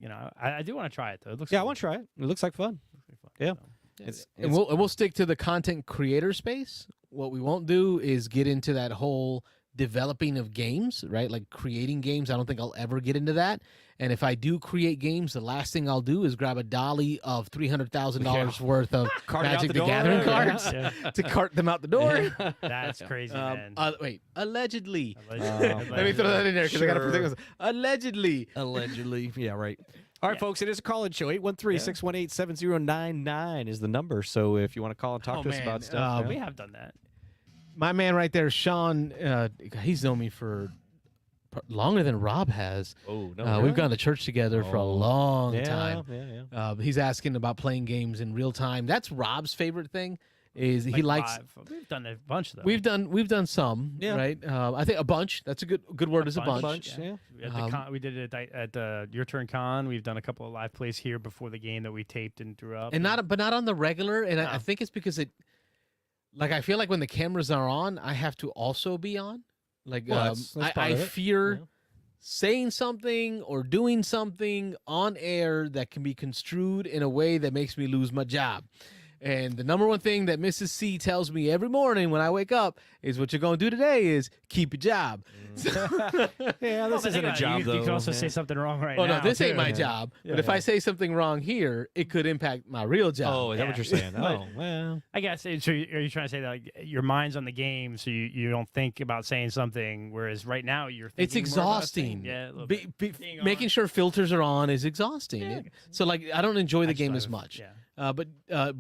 I do want to try it though. It looks
I
cool.
want to try it. It looks like fun.
Looks like fun,
Yeah.
so.
And we'll stick to the content creator space. What we won't do is get into that whole developing of games, right? Like creating games. I don't think I'll ever get into that. And if I do create games, the last thing I'll do is grab a dolly of $300,000 worth of
Cart it out
Magic
the
the
door.
Gathering
Yeah.
cards
Yeah.
to cart them out the door.
That's crazy, man.
Wait, allegedly.
Allegedly.
Let me throw that in there because I got to
Sure.
protect myself. Allegedly.
Allegedly. Yeah, right. All right,
Yeah.
folks, it is a call-in show. 813-618-7099 is the number. So if you want to call and talk
Oh,
to us
man.
about stuff.
We have done that.
My man right there, Sean, he's known me for longer than Rob has.
Oh, no.
We've gone to church together for a
Oh.
long
yeah,
time.
Yeah.
He's asking about playing games in real time. That's Rob's favorite thing. Is he
Like
likes?
live. We've done a bunch though.
We've done some,
Yeah.
right? I think a bunch. That's a good word. Is a bunch.
Yeah.
We did it at Your Turn Con. We've done a couple of live plays here before the game that we taped and drew up.
And but not on the regular. And I
No.
think it's because I feel like when the cameras are on, I have to also be on. Like
Well, that's part
I
of it.
fear
Yeah.
saying something or doing something on air that can be construed in a way that makes me lose my job. And the number one thing that Mrs. C tells me every morning when I wake up is what you're going to do today is keep your job.
Yeah,
Well,
this
but
isn't
think
a
about it,
job,
you,
though.
You could also
Yeah.
say something wrong right
Oh,
now.
no, this ain't
too.
my
Yeah.
job.
Yeah.
But if I say something wrong here, it could impact my real job.
Oh, is that what you're saying?
But-
Oh, well.
I guess. So are you trying to say that like, your mind's on the game, so you don't think about saying something, whereas right now you're thinking
It's
more about
exhausting.
saying- Yeah, a little bit. Being on.
Making sure filters are on is exhausting.
Yeah.
So, like, I don't enjoy the
I just
game
thought
as
of-
much.
Yeah.
But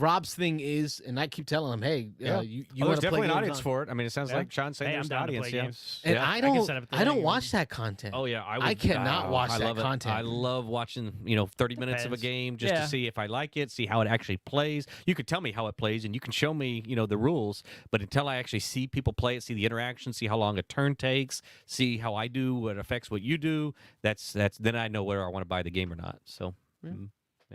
Rob's thing is, and I keep telling him, hey,
Yeah.
you
Oh,
want
there's
to play
definitely an
games
audience
on-
for it. I mean, it sounds
Yeah.
like Sean's saying
Hey,
there's
I'm
an
down to
audience.
play
Yeah.
games.
And
Yeah.
I
can set up the
don't
thing
watch
and-
that content.
Oh yeah,
I cannot watch
I
that
love it.
content.
I love watching 30 minutes of a
Depends.
game just
Yeah.
to see if I like it, see how it actually plays. You could tell me how it plays, and you can show me the rules, but until I actually see people play it, see the interaction, see how long a turn takes, see how I do, what affects what you do, that's then I know whether I want to buy the game or not. So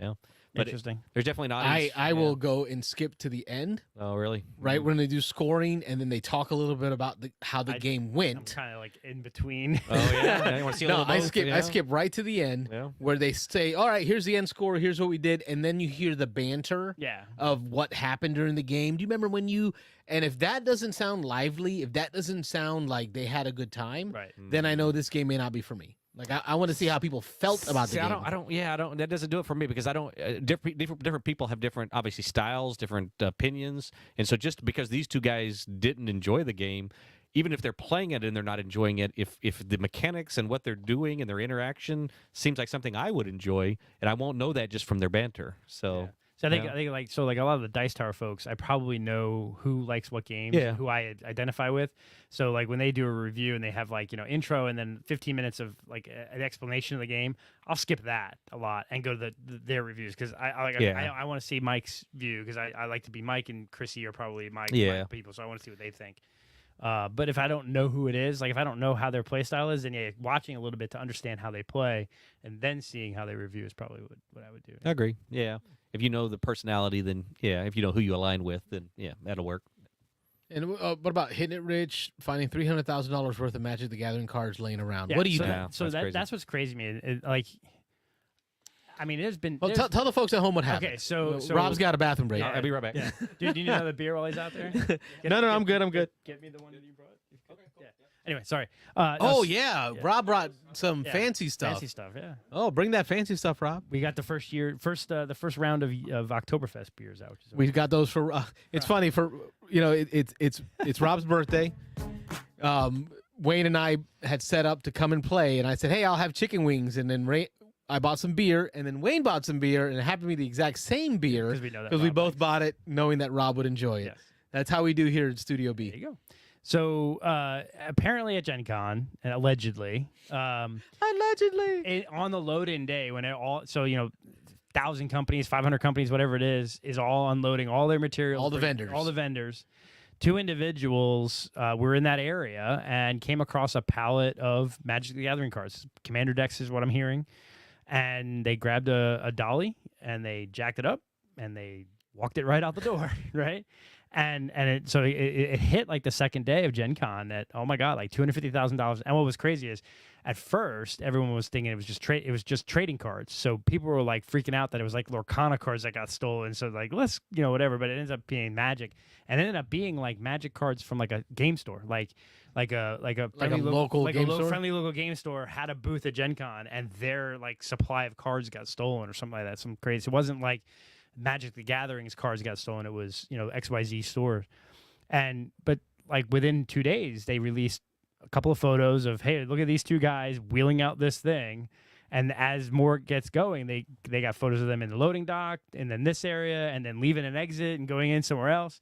yeah. But
Interesting.
there's definitely an audience.
I will go and skip to the end,
Oh really?
right when they do scoring, and then they talk a little bit about how the
I-
game
I'm
went.
kind of like in between.
Oh yeah. You want to see a
No,
little
I
both?
skip.
Yeah.
I skip right to the end
Yeah.
where they say, "All right, here's the end score. Here's what we did," and then you hear the banter
Yeah.
of what happened during the game. Do you remember when you? And if that doesn't sound lively, if that doesn't sound like they had a good time,
Right.
then I know this game may not be for me. Like I want to see how people felt about the
See,
game.
I don't. Yeah, I don't. That doesn't do it for me because I don't. Different people have different, obviously, styles, different opinions, and so just because these two guys didn't enjoy the game, even if they're playing it and they're not enjoying it, if the mechanics and what they're doing and their interaction seems like something I would enjoy, and I won't know that just from their banter. So.
Yeah. So I think,
Yeah.
I think like a lot of the Dice Tower folks, I probably know who likes what games,
Yeah.
who I identify with. So like when they do a review and they have like intro and then 15 minutes of like an explanation of the game, I'll skip that a lot and go to their reviews because I want to see Mike's view because I like to be Mike and Chrissy are probably my people, so I want to see what they think. But if I don't know who it is, like if I don't know how their play style is, then watching a little bit to understand how they play and then seeing how they review is probably what I would do.
I agree. Yeah. If you know the personality, then yeah. If you know who you align with, then yeah, that'll work.
And what about hitting it rich, finding $300,000 worth of Magic the Gathering cards laying around?
Yeah,
What do you
so
do?
Yeah,
so
that's crazy.
that's what's crazy to me. Like, I mean, there's been.
Well,
there's-
tell the folks at home what happened.
Okay, so
Rob's got a bathroom break.
Yeah.
I'll be right back.
Yeah. Dude, do you need another beer while he's out there?
No, I'm good. I'm good.
Get me the one that you brought. Okay, cool. Yeah. Anyway, sorry.
Oh yeah,
yeah.
Rob brought some
Yeah,
fancy stuff.
Fancy stuff. Yeah.
Oh, bring that fancy stuff, Rob.
We got the first round of Oktoberfest beers out. Which is
We've got those for. It's funny for it's Rob's birthday. Wayne and I had set up to come and play, and I said, "Hey, I'll have chicken wings," and then I bought some beer, and then Wayne bought some beer, and it happened to be the exact same beer
'Cause we know that
because we
Rob
both
likes.
bought it, knowing that Rob would enjoy it.
Yes.
That's how we do here at Studio B.
There you go. So apparently at Gen Con, and allegedly,
Allegedly.
on the load-in day when 1,000 companies, 500 companies, whatever it is all unloading all their materials,
All the vendors.
all the vendors. Two individuals were in that area and came across a pallet of Magic the Gathering cards. Commander decks is what I'm hearing. And they grabbed a dolly and they jacked it up and they walked it right out the door, right? It hit like the second day of Gen Con at, oh my God, like $250,000. And what was crazy is at first everyone was thinking it was just trading cards. So people were like freaking out that it was like Lorcana cards that got stolen. So like, let's, whatever, but it ends up being Magic, and it ended up being like Magic cards from like a game store, like a
local game store?
friendly local game store had a booth at Gen Con, and their like supply of cards got stolen or something like that. Some crazy. It wasn't like Magic the Gathering's cards got stolen. It was, XYZ stores. But like within 2 days, they released a couple of photos of, hey, look at these two guys wheeling out this thing. And as more gets going, they got photos of them in the loading dock and then this area and then leaving an exit and going in somewhere else.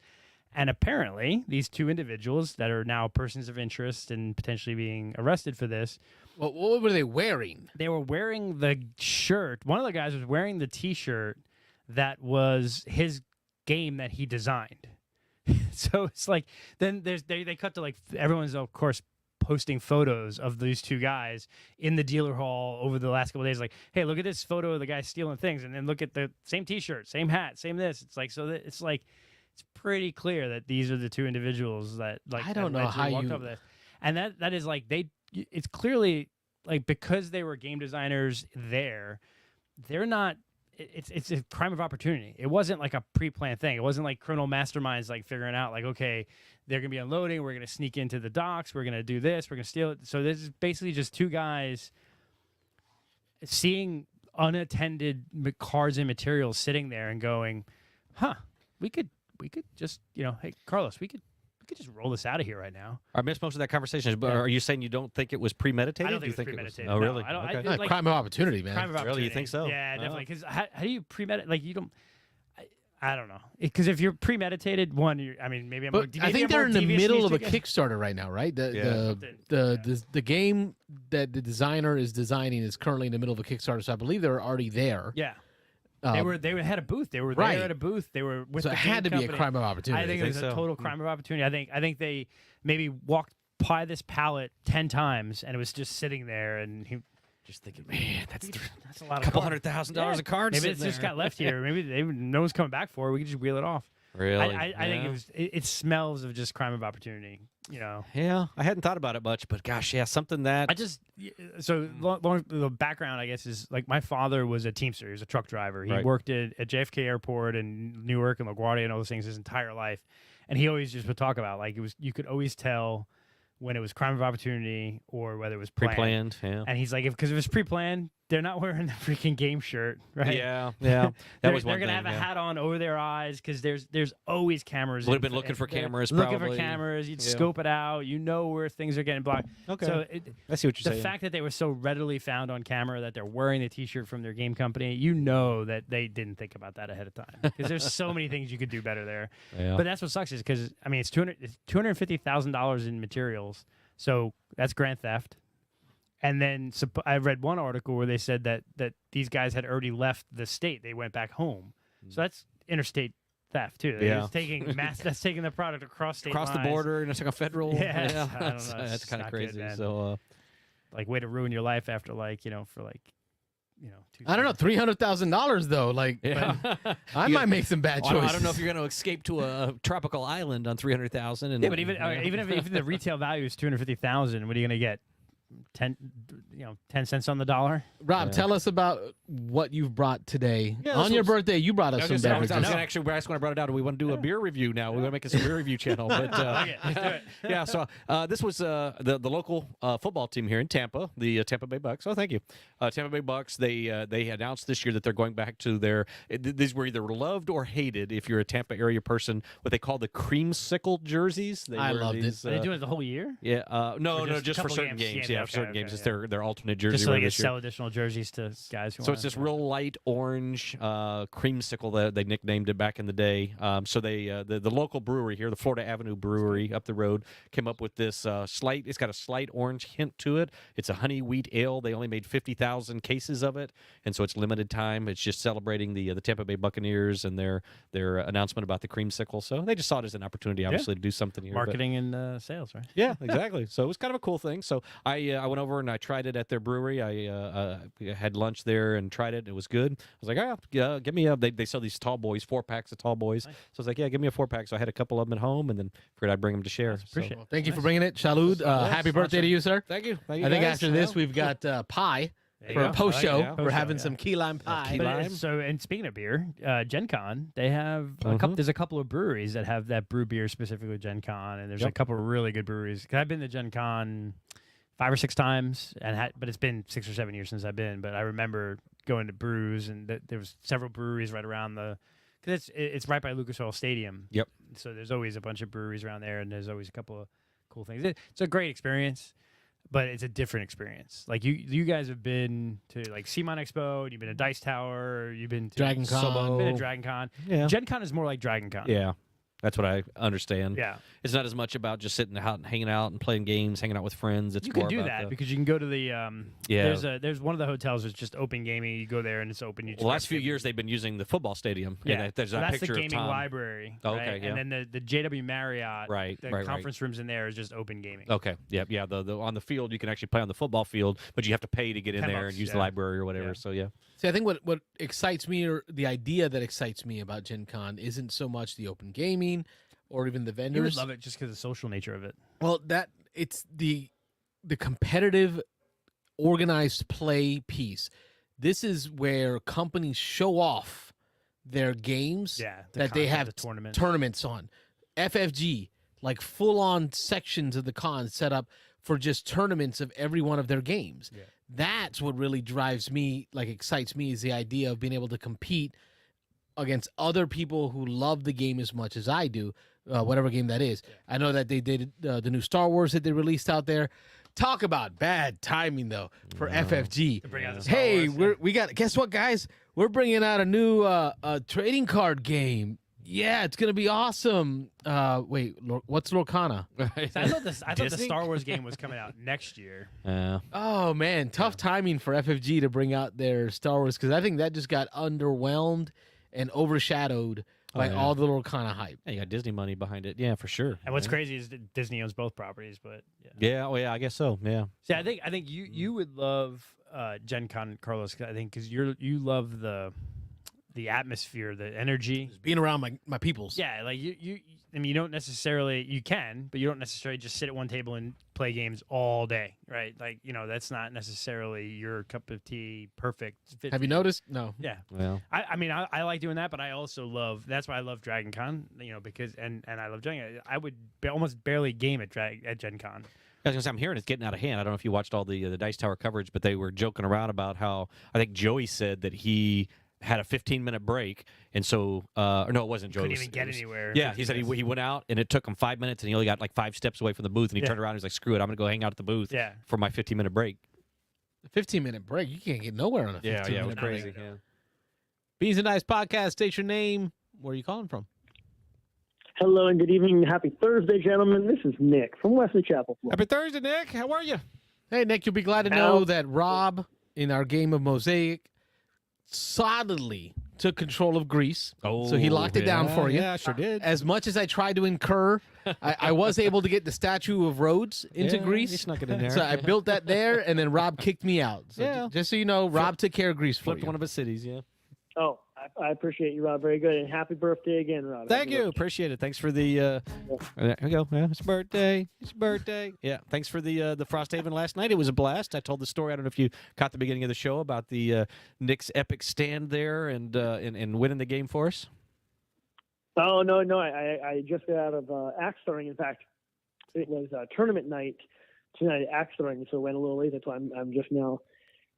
And apparently these two individuals that are now persons of interest and potentially being arrested for this.
Well, what were they wearing?
They were wearing the shirt. One of the guys was wearing the T-shirt that was his game that he designed. So it's like, then they cut to like, everyone's of course posting photos of these two guys in the dealer hall over the last couple of days. Like, hey, look at this photo of the guy stealing things. And then look at the same T-shirt, same hat, same this. It's like, so that it's like, it's pretty clear that these are the two individuals that like,
I don't know how
walked over this. And that is like, it's clearly like, because they were game designers there, they're not, it's a crime of opportunity. It wasn't like a pre-planned thing. It wasn't like criminal masterminds like figuring out like, okay, they're going to be unloading. We're going to sneak into the docks. We're going to do this. We're going to steal it. So this is basically just two guys seeing unattended cards and materials sitting there and going, huh, we could just, hey, Carlos, we could just roll this out of here right now.
I missed most of that conversation, but are you saying you don't think it was premeditated?
I don't think
you
it was premeditated.
Oh, really?
No, I don't.
Okay.
Like, crime of opportunity, man.
Crime of opportunity.
Really? You think so?
Yeah, definitely. Because how do you premeditate? Like, you don't. I don't know. Because if you're premeditated, maybe I'm.
But I think they're in the middle of a Kickstarter right now, right? The game that the designer is designing is currently in the middle of a Kickstarter, so I believe they're already there.
Yeah. They had a booth. They were
right.
there at a booth. They were with
so
the
it had to
game
be a
company.
crime of opportunity.
I think it was a total crime of opportunity. I think they maybe walked by this pallet 10 times, and it was just sitting there, and he
Just thinking, man, that's
a lot of
couple
cards.
$100,000 of cards.
Maybe it's just got left here. Maybe no one's coming back for it. We could just wheel it off.
Really?
I think it smells of just crime of opportunity.
Yeah, I hadn't thought about it much, but gosh, yeah, something that
The background, I guess, is like my father was a Teamster. He was a truck driver. He worked at JFK Airport and Newark and LaGuardia and all those things his entire life. And he always just would talk about like you could always tell when it was crime of opportunity or whether it was
pre-planned. Yeah.
And he's like, because if it was pre-planned, they're not wearing the freaking game shirt, right?
Yeah.
They're going to have a hat on over their eyes because there's always cameras.
Would have been looking for cameras,
Looking
probably.
for cameras. You'd scope it out. You know where things are getting blocked.
Okay.
So
I see what you're saying.
The fact that they were so readily found on camera that they're wearing the T-shirt from their game company, you know that they didn't think about that ahead of time because there's so many things you could do better there.
Yeah.
But that's what sucks is because, I mean, it's $250,000 in materials. So that's grand theft. And then I read one article where they said that these guys had already left the state. They went back home. So that's interstate theft too. That's taking the product across state lines.
The border, and it's like a federal.
Yeah, I don't know.
That's kind of crazy.
Good,
so,
like, way to ruin your life after I
don't know, $300,000 though. Like, I might make some bad choices.
I don't know if you're going to escape to a tropical island on $300,000.
Yeah, but even if the retail value is $250,000, what are you going to get? 10 cents on the dollar.
Rob, tell us about what you've brought today. On your birthday, you brought us some beverages.
I was going to actually ask when I brought it out, do we want to do a beer review now? We're going to make this a beer review channel. But
let's do it.
Yeah, so this was the local football team here in Tampa, the Tampa Bay Bucks. Oh, thank you. Tampa Bay Bucks, they announced this year that they're going back to these were either loved or hated if you're a Tampa area person, what they call the creamsicle jerseys.
I loved it.
Are they doing it the whole year?
Yeah. No, just for certain games. Yeah, for certain games. It's their alternate jersey.
Just so they can sell additional jerseys to guys who want.
So it's this real light orange creamsicle that they nicknamed it back in the day. So the local brewery here, the Florida Avenue Brewery up the road, came up with this it's got a slight orange hint to it. It's a honey wheat ale. They only made 50,000 cases of it, and so it's limited time. It's just celebrating the Tampa Bay Buccaneers and their announcement about the creamsicle. So they just saw it as an opportunity, obviously, to do something here.
Marketing and sales, right?
Yeah, exactly. So it was kind of a cool thing. So I I went over and I tried it at their brewery. I had lunch there and tried it. It was good. I was like, yeah, give me a. They sell these tall boys, 4-packs of tall boys. Nice. So I was like, yeah, give me a 4-pack. So I had a couple of them at home, and then figured I'd bring them to share.
Appreciate it.
Well, thank you for bringing it, Shalud. Happy birthday to you, sir.
Thank you.
I think after this we've got pie for a post show. We're having some key lime pie.
Key lime.
So, and speaking of beer, Gen Con, they have there's a couple of breweries that have that brew beer specifically Gen Con, and there's a couple of really good breweries. 'Cause I've been to Gen Con 5 or 6 times, but it's been 6 or 7 years since I've been. But I remember going to brews, and there was several breweries right around because it's right by Lucas Oil Stadium.
Yep.
So there's always a bunch of breweries around there, and there's always a couple of cool things. It's a great experience. But it's a different experience. Like you guys have been to like CMON Expo, and you've been to Dice Tower, you've been to
Dragon Con.
been to Dragon Con.
Yeah.
Gen Con is more like Dragon Con.
Yeah. That's what I understand.
Yeah.
It's not as much about just sitting out and hanging out and playing games, hanging out with friends. It's
You
more
can do
about
that
the,
because you can go to the
Yeah.
There's one of the hotels that's just open gaming. You go there and it's open. You just
the last few years they've been using the football stadium.
Yeah.
And there's
So
a
that's
picture
the gaming
of Tom.
library.
Oh,
right?
okay, yeah.
And then the JW Marriott.
Right,
The
right.
conference rooms in there is just open gaming.
Okay. Yeah. The on the field you can actually play on the football field, but you have to pay to get in there
$10,
and use the
yeah.
library or whatever.
Yeah.
So yeah.
See, I think what excites me, or the idea that excites me about Gen Con, isn't so much the open gaming or even the
You would
vendors.
love it just because of the social nature of it.
Well, it's the competitive, organized play piece. This is where companies show off their games
Yeah.
that they have
the tournament.
tournaments on. FFG, like full-on sections of the con set up for just tournaments of every one of their games.
Yeah.
That's what really drives me, like excites me, is the idea of being able to compete against other people who love the game as much as I do, whatever game that is. I know that they did the new Star Wars that they released out there. Talk about bad timing, though, for FFG.
To bring out the Star
Hey,
Wars,
we got, guess what, guys? We're bringing out a new trading card game. Yeah, it's gonna be awesome. Wait, what's Lorcana?
I thought the
Disney?
Star Wars game was coming out next year.
Oh man, tough timing for FFG to bring out their Star Wars, because I think that just got underwhelmed and overshadowed by all the Lorcana hype.
Yeah, you got Disney money behind it. Yeah, for sure.
And what's crazy is that Disney owns both properties, but yeah.
Yeah, oh yeah, I guess so. Yeah.
See, I think you would love Gen Con, Carlos. I think because you love the atmosphere, the energy.
Just being around my peoples.
Yeah, like you. I mean, you don't necessarily. You can, but you don't necessarily just sit at one table and play games all day, right? Like that's not necessarily your cup of tea. Perfect. Fit
Have
for
you noticed? No.
Yeah.
Well,
I mean, I like doing that, but I also love. That's why I love Dragon Con. Because and I love doing it. I would almost barely game at Gen Con.
I was gonna say, I'm hearing it's getting out of hand. I don't know if you watched all the Dice Tower coverage, but they were joking around about how I think Joey said that he had a 15-minute break, and so or no, it wasn't Joey.
Couldn't even get anywhere.
Yeah, he said he went out and it took him 5 minutes, and he only got like 5 steps away from the booth, and he turned around and was like, "Screw it, I'm gonna go hang out at the booth for my 15-minute break."
A 15-minute break. You can't get nowhere on a 15-minute
it was
break.
crazy. Yeah.
Beans and Dice Podcast. State your name. Where are you calling from?
Hello and good evening. Happy Thursday, gentlemen. This is Nick from Wesley Chapel, Florida.
Happy Thursday, Nick. How are you?
Hey, Nick, you'll be glad to know that Rob, in our game of Mosaic, solidly took control of Greece. So he locked it down for you.
Yeah, sure did.
As much as I tried to incur, I was able to get the statue of Rhodes into Greece.
He snuck it in there.
So I built that there, and then Rob kicked me out. So
Yeah.
just so you know, Rob took care of Greece for
Flipped
you.
one of his cities. Yeah.
Oh, I appreciate you, Rob. Very good. And happy birthday again, Rob.
Thank you. Appreciate it. Thanks for the. There we go. Yeah, it's your birthday. It's your birthday. Yeah. Thanks for the Frosthaven last night. It was a blast. I told the story. I don't know if you caught the beginning of the show about the Nick's epic stand there and winning the game for us.
Oh, no. I just got out of axe throwing. In fact, it was tournament night tonight at axe throwing, so it went a little late. That's why I'm just now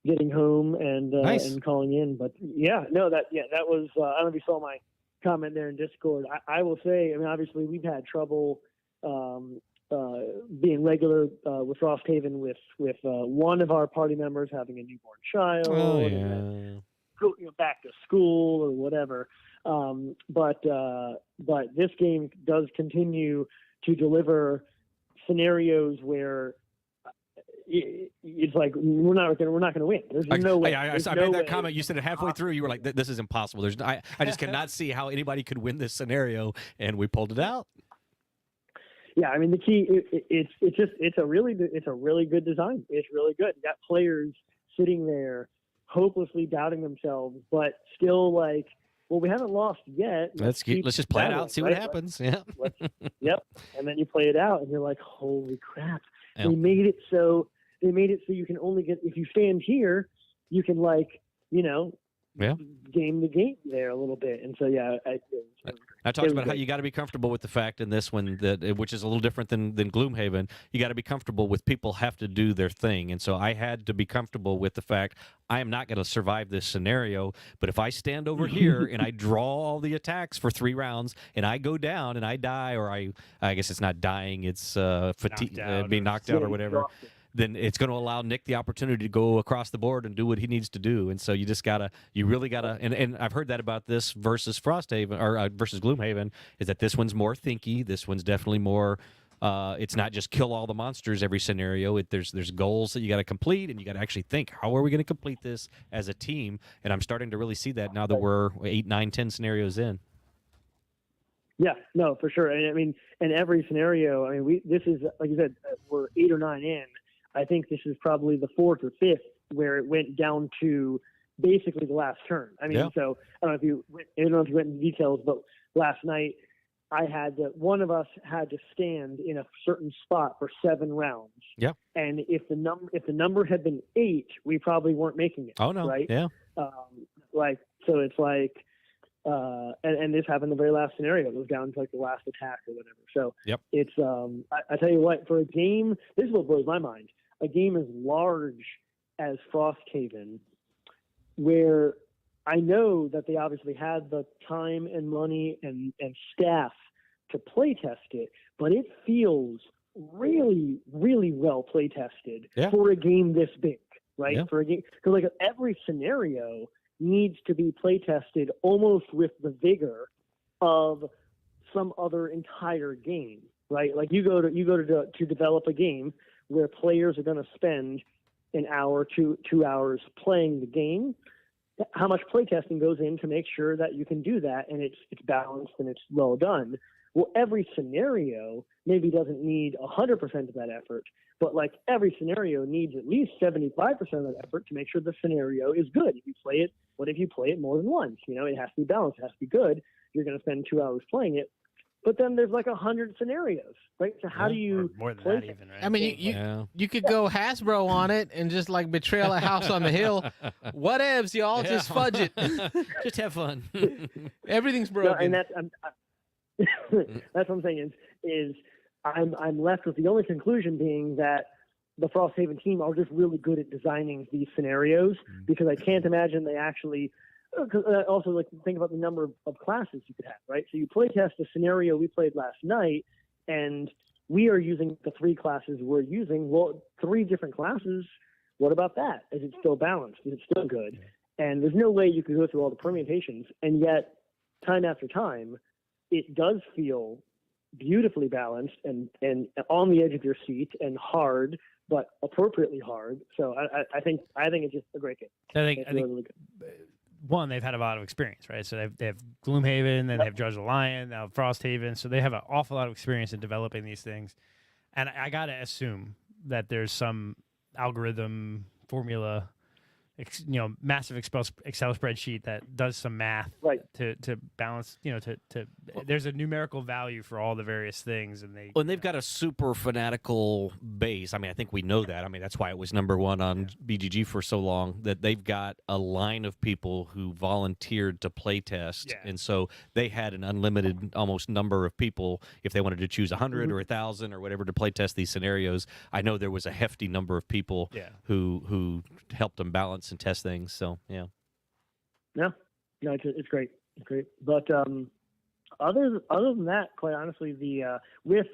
getting home and
Nice.
and calling in. But yeah, no, that was. I don't know if you saw my comment there in Discord. I will say, I mean, obviously we've had trouble being regular with Frosthaven with one of our party members having a newborn child.
Oh
and
yeah.
back to school or whatever. But this game does continue to deliver scenarios where it's like we're not going to win. There's no way.
I
There's
made
no
that
way.
comment. You said it halfway through. You were like, "This is impossible." I just cannot see how anybody could win this scenario, and we pulled it out.
Yeah, I mean the key it's a really good design. It's really good. You got players sitting there hopelessly doubting themselves, but still like, well, we haven't lost yet.
Let's just play it out, see what happens. Yeah.
Yep. And then you play it out, and you're like, holy crap!
Yeah.
They made it so you can only get, if you stand here, you can game the game there a little bit. And so
I talked about how you got to be comfortable with the fact in this one which is a little different than Gloomhaven. You got to be comfortable with people have to do their thing, and so I had to be comfortable with the fact I am not going to survive this scenario. But if I stand over here and I draw all the attacks for 3 rounds and I go down and I die, or I guess it's not dying, it's fatigue, being knocked out or whatever. Then it's going to allow Nick the opportunity to go across the board and do what he needs to do. And so you really gotta, and I've heard that about this versus Frosthaven or versus Gloomhaven, is that this one's more thinky. This one's definitely more. It's not just kill all the monsters every scenario. There's goals that you got to complete, and you got to actually think, how are we going to complete this as a team? And I'm starting to really see that now that we're 8, 9, 10 scenarios in.
Yeah, no, for sure. And I mean, in every scenario, I mean, this is, like you said, we're 8 or 9 in. I think this is probably the 4th or 5th where it went down to basically the last turn. I mean, so I don't know if you went into details, but last night one of us had to stand in a certain spot for 7 rounds. Yeah. And if the number had been 8, we probably weren't making it. Oh no. Right. Yeah. So it's like, and this happened in the very last scenario. It was down to like the last attack or whatever. So it's, I tell you what, for a game, this is what blows my mind. A game as large as Frosthaven, where I know that they obviously had the time and money and staff to play test it, but it feels really, really well play tested for a game this big, right? Yeah. For a game, because like every scenario needs to be play tested almost with the vigor of some other entire game, right? Like you go to develop a game where players are going to spend an hour, 2 hours playing the game. How much playtesting goes in to make sure that you can do that and it's balanced and it's well done? Well, every scenario maybe doesn't need 100% of that effort, but like every scenario needs at least 75% of that effort to make sure the scenario is good. What if you play it more than once? It has to be balanced. It has to be good. You're going to spend 2 hours playing it. But then there's like 100 scenarios, right? So how do you
more than that even, right?
I mean, you could go Hasbro on it and just like Betrayal at House on the Hill. Whatevs, y'all, just fudge it.
Just have fun.
Everything's broken.
No, and that's what I'm saying is I'm left with the only conclusion being that the Frosthaven team are just really good at designing these scenarios, because I can't imagine they actually. Also, like, think about the number of classes you could have, right? So you play test a scenario we played last night, and we are using the 3 classes we're using. Well, 3 different classes. What about that? Is it still balanced? Is it still good? And there's no way you could go through all the permutations, and yet time after time, it does feel beautifully balanced and on the edge of your seat and hard, but appropriately hard. So I think it's just a great game.
I think
really good.
One, they've had a lot of experience, right? So they have Gloomhaven, then they have Judge the Lion, now Frosthaven. So they have an awful lot of experience in developing these things. And I got to assume that there's some algorithm formula, massive Excel spreadsheet that does some math to balance, there's a numerical value for all the various things. And
they've got a super fanatical base. I mean, I think we know that. I mean, that's why it was #1 on BGG for so long, that they've got a line of people who volunteered to play test. Yeah. And so they had an unlimited almost number of people if they wanted to choose 100 or 1,000 or whatever to play test these scenarios. I know there was a hefty number of people who helped them balance and test things. So no,
it's great. But other than that, quite honestly, the with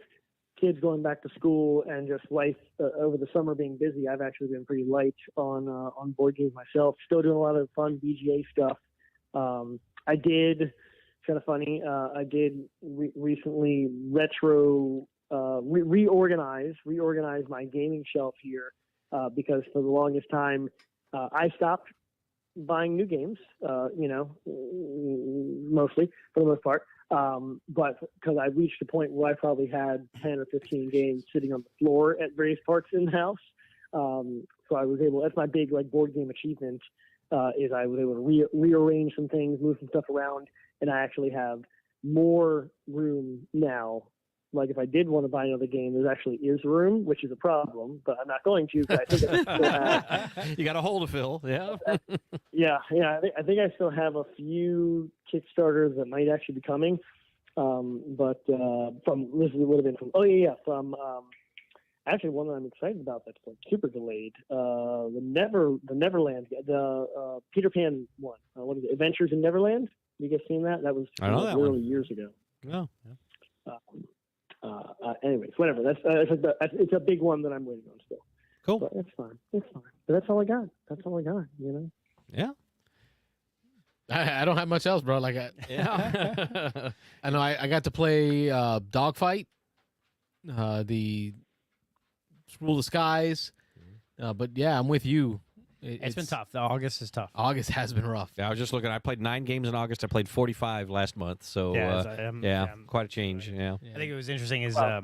kids going back to school and just life over the summer being busy, I've actually been pretty light on board games myself. Still doing a lot of fun BGA stuff. I did, it's kind of funny, I did recently reorganize my gaming shelf here, because for the longest time I stopped buying new games, mostly for the most part. But because I reached a point where I probably had 10 or 15 games sitting on the floor at various parts in the house. So I was able, that's my big like board game achievement, is I was able to rearrange some things, move some stuff around, and I actually have more room now. Like if I did want to buy another game, there actually is room, which is a problem, but I'm not going to. But I think I still have.
You got a hole to fill, yeah.
Yeah. I think I still have a few Kickstarters that might actually be coming. But from this would have been from actually one that I'm excited about that's like super delayed. The Neverland, the Peter Pan one. What is it? Adventures in Neverland. You guys seen that? That was really years ago.
No.
Anyways, whatever. It's a big one that I'm waiting on still.
Cool.
But it's fine. But that's all I got.
Yeah.
I don't have much else, bro. Like,
Yeah.
I know I got to play Dogfight, the Rule the Skies, but yeah, I'm with you.
It's been tough. August is tough.
August has been rough.
Yeah, I was just looking. I played 9 games in August. I played 45 last month. So quite a change. Yeah.
I think it was interesting. Is I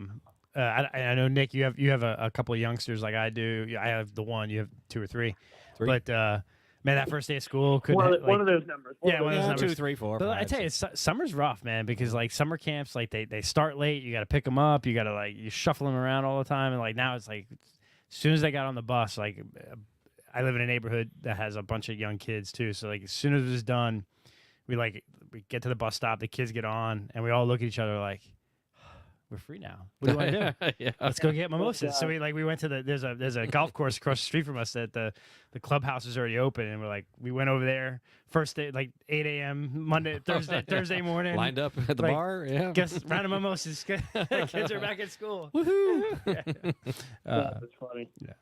know Nick, you have a couple of youngsters like I do. I have the one. You have 2 or 3. But man, that first day of school
one of those numbers.
One of those numbers.
2, 3, 4.
But
5,
I tell you, summer's rough, man, because like summer camps, like they start late. You got to pick them up. You got to you shuffle them around all the time, and like now it's like as soon as they got on the bus, like. I live in a neighborhood that has a bunch of young kids too. So like as soon as it was done, we get to the bus stop, the kids get on, and we all look at each other like, we're free now. What do you want to do?
Yeah.
Let's go get mimosas. So we went to there's a golf course across the street from us that the clubhouse is already open, and we went over there first day 8 a.m. Thursday morning.
Lined up at the bar. Yeah.
Guess round of mimosas. Kids are back at school.
Woohoo!
That's funny.
Yeah.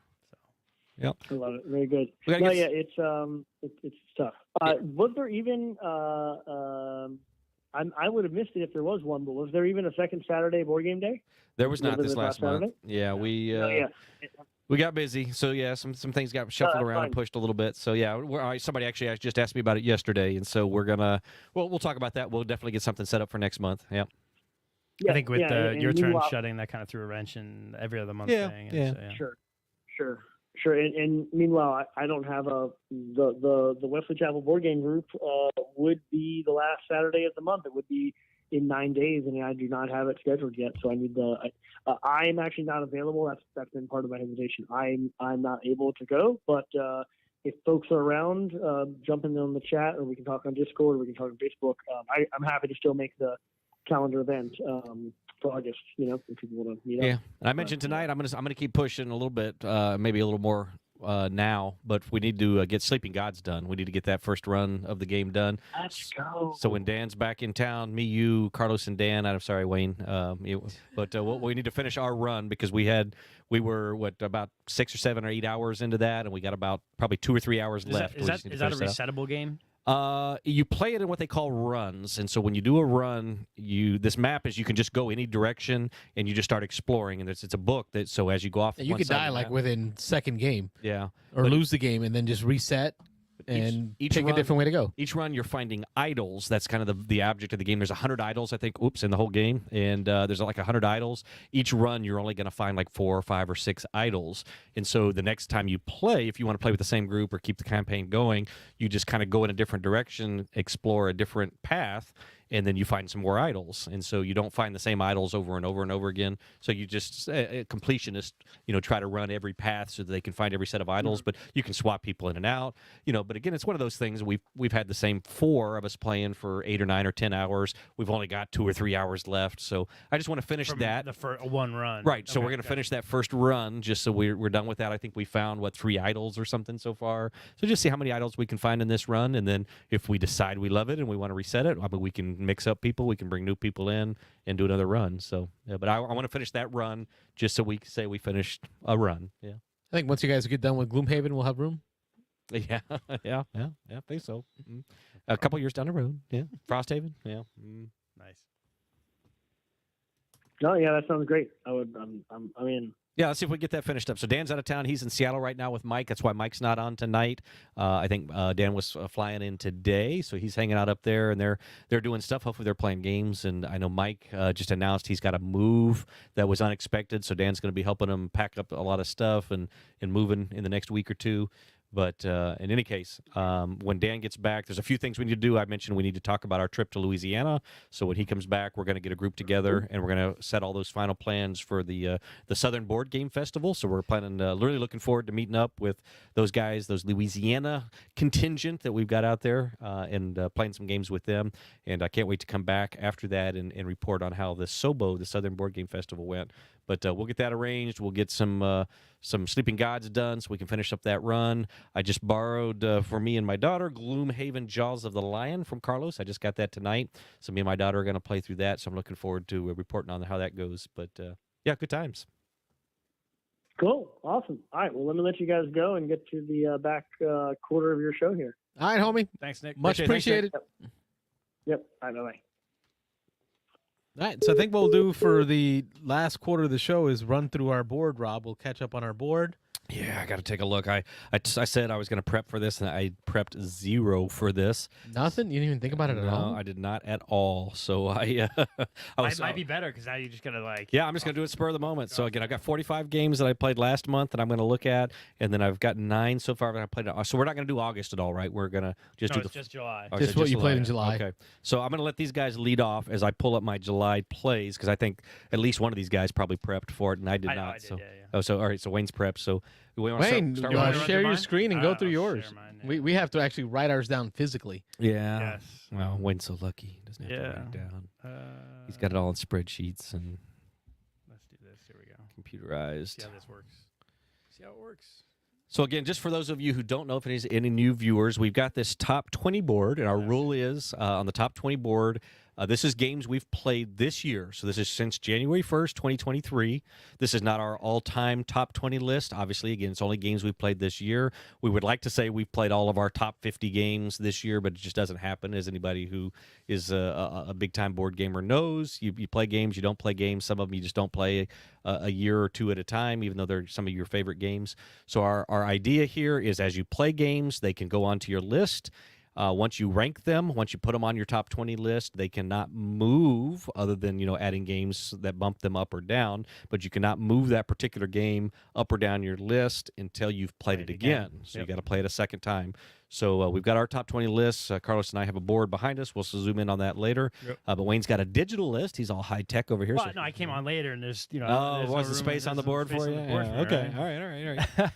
Yep.
I love it. Very good. It's tough. Was there even I would have missed it if there was one, but was there even a second Saturday board game day?
There was not this last month. Saturday? Yeah, we got busy. So yeah, some things got shuffled around and pushed a little bit. So yeah, somebody actually just asked me about it yesterday, and so we're gonna we'll talk about that. We'll definitely get something set up for next month. Yeah.
I think with your turn shutting, that kind of threw a wrench in every other month thing.
Sure. And meanwhile, I don't have the Wesley Chapel board game group would be the last Saturday of the month. It would be in 9 days, and I do not have it scheduled yet. So I need I'm actually not available. That's been part of my hesitation. I'm not able to go, but if folks are around, jump in on the chat, or we can talk on Discord, or we can talk on Facebook. I'm happy to still make the calendar event for August, if people want to meet up.
Yeah, I mentioned tonight I'm gonna keep pushing a little bit, maybe a little more now, but we need to get Sleeping Gods done. We need to get that first run of the game done.
Let's go.
So when Dan's back in town, me, you, Carlos, and Dan. I'm sorry, Wayne. But we need to finish our run because we were about 6 or 7 or 8 hours into that, and we got about probably 2 or 3 hours left.
Is that a resettable game?
You play it in what they call runs, and so when you do a run, this map is you can just go any direction and you just start exploring, and it's a book that so as you go off,
you could die within second game, or
but
lose the game and then just reset and
each
pick
run,
a different way to go.
Each run, you're finding idols. That's kind of the object of the game. There's 100 idols, I think. In the whole game, and there's like 100 idols. Each run, you're only going to find like 4 or 5 or 6 idols. And so the next time you play, if you want to play with the same group or keep the campaign going, you just kind of go in a different direction, explore a different path, and then you find some more idols. And so you don't find the same idols over and over and over again. So you just, completionists, try to run every path so that they can find every set of idols, but you can swap people in and out, but again, it's one of those things we've had the same 4 of us playing for 8 or 9 or 10 hours. We've only got 2 or 3 hours left. So I just want to finish that.
One run.
Right. So we're going to finish that first run just so we're done with that. I think we found 3 idols or something so far. So just see how many idols we can find in this run. And then if we decide we love it and we want to reset it, we can mix up people. We can bring new people in and do another run. So, but I want to finish that run just so we can say we finished a run. Yeah.
I think once you guys get done with Gloomhaven, we'll have room.
Yeah. I think so. A couple years down the road. Yeah. Frosthaven. Yeah.
Nice.
No, yeah, that sounds great. I'm in.
Yeah, let's see if we get that finished up. So Dan's out of town. He's in Seattle right now with Mike. That's why Mike's not on tonight. I think Dan was flying in today, so he's hanging out up there, and they're doing stuff. Hopefully they're playing games. And I know Mike just announced he's got a move that was unexpected, so Dan's going to be helping him pack up a lot of stuff and moving in the next week or two. But in any case, when Dan gets back, there's a few things we need to do. I mentioned we need to talk about our trip to Louisiana. So when he comes back, we're going to get a group together, and we're going to set all those final plans for the Southern Board Game Festival. So we're planning, really looking forward to meeting up with those guys, those Louisiana contingent that we've got out there, and playing some games with them. And I can't wait to come back after that and report on how the SOBO, the Southern Board Game Festival, went. But we'll get that arranged. We'll get some Sleeping Gods done so we can finish up that run. I just borrowed for me and my daughter Gloomhaven Jaws of the Lion from Carlos. I just got that tonight. So me and my daughter are going to play through that. So I'm looking forward to reporting on how that goes. But yeah, good times.
Cool. Awesome. All right. Well, let me let you guys go and get to the back quarter of your show here.
All right, homie.
Thanks, Nick.
Much appreciated.
Yep. All right. Bye-bye.
All right, so I think what we'll do for the last quarter of the show is run through our board, Rob. We'll catch up on our board.
Yeah, I got to take a look. I said I was going to prep for this, and I prepped zero for this.
Nothing? You didn't even think about it at all?
No, I did not at all. So I was,
might be better because now you're just going to like.
Yeah, I'm just going to do it spur of the moment. So again, I've got 45 games that I played last month that I'm going to look at, and then I've got 9 so far that I played. So we're not going to do August at all, right? We're going to just do
it's just July.
Oh,
just
so
what you played in July.
Okay. So I'm going to let these guys lead off as I pull up my July plays because I think at least one of these guys probably prepped for it, and I did not.
I did,
so
yeah.
Oh, so all right. So Wayne's prepped. So we want
Wayne,
to start
you wanna
with
run
share
through
your
mine?
screen and go through
I'll
yours.
share mine, yeah.
We have to actually write ours down physically.
Yeah.
Yes.
Well, Wayne's so lucky. He doesn't have to write it down. He's got it all in spreadsheets and
Let's do this. Here we go.
computerized.
See how this works. See how it works.
So again, just for those of you who don't know, if there's any new viewers, we've got this top 20 board, and our rule is on the top 20 board, this is games we've played this year. So this is since January 1st, 2023. This is not our all-time top 20 list. Obviously, again, it's only games we've played this year. We would like to say we've played all of our top 50 games this year, but it just doesn't happen, as anybody who is a big-time board gamer knows. You play games, you don't play games. Some of them you just don't play a year or two at a time, even though they're some of your favorite games. So our idea here is as you play games, they can go onto your list. Once you rank them, once you put them on your top 20 list, they cannot move other than, adding games that bump them up or down. But you cannot move that particular game up or down your list until you've played it again. So you got to play it a second time. So we've got our top 20 lists. Carlos and I have a board behind us. We'll zoom in on that later.
Yep.
But Wayne's got a digital list. He's all high tech over here.
Well, no, I came on later, and there's
Oh,
there's
was
no
the
room-
space on the
there's
board
some
for
space
you?
on the board
Yeah,
for me,
okay.
right?
All right.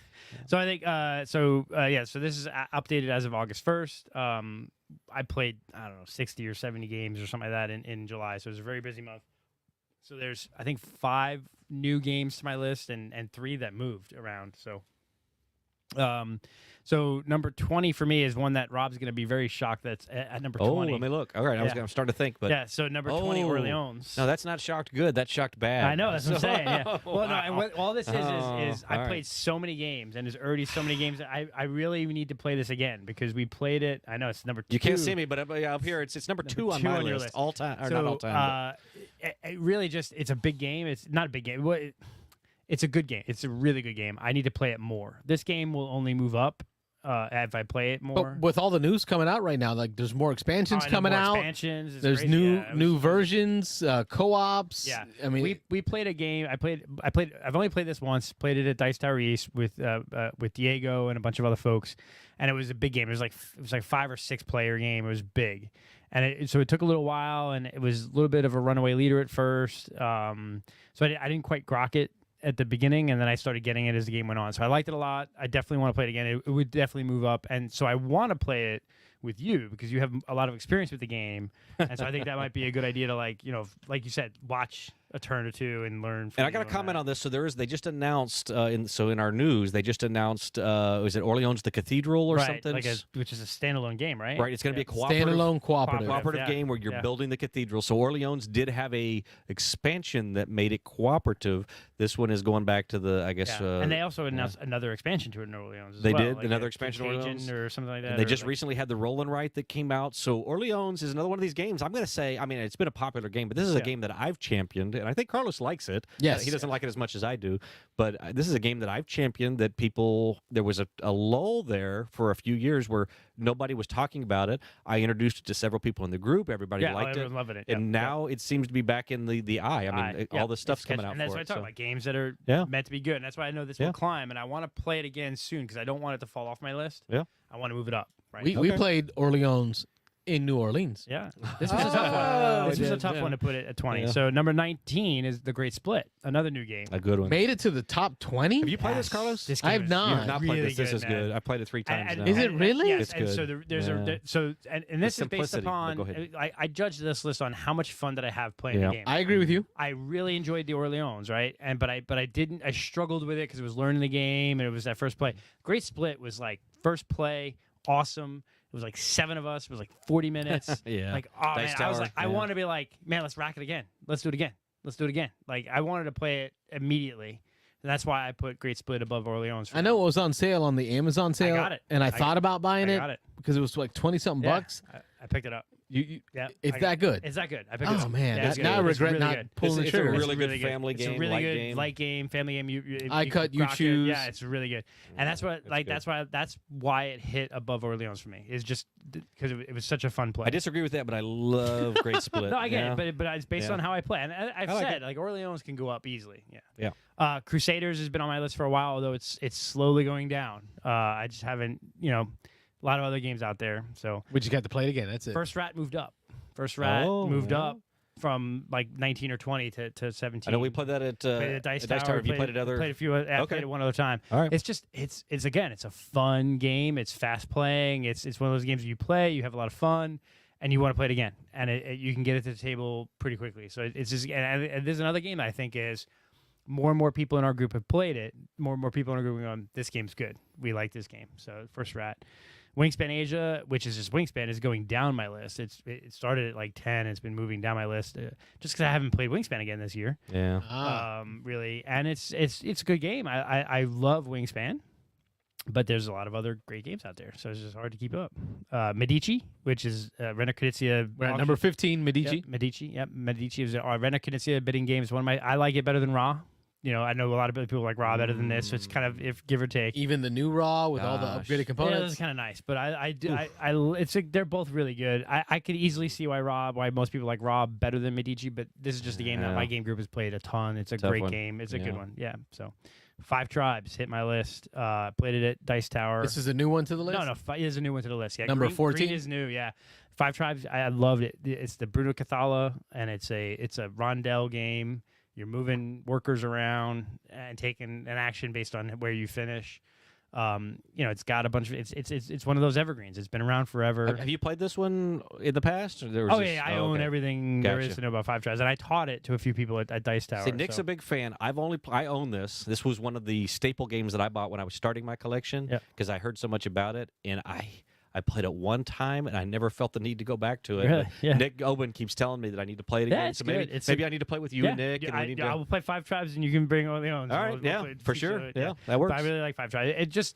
So I think so this is updated as of August 1st. I played 60 or 70 games or something like that in July, so it was a very busy month. So there's I think 5 new games to my list and 3 that moved around. So number 20 for me is one that Rob's going to be very shocked that's at number 20.
Let me look. All right, I'm starting to think, but
yeah, so number 20 Orleans.
No, that's not shocked good. That's shocked bad.
I know, that's what I'm saying. Yeah. Well, no,
Wow.
and what all this is
all
I
right.
played so many games, and there's already so many games that I really need to play this again because we played it. I know it's number 2.
You can't see me, but up here it's number 2 on my
on your
list.
list.
All time, or
So,
not all time.
it really just it's a big game. It's not a big game. It's a good game. It's a really good game. I need to play it more. This game will only move up if I play it more.
But with all the news coming out right now, like there's more expansions
I know
coming
more
out.
Expansions. It's
There's
crazy.
new
Yeah, it
new
was-
versions, co-ops.
Yeah,
I mean,
we played a game. I've only played this once. Played it at Dice Tower East with Diego and a bunch of other folks, and it was a big game. It was like 5 or 6 player game. It was big, and so it took a little while, and it was a little bit of a runaway leader at first. So I didn't quite grok it at the beginning, and then I started getting it as the game went on. So I liked it a lot. I definitely want to play it again. It would definitely move up, and so I want to play it with you because you have a lot of experience with the game, and so I think that might be a good idea to like you said, watch a turn or two and learn.
And I got to comment on this. So they just announced in our news they just announced was it Orleans the Cathedral or something?
which is a standalone game, right?
Right, it's going to be a cooperative.
standalone cooperative.
Cooperative
Yeah.
game where you're
Yeah.
building the cathedral. So Orleans did have a expansion that made it cooperative. This one is going back to the, I guess.
Yeah. And they also announced another expansion to it in Orleans. As
They
well,
did?
like
Another
a
expansion to
Contagion
Orleans?
or something like that.
And they
or
just
like-
recently had the Roll and Write that came out. So Orleans is another one of these games. I'm going to say, I mean, it's been a popular game, but this is a
Yeah.
game that I've championed And I think Carlos likes it.
Yes.
He doesn't like it as much as I do. But this is a game that I've championed that there was a lull there for a few years where nobody was talking about it. I introduced it to several people in the group. Everybody liked it.
Everyone's loving it.
And now it seems to be back in the eye. I mean, all the stuff's coming out
and that's
for
why I
it.
talk
So.
about games that are
Yeah.
meant to be good. And that's why I know this will climb, and I want to play it again soon because I don't want it to fall off my list.
Yeah.
I want to move it up. Right.
We played Orleans in New Orleans.
Yeah, this was a tough one. This was a tough
yeah.
one to put it at 20.
Yeah.
So number 19 is The Great Split, another new game.
A good one.
Made it to the top 20?
Have you played this, Carlos?
This
I
game
have
is
not.
You have not played
really
this. This is
man.
good. I played it 3 times now.
Is it really?
Yes.
It's
and so
good.
there's and this is based
simplicity.
upon.
Go ahead.
I judged this list on how much fun did I have playing
Yeah.
the game.
I agree with you.
I really enjoyed the Orleans, right? But I didn't. I struggled with it because it was learning the game and it was that first play. Great Split was like first play, awesome. It was like 7 of us. It was like 40 minutes.
Yeah.
Like, oh
Dice
man, I was
Tower,
like, I
yeah.
want to be like, man, let's rack it again. Let's do it again. Let's do it again. Like, I wanted to play it immediately. And that's why I put Great Split above Orleans.
I know it was on sale on the Amazon sale.
got it.
And I
I
thought about buying
I
it
got it.
because it was like 20-something bucks.
I picked it up. Yeah,
It's that good.
It's that good. I picked it
Oh
up.
man,
Yeah, it's
now I
good. It's
regret
really
not
good.
pulling the
It's a
trigger.
really good
good.
family
It's
game,
a really
light
good
game.
light game, family game. You
I cut,
can
you
rock it.
choose.
Yeah, it's really good, and that's what
good.
that's why it hit above Orleans for me. Is just because it was such a fun play.
I disagree with that, but I love Great Split.
No, I get
Yeah.
it, but it's based
Yeah.
on how I play, and I've
I like
said like Orleans can go up easily. Yeah.
Yeah.
Crusaders has been on my list for a while, although it's slowly going down. I just haven't, a lot of other games out there. So
We just got to play it again. That's it.
First Rat moved up. First Rat
Oh,
moved
yeah.
up from like 19 or 20 to 17.
I know we played that at
Played it at Dice Tower.
Have you played it other?
Played a few. I
Okay.
played it one other time.
All right.
It's just it's again, it's a fun game. It's fast playing. It's one of those games you play, you have a lot of fun, and you want to play it again, and you can get it to the table pretty quickly. So it's just and there's another game that I think is more and more people in our group have played it. More and more people in our group are going, this game's good. We like this game. So First Rat. Wingspan Asia, which is just Wingspan, is going down my list. It started at like 10. It's been moving down my list just because I haven't played Wingspan again this year.
Yeah.
Really, and it's a good game. I love Wingspan, but there's a lot of other great games out there, so it's just hard to keep up. Medici, which is Rena Knizia.
We're at number 15, Medici.
Yep, Medici. Yep, Medici is Rena Knizia bidding game. Is one of my. I like it better than Raw. I know a lot of people like Raw better than this, so it's kind of if give or take.
Even the new Raw with all the
Gosh.
upgraded
Yeah,
components.
that's kind of nice, but they're both really good. I could easily see why most people like Raw better than Medici, but this is just a game that
Yeah.
my game group has played a ton. It's a
Tough
great
one.
game. It's a
Yeah.
good one. Yeah. So, 5 Tribes hit my list. Played it at Dice Tower.
This is a new one to the list?
No, there's a new one to the list. Yeah,
Number
Green
14?
is new. Yeah, 5 Tribes. I loved it. It's the Bruno Cathala, and it's a rondel game. You're moving workers around and taking an action based on where you finish. It's got a bunch of it's one of those evergreens. It's been around forever.
Have you played this one in the past? Or there was this-
I own
okay.
everything there is
Gotcha.
to know about 5 Tribes, and I taught it to a few people at Dice Tower.
See, Nick's
so.
a big fan. I own this. This was one of the staple games that I bought when I was starting my collection
Yep.
because I heard so much about it, and I played it one time, and I never felt the need to go back to it.
Really?
But
Yeah.
Nick Oben keeps telling me that I need to play it
Yeah,
again.
it's
so maybe,
good. It's
maybe I need to play with you and Nick, and we
I
need to.
will play 5 Tribes, and you can bring Orleans.
All right, yeah, for sure. Yeah, that works.
But I really like 5 Tribes.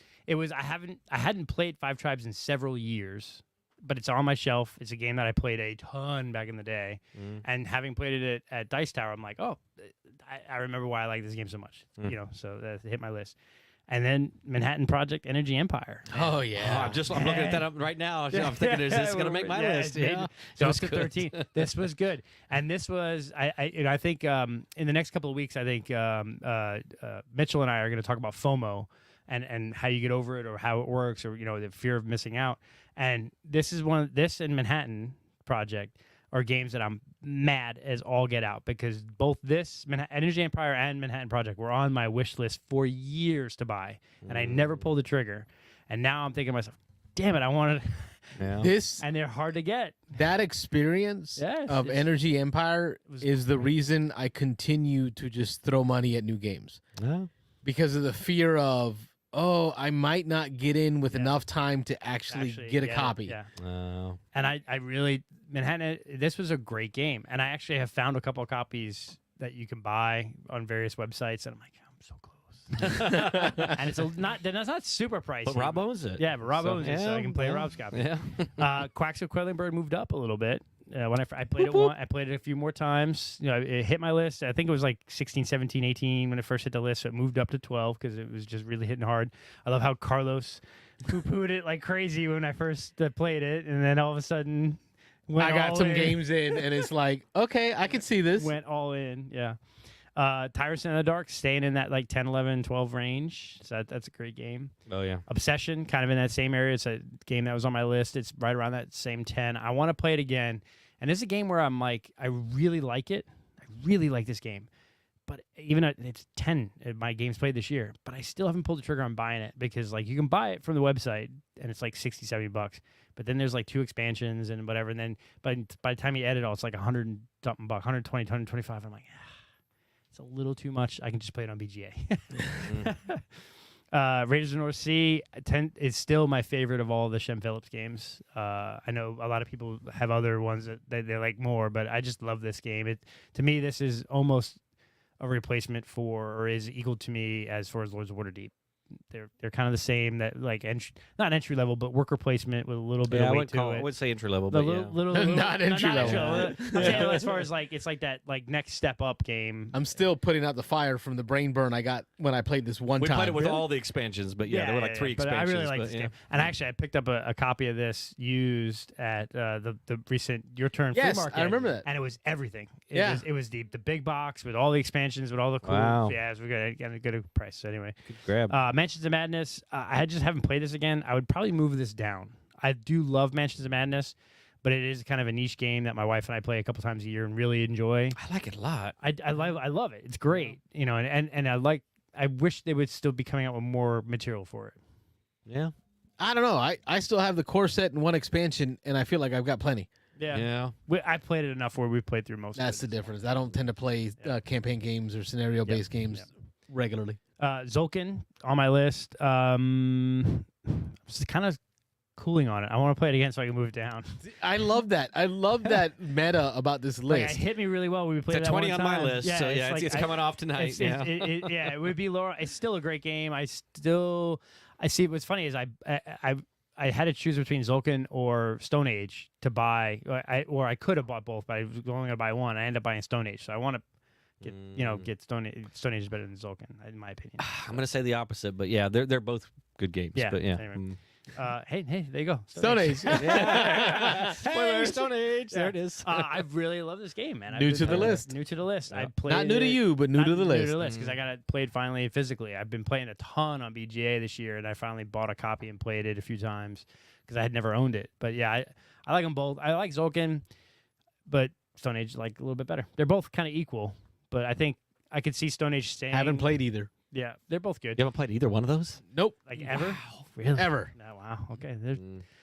I hadn't played 5 Tribes in several years, but it's on my shelf. It's a game that I played a ton back in the day, and having played it at Dice Tower, I'm like, oh, I remember why I like this game so much. So that hit my list. And then Manhattan Project Energy Empire.
Oh, yeah.
I'm looking at that up right now. I'm thinking, is this going to make my list?
Yeah. So it's the 13. This was good, and this was I think in the next couple of weeks, I think Mitchell and I are going to talk about FOMO and how you get over it or how it works or the fear of missing out. And this and Manhattan Project are games that I'm mad as all get out because both this Energy Empire and Manhattan Project were on my wish list for years to buy, and I never pulled the trigger. And now I'm thinking to myself, damn it, I wanted.
Yeah.
And they're hard to get.
That experience
Yes,
of
it's-
Energy Empire
was
is the reason I continue to just throw money at new games
Yeah.
because of the fear of, I might not get in with enough time to actually get a
it.
copy.
Yeah.
Oh.
And I really Manhattan. This was a great game, and I actually have found a couple of copies that you can buy on various websites, and I'm like, I'm so close. And it's not super pricey.
But Rob owns it.
Yeah, but Rob owns it, so I can play
yeah.
Rob's copy.
Yeah.
Quacks of Quellingbird moved up a little bit. When I played it I played it a few more times. You know, it hit my list. I think it was like 16, 17, 18 when it first hit the list. So it moved up to 12 because it was just really hitting hard. I love how Carlos poo-pooed it like crazy when I first played it, and then all of a sudden
I got some games in, and it's like, okay, I can see this.
Went all in, yeah. Tyrus in the Dark, staying in that like 10, 11, 12 range. So that's a great game.
Oh, yeah.
Obsession, kind of in that same area. It's a game that was on my list. It's right around that same 10. I want to play it again. And it's a game where I'm like, I really like it. I really like this game. But even though it's 10 my games played this year, but I still haven't pulled the trigger on buying it because like you can buy it from the website and it's like 60, 70 bucks. But then there's like 2 expansions and whatever. And then by the time you edit it all, it's like 100 and something bucks, 120, 125. I'm like, it's a little too much. I can just play it on BGA. Raiders of the North Sea is still my favorite of all the Shem Phillips games. I know a lot of people have other ones that they like more, but I just love this game. To me, this is almost a replacement for, or is equal to me as far as Lords of Waterdeep. They're kind of the same, that like not entry level, but worker placement with a little bit of weight to it.
I would say entry level,
The
but
little,
Not entry level.
I'm saying as far as like it's like that like next step up game.
I'm still putting out the fire from the brain burn I got when I played this one
we
time.
played it with all the expansions, but there were like 3
But
expansions.
I really like this game. And actually, I picked up a copy of this used at the recent Your Turn
Yes,
flea market.
I remember that.
And it was everything.
Yeah.
It was the big box with all the expansions, with all the cool.
Wow.
Yeah, it was good. Got a good price. So anyway,
Good grab.
Mansions of Madness. I just haven't played this again. I would probably move this down. I do love Mansions of Madness, but it is kind of a niche game that my wife and I play a couple times a year and really enjoy.
I like it a lot.
I love it. It's great, you know, and I wish they would still be coming out with more material for it.
Yeah.
I don't know. I still have the core set and 1 expansion, and I feel like I've got plenty.
Yeah.
I played it enough where we played through most
That's the
of it.
difference. I don't tend to play campaign games or scenario-based games regularly.
Zolkin on my list. Just kind of cooling on it. I want to play it again so I can move it down.
I love that. I love that meta about this
Like,
list.
it hit me really well when we played
It's
it
a
that
20
one
on my
time.
list, so yeah,
like
it's coming off tonight.
It would be lower. It's still a great game. I see. What's funny is I had to choose between Zolkin or Stone Age to buy, or I could have bought both, but I was only going to buy one. I ended up buying Stone Age, so I want to get Stone Age. Stone Age is better than Zolkin, in my opinion.
I'm going to say the opposite, but yeah, they're both good games.
Yeah,
But yeah.
anyway. Hey, there you go.
Stone Age.
Hey,
Spoiler.
Stone Age. There it is.
I really love this game, man.
New to the list.
New to the list.
Yeah.
I played
Not new to
it-
you, but new
not
to the
New
list.
to the list because I got it played finally physically. I've been playing a ton on BGA this year, and I finally bought a copy and played it a few times because I had never owned it. But yeah, I like them both. I like Zolkin, but Stone Age like a little bit better. They're both kind of equal, but I think I could see Stone Age staying.
Haven't played either.
Yeah, they're both good.
You haven't played either one of those?
Nope.
Like ever?
Wow.
Really?
Ever.
No, wow. Okay.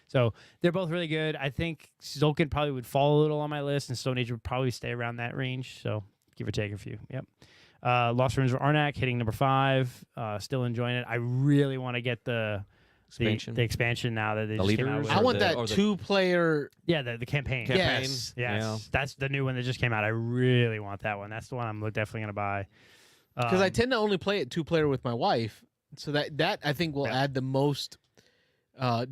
So they're both really good. I think Zolkin probably would fall a little on my list, and Stone Age would probably stay around that range. So give or take a few. Yep. Lost Ruins of Arnak hitting number 5. Still enjoying it. I really want to get the expansion now that they just came out
leaders?
with.
I
Or
want
the-
that
or the-
2-player.
Yeah, the campaign.
Campaign.
Yes.
Yes, that's the new one that just came out. I really want that one. That's the one I'm definitely gonna buy.
Because I tend to only play it 2-player with my wife, so that I think will
Yeah.
add the most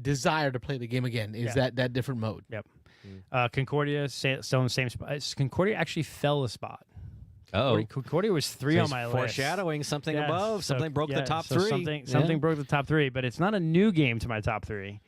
desire to play the game again. Is
Yeah.
that different mode?
Concordia still in the same spot. Concordia actually fell a spot.
Oh.
Concordia was 3 on my list.
Foreshadowing something
Yes,
above.
so-
Something broke the
yeah,
top
so
3.
Something broke the top 3, but it's not a new game to my top 3.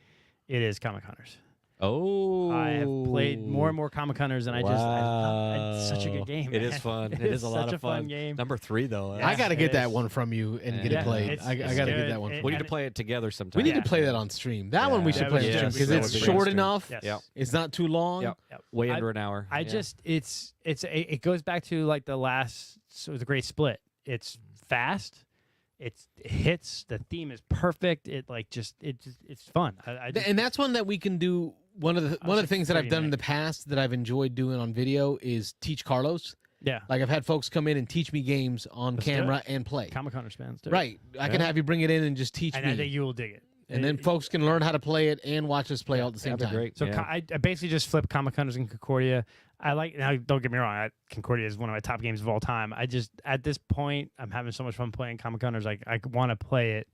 It is Comic Hunters.
Oh.
I have played more and more Comic Hunters, and it's such a good game.
It
man.
is fun. It
It
is a lot
such
of
a fun game.
Number 3, though.
Yeah.
I got to
it
get that
is.
one from you and get
Yeah.
it played.
It's-
I
it's
got to get
good.
that one.
It-
From
We need
you.
to play it together sometime.
We need
Yeah.
to play that on stream. That one we
Yeah,
should
that
play
would
on
be
stream
good.
because
That
it's
would be
short
good.
enough.
Yes.
Yep.
It's not too long.
Yep.
Yep.
Way
I-
under an hour.
I
Yeah.
just it goes back to like the last the Great Split. It's fast. It hits. The theme is perfect. It's fun. I just,
And that's one that we can do. One of the things that I've done in the past that I've enjoyed doing on video is teach Carlos.
yeah.
Like I've had folks come in and teach me games on
Let's do
camera
it.
and play.
Comic Hunters fans, too.
Right. I can
Yeah.
have you bring it in and just teach
And
me.
I think you will dig it.
and then folks can learn how to play it and watch us play all at the same
That'd be
time.
great.
So
Yeah.
I basically just flip Comic Hunters and Concordia. I like now. Don't get me wrong. Concordia is one of my top games of all time. I just at this point I'm having so much fun playing Comic Hunters. Like I want to play it.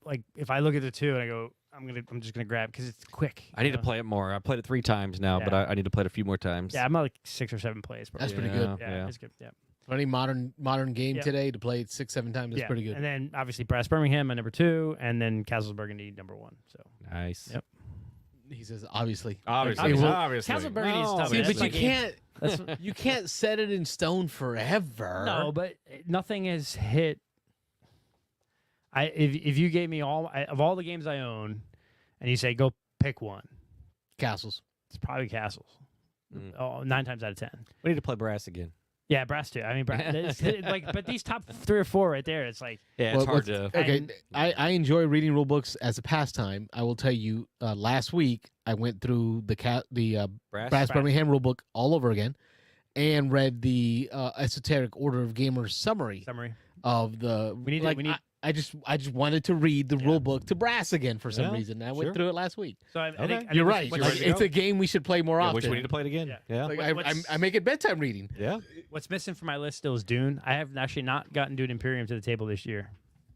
Like if I look at the two and I go, I'm just gonna grab because it's quick.
I need to play it more. I played it 3 times now, but I need to play it a few more times.
Yeah, I'm at like 6 or 7 plays.
That's
Probably.
pretty good.
Yeah, it's good. Yeah.
For any modern game
Yep.
today to play it 6-7 times, that's pretty good.
And then obviously Brass Birmingham at number 2, and then Castles Burgundy number 1. So
Nice.
Yep.
He says, obviously.
Obviously.
Well,
obviously.
Castle Burgundy is tough.
See,
That's
but
my
you
game.
can't. You can't set it in stone forever.
No, but nothing has hit. If you gave me all the games I own, and you say go pick one,
Castles.
it's probably Castles.
Mm.
Oh, 9 times out of 10.
We need to play Brass again.
Yeah, Brass too. I mean, Brass, like, but these top 3 or 4 right there, it's like
Yeah, it's hard to.
Okay,
And-
I enjoy reading rule books as a pastime. I will tell you, last week I went through the Brass Birmingham rule book all over again, and read the Esoteric Order of Gamers summary of the.
We need-
I just wanted to read the rule book to Brass again for some
Yeah,
reason. I
sure.
went through it last week.
So I
Okay.
think
You're right.
what's-
Like, it's a game we should play more
Yeah,
often.
wish we need to play it again.
Yeah.
Yeah.
Like,
What's-
I make it bedtime reading.
Yeah.
What's missing from my list still is Dune. I have actually not gotten Dune Imperium to the table this year.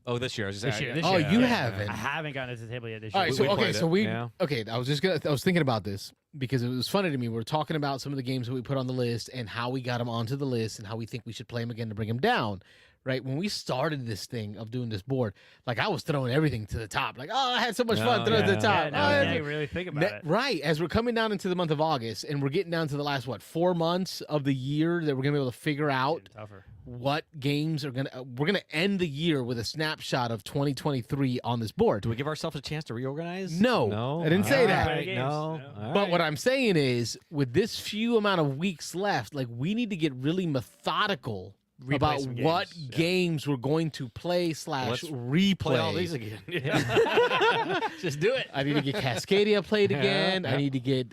Oh, this year. I was just
This
saying,
year,
yeah.
this
Oh,
year.
you
Yeah.
haven't.
I haven't gotten it to the table yet this
All
year.
right, so
We
okay,
played
so
it, yeah.
I was thinking about this because it was funny to me. We're talking about some of the games that we put on the list and how we got them onto the list and how we think we should play them again to bring them down. Right when we started this thing of doing this board, like I was throwing everything to the top. Like, oh, I had so much fun
Oh,
throwing it to
yeah.
the top.
Yeah,
Oh,
now
yeah.
you really think about it.
Right, as we're coming down into the month of August and we're getting down to the last 4 months of the year that we're gonna be able to figure out
It's tougher.
what games are gonna. We're gonna end the year with a snapshot of 2023 on this board.
Do we give ourselves a chance to reorganize?
No,
No.
I didn't say
All
that.
right,
Games.
No.
No.
All
But
right.
what I'm saying is, with this few amount of weeks left, like we need to get really methodical
Replay
about
some
what
games. Yeah.
games we're going to play /
Let's
replay.
play all these again. Yeah. Just do it.
I need to get Cascadia played
Yeah,
again.
yeah.
I need to get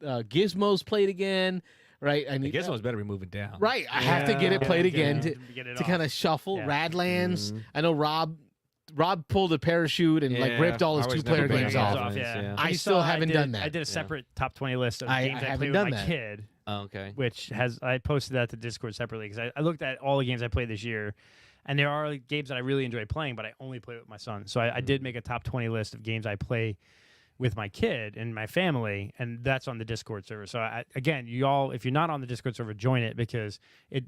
Gizmos played again. Right. I
The
need
Gizmos better be moving down.
Right. I have to get it
Yeah.
played
Yeah.
again
Get it
to
off.
kind of shuffle.
Yeah.
Radlands.
Mhm.
I know Rob pulled a parachute and like
Yeah,
ripped all his
I was
2-player
never big
games
on
off.
Radlands,
Yeah.
yeah.
I
You
still
saw
haven't
did-
done that.
I did a separate top 20 list of
I
games I
haven't
played
done
with my
that.
kid,
Oh, okay.
which I posted that to Discord separately because I looked at all the games I played this year, and there are games that I really enjoy playing, but I only play with my son. So I did make a top 20 list of games I play with my kid and my family, and that's on the Discord server. So again, you all, if you're not on the Discord server, join it because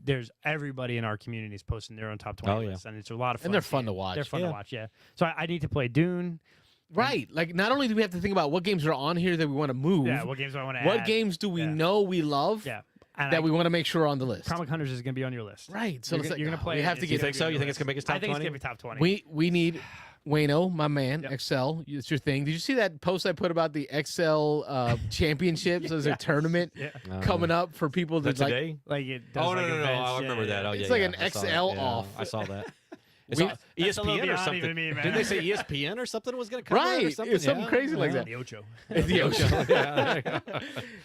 there's everybody in our community is posting their own top 20
Oh, yeah.
lists, and it's a lot of fun.
And they're
to
fun
see.
to watch.
They're fun
Yeah.
to watch, yeah. So I need to play Dune.
Right. Like not only do we have to think about what games are on here that we want to move,
Yeah, what games do I want to add?
what games do we
Yeah.
know we love
Yeah. And
that we want to make sure are on the list.
Comic Hunters is going to be on your list.
Right. So
You're
it's
gonna-
like,
you're going to play
We
it,
have to
it's
get.
You think so?
gonna be
You
on
think
your
it's gonna make his
list.
top
I think
20?
it's going to be top 20.
We need Wayno, my man,
Yep.
Excel. It's your thing. Did you see that post I put about the Excel championships? There's a tournament
Yeah.
coming up for people
Is that
that like.
today?
Like it does
Oh,
like
no.
events.
I remember that. Oh,
It's
yeah,
like
yeah,
an
I saw that.
XL
Yeah,
off.
I saw that.
We-
It's
That's a little
ESPN or
beyond
something.
even me, man.
Didn't they say ESPN or something was going to cover it or
Right.
something?
It's something
Yeah.
crazy like
Yeah.
that.
The Ocho.
It's the ocean.
Yeah, there you go.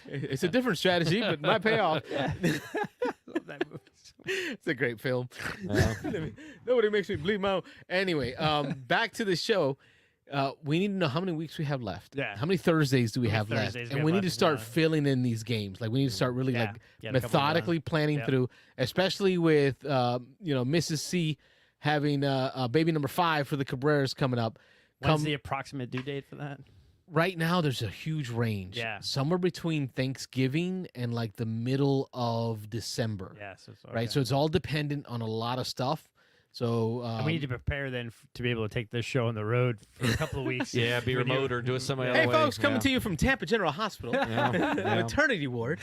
It's a different strategy, but might pay off.
Love that movie.
It's a great film.
Yeah.
Nobody makes me bleed my own. Anyway, back to the show. We need to know how many weeks we have left.
Yeah.
How many Thursdays do we
How
have
many
left?
Thursdays
And
we
we
have
need to
left,
start
yeah.
filling in these games. Like we need to start really
Yeah.
like
Get a couple
methodically planning
Yep.
through, especially with Mrs. C having baby number 5 for the Cabreras coming up.
When's the approximate due date for that?
Right now, there's a huge range.
Yeah.
Somewhere between Thanksgiving and like the middle of December.
Yeah. So,
Right. So it's all dependent on a lot of stuff. So
and we need to prepare then to be able to take this show on the road for a couple of weeks.
Yeah, be
When you-
remote or do it some other
hey,
way.
folks, coming
Yeah.
to you from Tampa General Hospital,
Yeah, yeah.
maternity ward.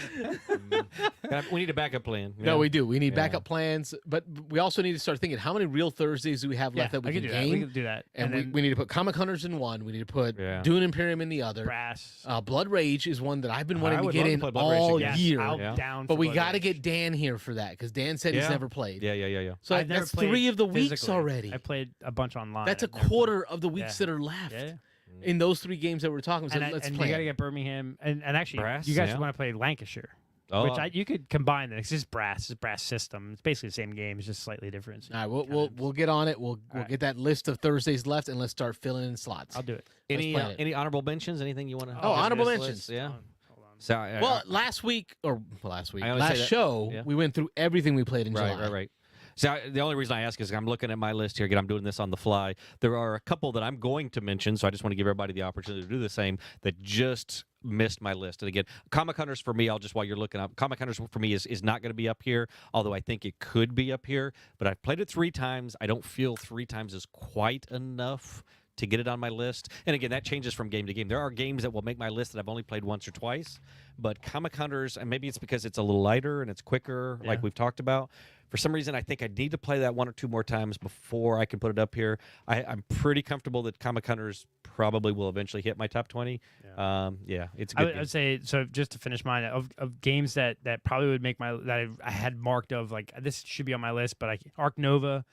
We need a backup plan.
No,
Yeah.
we do. We need
Yeah.
backup plans, but we also need to start thinking how many real Thursdays do we have
Yeah,
left that we
I
can
can do that. We
game?
can do that.
And
then
we need to put Comic Hunters in one. We need to put
Yeah.
Dune Imperium in the other.
Brass.
Blood Rage is one that I've been
I
wanting to
would
get
love to
in
play Blood Rage
all
again.
Yes,
year.
I'm
Yeah.
down.
But
for
we
Blood
got to
Rage.
get Dan here for that because Dan said he's
Yeah.
never played.
Yeah.
So
I've never
that's
played
3 of the weeks
physically.
already.
I played a bunch online.
That's a
I've never played-
quarter of the weeks
Yeah.
that are left
Yeah.
in those 3 games that we're talking. So
And,
let's
and
play.
you got to get Birmingham, and actually,
Brass,
you guys
yeah.
want to play Lancashire,
Oh,
which you could combine them. It's just brass. It's a brass system. It's basically the same game. It's just slightly different.
All right, we'll get on it. We'll
right.
get that list of Thursdays left, and let's start filling in slots.
I'll do it.
any
plan it.
any honorable mentions? Anything you want to?
Oh, honorable mentions.
Yeah.
Hold on.
So,
Well, last week,
I only say
last
that-
show,
yeah.
we went through everything we played in
right,
July.
right, right. So the only reason I ask is I'm looking at my list here. Again, I'm doing this on the fly. There are a couple that I'm going to mention, so I just want to give everybody the opportunity to do the same that just missed my list. And again, Comic Hunters for me, while you're looking up, Comic Hunters for me is not going to be up here, although I think it could be up here. But I've played it 3 times. I don't feel 3 times is quite enough to get it on my list. And again, that changes from game to game. There are games that will make my list that I've only played once or twice, but Comic Hunters, and maybe it's because it's a little lighter and it's quicker, like we've talked about. For some reason, I think I need to play that 1 or 2 more times before I can put it up here. I'm pretty comfortable that Comic Hunters probably will eventually hit my top 20. It's a good game.
I would say, so just to finish mine, of games that probably would make that I had marked of, like, this should be on my list, but Arc Nova,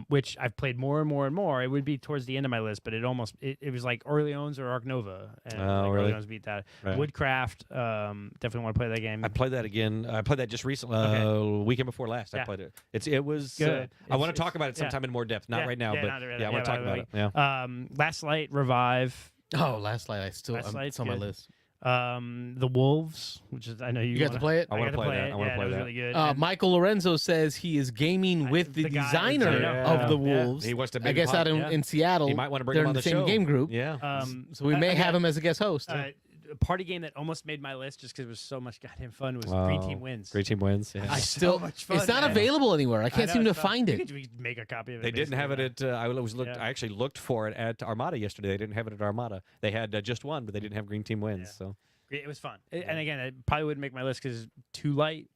which I've played more and more and more. It would be towards the end of my list, but it was like Orleans or Arc Nova, and
really?
Orleans beat that.
Right.
Woodcraft, definitely want to play that game.
I played that again. I played that just recently, weekend before last. I played it. It was
good.
I want to talk about it sometime in more depth. Not right now, but I want to talk about it. Yeah.
Last Light, Revive.
Oh, Last Light. It's on my list.
The Wolves, which is I know you
got to play it.
I want to play that. I want to play
that.
that.
Was really good.
Michael Lorenzo says he is gaming with the
guy-
designer of the Wolves.
He wants to.
I guess out in Seattle.
He might want to bring
they're
him on
in
the
the same
show.
game group.
Yeah.
So we may have him as a guest host.
A party game that almost made my list just because it was so much goddamn fun was Green Team Wins.
Green Team Wins. Yeah.
So
much fun,
it's not
man.
available anywhere. I can't seem to
it's fun.
find it.
We could make a copy of it.
They didn't have it
basically.
at. I actually looked for it at Armada yesterday. They didn't have it at Armada. They had just one, but they didn't have Green Team Wins.
Yeah.
So
It was fun, and again, it probably wouldn't make my list because it's too light.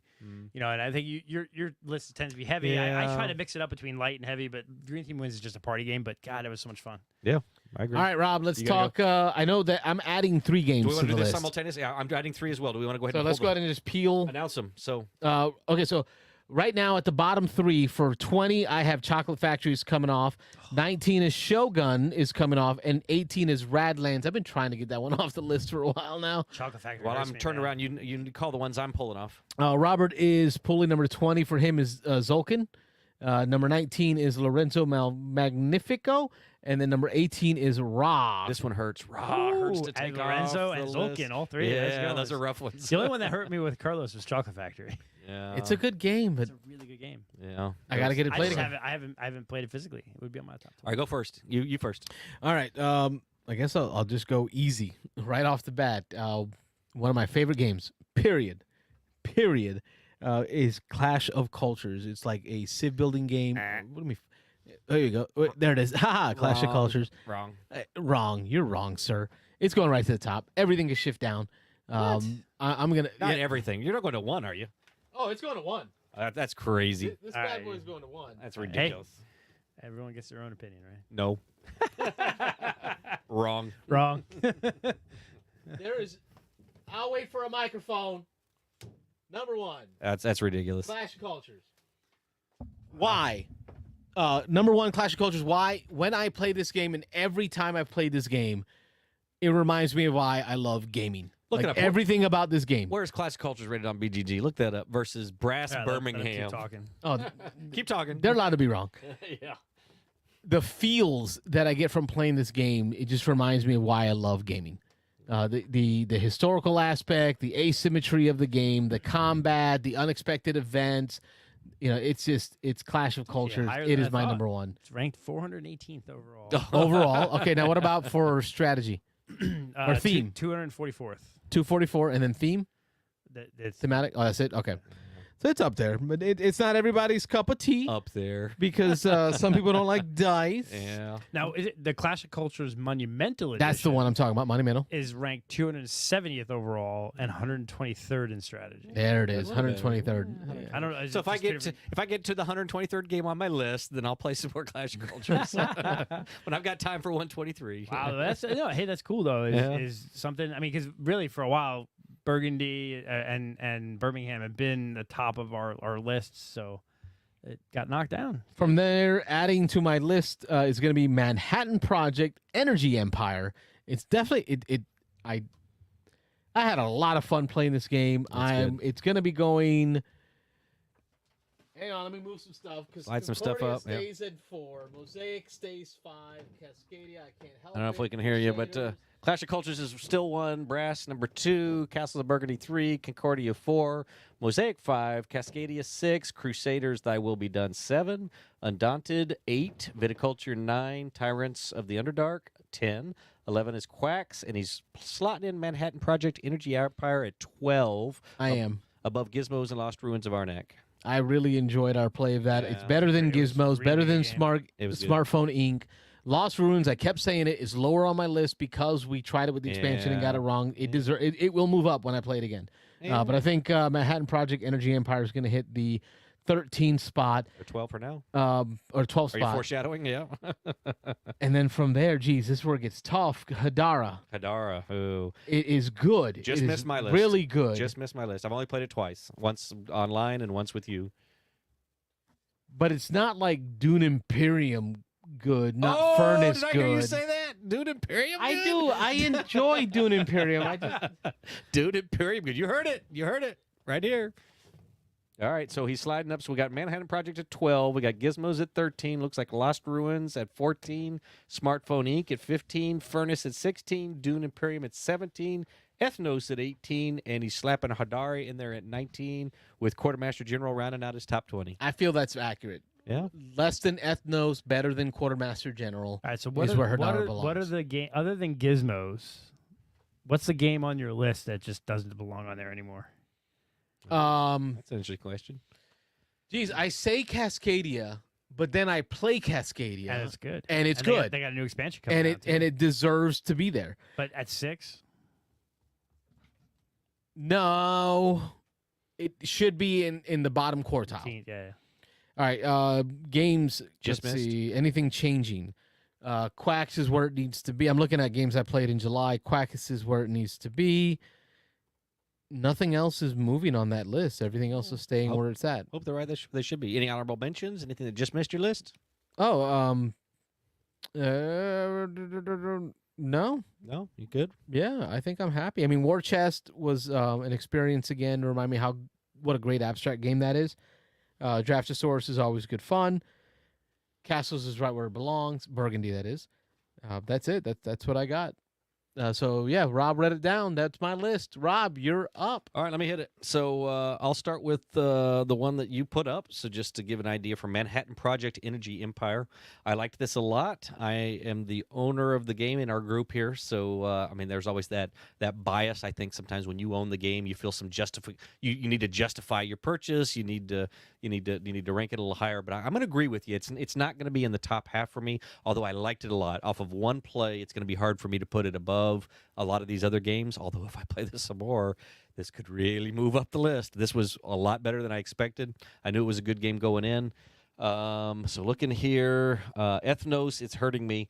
You know, and I think your list tends to be heavy. I try to mix it up between light and heavy, but Green Team Wins is just a party game. But God, it was so much fun.
yeah, I agree.
All right, Rob, let's
You gotta
talk. I know that I'm adding 3 games
Do we want
to
to
the
do this
list.
simultaneously? Yeah, I'm adding 3 as well. Do we want to go ahead
So
and
let's go ahead and just peel.
announce them? So
Okay, so right now at the bottom 3 for 20, I have Chocolate Factories coming off. 19 is Shogun is coming off, and 18 is Radlands. I've been trying to get that one off the list for a while now.
Chocolate Factory.
while
hurts
I'm
me,
turning
man.
around, you call the ones I'm pulling off.
Robert is pulling number 20 for him is Zolkin. Number 19 is Lorenzo Magnifico, and then number 18 is Ra.
This one hurts. Hurts to
Ooh,
take
and Lorenzo
off
and
the
Zolkin,
list.
all 3. Let's
Yeah,
go.
those are rough ones.
The only one that hurt me with Carlos was Chocolate Factory.
Yeah,
It's a good game, but
It's a really good game.
yeah.
I got to get it
I
played
just
again.
haven't played it physically. It would be on my top.
All right, go first. You first.
All right. I guess I'll just go easy right off the bat. One of my favorite games, period, is Clash of Cultures. It's like a civ building game. What do we? There you go. There it is. Haha, Clash of
Wrong.
Cultures.
Wrong.
Wrong. You're wrong, sir. It's going right to the top. Everything is shift down. I'm gonna.
Not everything. You're not going to 1, are you?
Oh, it's going to 1.
That's crazy.
This
All
bad
right.
boy's going to 1.
That's ridiculous.
Everyone gets their own opinion, right?
No. Wrong.
Wrong.
There is. I'll wait for a microphone. Number 1.
That's ridiculous.
Clash of Cultures. Why? Number 1, Clash of Cultures. Why? When I play this game, and every time I've played this game, it reminds me of why I love gaming.
Look
Like,
it up.
everything about this game.
Where's Classic Cultures rated on BGG? Look that up. Versus Brass
Yeah, let 'em
Birmingham.
Keep talking.
Oh,
Keep talking.
they're allowed to be wrong.
yeah.
The feels that I get from playing this game, it just reminds me of why I love gaming. The historical aspect, the asymmetry of the game, the combat, the unexpected events. You know, it's Clash of Cultures.
higher
It
than
is
I
my
thought.
number 1
It's ranked 418th overall.
overall. Okay, now what about for strategy? Or theme?
244th.
244, and then theme.
It's
Thematic? Oh, that's it? Okay. So it's up there, but it's not everybody's cup of tea
Up there.
because some people don't like dice.
Yeah.
now is it the Clash of Cultures Monumental Edition?
That's the one I'm talking about, Monumental.
Is ranked 270th overall and 123rd in strategy.
There it is,
A little bit.
123rd.
I don't know.
So if I get to the 123rd game on my list, then I'll play some more Clash of Cultures. When I've got time for 123.
Wow, hey, that's cool though.
Yeah.
Is something? I mean, because really for a while, Burgundy and Birmingham have been the top of our lists, so it got knocked down.
From there, adding to my list is going to be Manhattan Project Energy Empire. It's definitely I had a lot of fun playing this game.
That's good.
It's going to be going. Hang on, let me move some stuff.
Slide some stuff up, yeah.
Stays at 4. Mosaic stays 5. Cascadia, I can't help
I don't know if we can hear you, but Clash of Cultures is still 1. Brass number 2. Castles of Burgundy 3. Concordia 4. Mosaic 5. Cascadia 6. Crusaders Thy Will Be Done 7. Undaunted 8. Viticulture 9. Tyrants of the Underdark 10. 11 is Quacks, and he's slotting in Manhattan Project Energy Empire at 12.
I am.
Above Gizmos and Lost Ruins of Arnak.
I really enjoyed our play of that.
Yeah.
It's better than
It was
Gizmos,
really
better than
good game.
It was good.
Smartphone Inc. Lost Ruins, I kept saying it, is lower on my list because we tried it with the expansion and got it wrong. It will move up when I play it again. But I think Manhattan Project Energy Empire is going to hit the 13 spot.
Or 12 for now.
Or 12
Are you
spot.
foreshadowing? Yeah.
And then from there, geez, this is where it gets tough. Hadara.
Hadara. Ooh.
It is good.
Just
It
missed
is
my list.
Really good.
Just missed my list. I've only played it twice. Once online and once with you.
But it's not like Dune Imperium good, not Furnace
did I
good.
hear you say that? Dune Imperium
I
good?
do. I enjoy Dune Imperium. I just
Dune Imperium good. You heard it. You heard it. Right here. All right, so he's sliding up. So we got Manhattan Project at 12. We got Gizmos at 13. Looks like Lost Ruins at 14. Smartphone Inc. at 15. Furnace at 16. Dune Imperium at 17. Ethnos at 18. And he's slapping Hadari in there at 19 with Quartermaster General rounding out his top 20.
I feel that's accurate.
Yeah.
Less than Ethnos, better than Quartermaster General.
All right, so
is where Hadara belongs.
what are the game other than Gizmos? What's the game on your list that just doesn't belong on there anymore?
That's an interesting question.
Geez, I say Cascadia, but then I play Cascadia,
And it's good.
and it's
And
good,
They got a new expansion coming
and
out,
it
too.
and it deserves to be there.
But at 6,
No, it should be in the bottom quartile.
15, yeah.
All right, games.
Just
let's
missed.
see anything changing. Quacks is where it needs to be. I'm looking at games I played in July. Quacks is where it needs to be. Nothing else is moving on that list. Everything else is staying
Oh.
where it's at.
Hope they're right. They should be. Any honorable mentions? Anything that just missed your list?
Oh, no.
No? You good?
Yeah, I think I'm happy. I mean, War Chest was an experience again to remind me what a great abstract game that is. Draftosaurus is always good fun. Castles is right where it belongs. Burgundy, that is. That's it. That's what I got. So yeah, Rob read it down. That's my list. Rob, you're up.
All right, let me hit it. So I'll start with the one that you put up. So just to give an idea for Manhattan Project Energy Empire, I liked this a lot. I am the owner of the game in our group here, so I mean, there's always that bias. I think sometimes when you own the game, you feel some you need to justify your purchase. You need to rank it a little higher. But I'm going to agree with you. It's not going to be in the top half for me. Although I liked it a lot. Off of one play, it's going to be hard for me to put it above a lot of these other games. Although if I play this some more, this could really move up the list. This was a lot better than I expected. I knew it was a good game going in. So looking here, Ethnos, it's hurting me.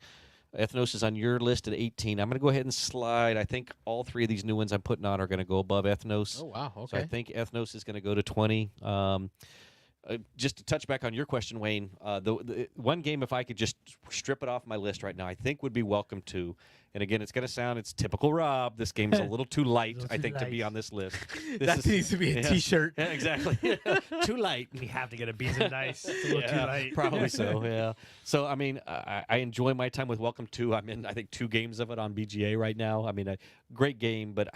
Ethnos is on your list at 18. I'm going to go ahead and slide. I think all three of these new ones I'm putting on are going to go above Ethnos.
Oh wow, okay.
So I think Ethnos is going to go to 20. Just to touch back on your question, Wayne, the one game, if I could just strip it off my list right now, I think would be Welcome to. And again, it's going to sound, it's typical Rob. This game's a little too light,
Little
I
too
think, to be
light.
on this list.
That needs to be a
yeah.
T-shirt.
Yeah, exactly. Too light.
We have to get a bees and dice. It's a little too
Yeah,
late.
probably so, yeah. So, I mean, I enjoy my time with Welcome to. I'm in, I think, 2 games of it on BGA right now. I mean, a great game, but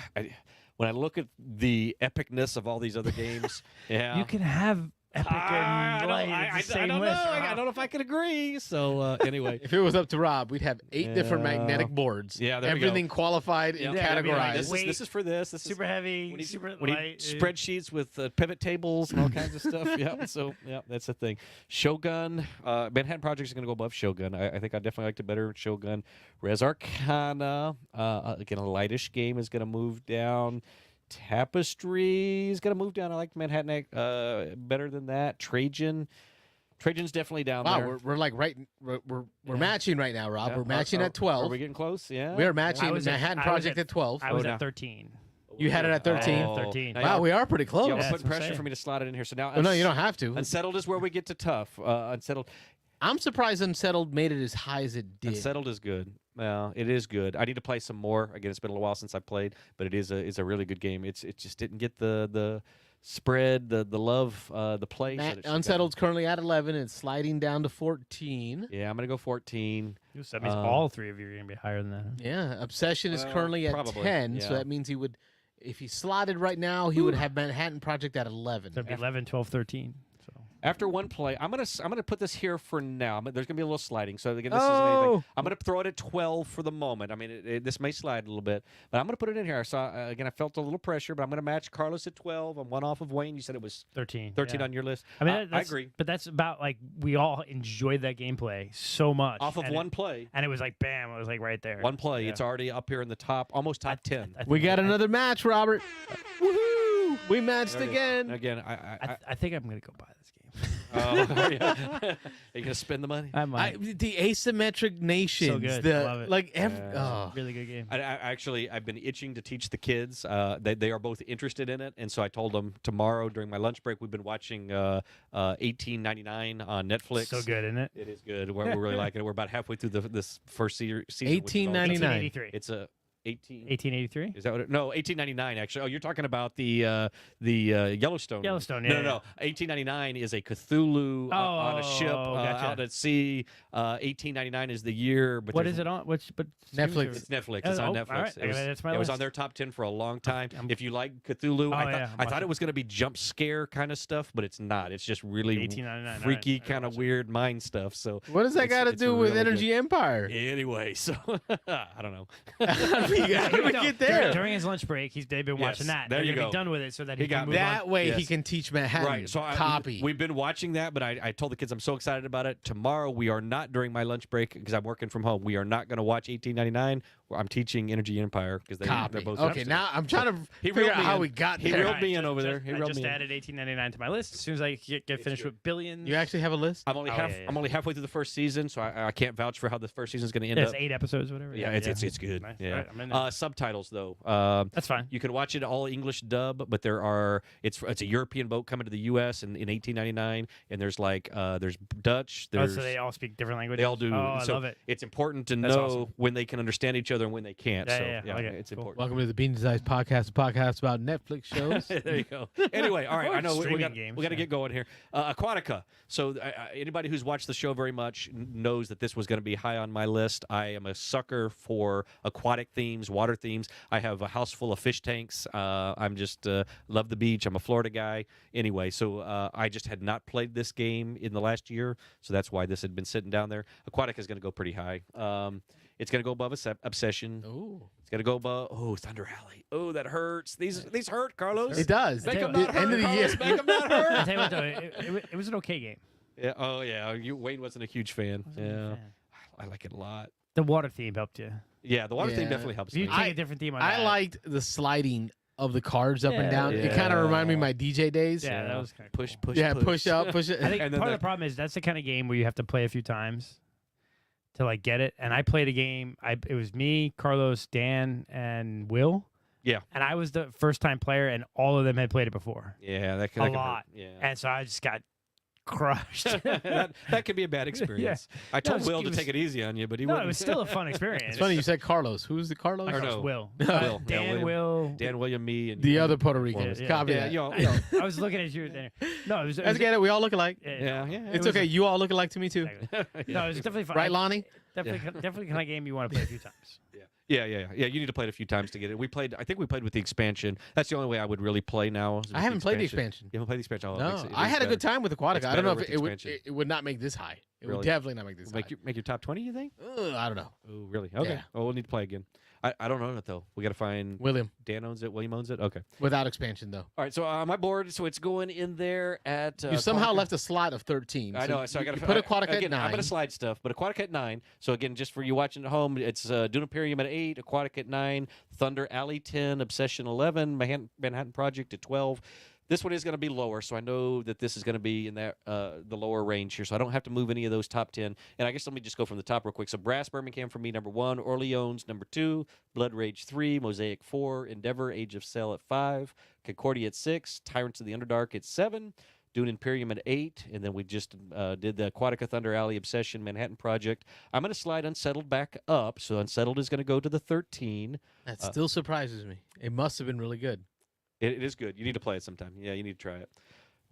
when I look at the epicness of all these other games, yeah.
You can have epic and light.
I
It's the same
don't know.
list,
I
Rob.
don't know if I can agree. So, anyway.
If it was up to Rob, we'd have 8 different
Yeah.
magnetic boards.
Yeah, there we go.
Everything qualified and
Yeah, I mean,
categorized.
this is for this. This
Super
is
heavy,
we need,
super
we need
light.
spreadsheets with pivot tables and all kinds of stuff. Yeah, so yeah, that's the thing. Shogun, Manhattan Project is going to go above Shogun. I think I definitely liked it better than Shogun. Res Arcana, again, a lightish game is going to move down. Tapestry is going to move down. I like Manhattan better than that. Trajan's definitely down
Wow,
there.
we're like we're matching right now, Rob.
Yeah.
We're matching
Are-
at 12.
Are we getting close? Yeah.
We are matching
I was at-
Manhattan
I was
Project
at-
at 12.
I was
no.
at 13.
You had it at 13.
Oh.
13.
Now
Wow,
y'all-
we are pretty close.
Y'all
Yeah,
putting
that's what I'm
pressure for
saying.
me to slot it in here. So now,
Oh, no, you don't have to.
Unsettled is where we get to tough. Unsettled.
I'm surprised Unsettled made it as high as it did.
Unsettled is good. Well, it is good. I need to play some more. Again, it's been a little while since I played, but it is a really good game. It just didn't get the spread the love the play. So that she got-
Unsettled's currently at 11. It's sliding down to 14.
Yeah, I'm gonna go 14.
So that means all three of you are going to be higher than that.
Yeah, Obsession is
Well,
currently at
probably,
10, so
yeah.
that means he would, if he slotted right now, he would have Manhattan Project at 11.
So it'd be 11, 12, 13. So
After one play, I'm gonna put this here for now. There's gonna be a little sliding. So again, this isn't
Oh!
anything. I'm gonna throw it at 12 for the moment. I mean, this may slide a little bit, but I'm gonna put it in here. I saw again. I felt a little pressure, but I'm gonna match Carlos at 12. I'm one off of Wayne. You said it was
13.
13
yeah.
on your list.
I mean,
I
that's,
agree.
But that's about like we all enjoyed that gameplay so much.
Off of
and
one
it,
play.
and it was like, bam, it was like right there.
One play.
Yeah.
It's already up here in the top, almost top 10.
I
We
think-
got
I-
another match, Robert. Woohoo! We matched
There it is.
again.
Again,
I think I'm going to go buy this game.
oh, yeah. Are you gonna spend the money?
I might.
The asymmetric nations.
So good.
The,
Love it.
Like,
Yeah.
Really good game.
I've been itching to teach the kids. They are both interested in it, and so I told them tomorrow during my lunch break. We've been watching 1899 on Netflix.
So good, isn't it?
It is good. We're really liking it. We're about halfway through this first season. which is all-
1899.
1883.
It's a
1883?
Is that what no 1899 actually? Oh, you're talking about the Yellowstone.
Yellowstone,
No,
yeah,
no, no. 1899 is a Cthulhu on a ship
gotcha.
out at sea. 1899 is the year. But
What
there's-
is it on? But
Netflix.
It's Netflix.
Oh,
It's on
oh,
Netflix.
all right.
It was,
That's my
it was
list.
on their top 10 for a long time.
I'm-
If you like Cthulhu,
Oh,
I
yeah,
thought
watch
it was going to be jump scare kind of stuff, but it's not. It's just really
1899. all
freaky,
right.
kind of weird mind stuff. So
What does that
It's-
got to
it's
do with
really
Energy
good.
Empire?
anyway, so I don't know.
How do we
No,
get there?
During his lunch break, they've been watching
Yes,
that.
there
They're
you
gonna
go.
be done with it so that
He
he
got
can move
That
on.
way he
Yes.
can teach Manhattan.
Right. So
copy.
we've been watching that, but I told the kids I'm so excited about it. Tomorrow we are not during my lunch break because I'm working from home. We are not going to watch 1899. I'm teaching Energy Empire because
Copy.
they're both
Okay,
interested.
now I'm trying to
He
figure
reeled
out
me
how
in.
we got
He
there.
reeled me in over there. He
I
reeled
just
me in.
added 1899 to my list. As soon as I get finished with Billions.
You actually have a list?
I'm only
Oh,
half.
yeah, yeah.
I'm only halfway through the first season, so I can't vouch for how the first season's going to end
There's
up.
8 episodes, whatever.
Yeah, it's good.
Nice.
Yeah.
All right, I'm in there.
Subtitles though.
That's fine.
You can watch it all English dub, but it's a European boat coming to the U.S. in 1899, and there's there's Dutch. There's
So they all speak different languages.
they all do.
Oh, I
so
love it.
It's important to
That's
know
awesome.
when they can understand each other and when they can't.
Yeah,
so
yeah, okay,
it's
cool.
important.
Welcome to the Beans Eyes Podcast, a podcast about Netflix shows.
There you go. Anyway, all right. I know we
Streaming
got
games,
we got to
yeah.
get going here. Aquatica. So anybody who's watched the show very much knows that this was going to be high on my list. I am a sucker for aquatic themes, water themes. I have a house full of fish tanks. I'm just love the beach. I'm a Florida guy. Anyway, so I just had not played this game in the last year, so that's why this had been sitting down there. Aquatica is going to go pretty high. It's going to go above Obsession.
Ooh.
It's going to go above. Oh, Thunder Alley. Oh, that hurts. These hurt, Carlos.
It does.
Make them
Tell you
not
End
hurt,
of the
Carlos.
year.
Make them not
I'll
hurt.
tell you what, though, it was an okay game.
Yeah. Oh, yeah. Wayne wasn't a huge fan.
Wasn't a
Yeah.
fan.
I like it a lot.
The water theme helped you.
Yeah, the water theme
Yeah.
definitely helps
If you
me.
take a different theme on that.
I liked the sliding of the cards up and
Yeah.
down. It kind of
Yeah.
reminded me of my DJ days.
Yeah, that was kind of
push,
cool.
push,
Yeah, push up, push it.
I think
And then
part
the-
of the problem is that's the kind of game where you have to play a few times to like get it. And I played a game. It was me, Carlos, Dan, and Will.
Yeah.
And I was the first time player, and all of them had played it before.
Yeah, that
A
can hurt.
lot.
Yeah.
And so I just got crushed.
that could be a bad experience. I told
it was-
Will
it
to
was-
take it easy on you, but he
no,
wouldn't.
it was still a fun experience.
It's funny you said Carlos. Who's the Carlos?
Or
Carlos,
no.
Will.
Will. Yeah,
Dan,
William.
Will.
Dan, William, me, and
The other Puerto Ricans.
Yeah, yeah.
Copy
Yeah,
that.
you know,
I was looking at you there. No, it was.
Let's get it. We all look alike.
yeah, yeah.
It's okay. You all look alike to me too.
Exactly. No, it was definitely fun.
Right, Lonnie?
Definitely kind of game you want to play a few times.
Yeah. You need to play it a few times to get it. I think we played with the expansion. That's the only way I would really play now. is with
I haven't played the expansion.
You haven't played the expansion? Oh, it
No,
makes it
I had a good
better.
time with Aquatica.
It's
I don't know
better
if
with
it would.
expansion.
It would not make this high. It would
Really?
definitely not make this high.
Make your top 20, you think?
I don't know.
Oh, really? Okay.
Yeah.
Oh, we'll need to play again. I don't own it though. We got to find.
William,
Dan owns it. William owns it. Okay.
without expansion though.
All right. So my board. So it's going in there at.
You somehow
Aquatica.
left a slot of 13.
I know. So I got to
put Aquatica
again,
at 9.
I'm going to slide stuff, but Aquatica at 9. So again, just for you watching at home, it's Dune Imperium at 8, Aquatica at 9, Thunder Alley 10, Obsession 11, Manhattan Project at 12. This one is going to be lower, so I know that this is going to be in that the lower range here, so I don't have to move any of those top 10. And I guess let me just go from the top real quick. So Brass Birmingham for me, number 1, Orleans, number 2, Blood Rage 3, Mosaic 4, Endeavor, Age of Sail at 5, Concordia at 6, Tyrants of the Underdark at 7, Dune Imperium at 8, and then we just did the Aquatica, Thunder Alley, Obsession, Manhattan Project. I'm going to slide Unsettled back up, so Unsettled is going to go to the 13.
That still surprises me. It must have been really good.
It is good. You need to play it sometime. Yeah, you need to try it.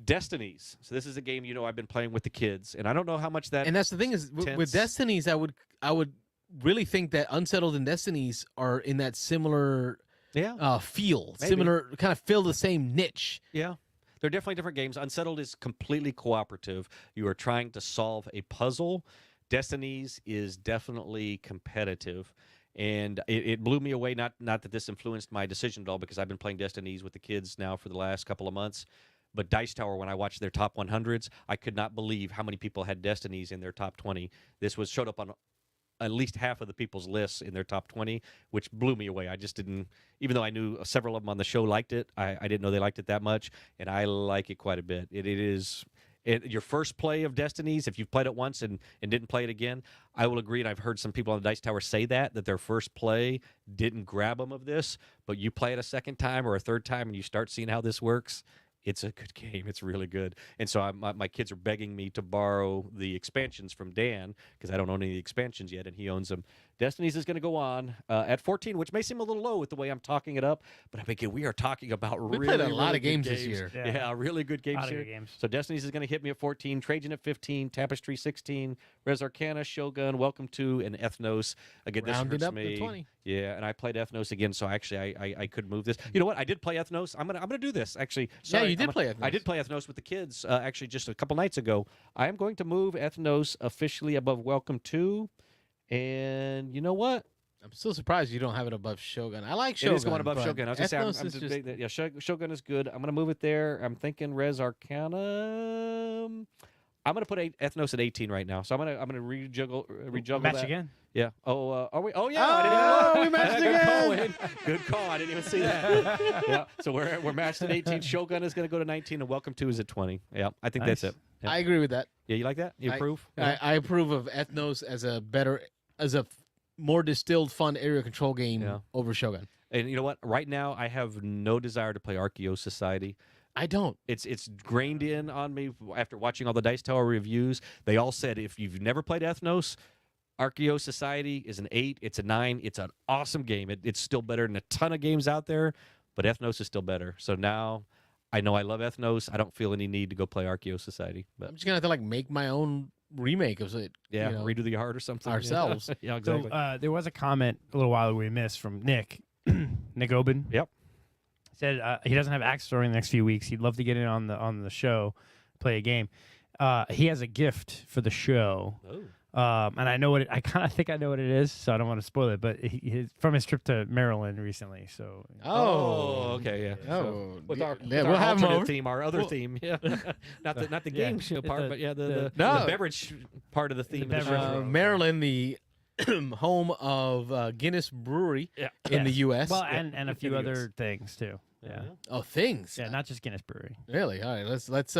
Destinies. So this is a game I've been playing with the kids, and I don't know how much that.
And that's the thing is with
tense.
Destinies, I would really think that Unsettled and Destinies are in that similar feel,
Maybe.
similar kind of fill the same niche.
Yeah. They're definitely different games. Unsettled is completely cooperative. You are trying to solve a puzzle. Destinies is definitely competitive. And it blew me away, not that this influenced my decision at all, because I've been playing Destinies with the kids now for the last couple of months. But Dice Tower, when I watched their top 100s, I could not believe how many people had Destinies in their top 20. This showed up on at least half of the people's lists in their top 20, which blew me away. I just didn't, even though I knew several of them on the show liked it, I didn't know they liked it that much, and I like it quite a bit. It is your first play of Destinies, if you've played it once and didn't play it again, I will agree, and I've heard some people on the Dice Tower say that their first play didn't grab them of this, but you play it a second time or a third time and you start seeing how this works, it's a good game. It's really good. And so my kids are begging me to borrow the expansions from Dan because I don't own any of the expansions yet, and he owns them. Destinies is going to go on at 14, which may seem a little low with the way I'm talking it up, but I think we are talking about
We
really,
played a lot
really
of games
good
this year.
Yeah, really good games
Lot of
here.
good games.
So Destinies is going to hit me at 14, Trajan at 15, Tapestry 16, Res Arcana, Shogun, Welcome to, and Ethnos. Again, this
Rounded
hurts
up
me.
to 20.
Yeah, and I played Ethnos again, so actually I could move this. You know what? I did play Ethnos. I'm gonna do this actually. Sorry,
you did play Ethnos.
I did play Ethnos with the kids actually just a couple nights ago. I am going to move Ethnos officially above Welcome to, and you know what?
I'm still surprised you don't have it above Shogun. I like Shogun.
It is going above
but
Shogun. I was gonna say,
Ethnos is just-
yeah, Shogun is good. I'm gonna move it there. I'm thinking Res Arcana. I'm gonna put Ethnos at 18 right now. So I'm gonna rejuggle
Match
that.
again.
Yeah. Oh, are we? Oh, yeah.
Oh,
I didn't even know.
we matched
Good call,
again.
Wayne. Good call. I didn't even see that. Yeah. So we're matched at 18. Shogun is going to go to 19, and Welcome to is at 20. Yeah. I think that's
Nice.
it. Yeah.
I agree with that.
Yeah. You like that? You approve?
I approve of Ethnos as a more distilled, fun area control game
Yeah.
over Shogun.
And you know what? Right now, I have no desire to play Archeo Society.
I don't.
It's grained in on me after watching all the Dice Tower reviews. They all said if you've never played Ethnos, Archeo Society is an 8. It's a 9. It's an awesome game. It's still better than a ton of games out there, but Ethnos is still better. So now I know I love Ethnos. I don't feel any need to go play Archeo Society. But
I'm just gonna have to make my own remake of it.
yeah,
you know,
redo the art or something
ourselves.
Yeah,
So
exactly.
there was a comment a little while ago we missed from Nick, Nick Oben.
Yep.
Said he doesn't have access during the next few weeks. He'd love to get in on the show, play a game. He has a gift for the show.
Oh.
And I know what I kind of think I know what it is, so I don't want to spoil it. But from his trip to Maryland recently, so
Okay, yeah.
Oh,
With our,
yeah,
with
we'll
our
have him
alternate
over.
theme, our other theme, yeah, not the
Yeah.
game show part, but yeah, the
No.
beverage part of the theme. of the
beverage
show.
Maryland, the home of Guinness Brewery
Yeah.
in the
Yes.
U.S.
Well, and a few
In the
other things too. Yeah.
Oh, things.
Yeah, not just Guinness Brewery.
Really? All right. Let's let's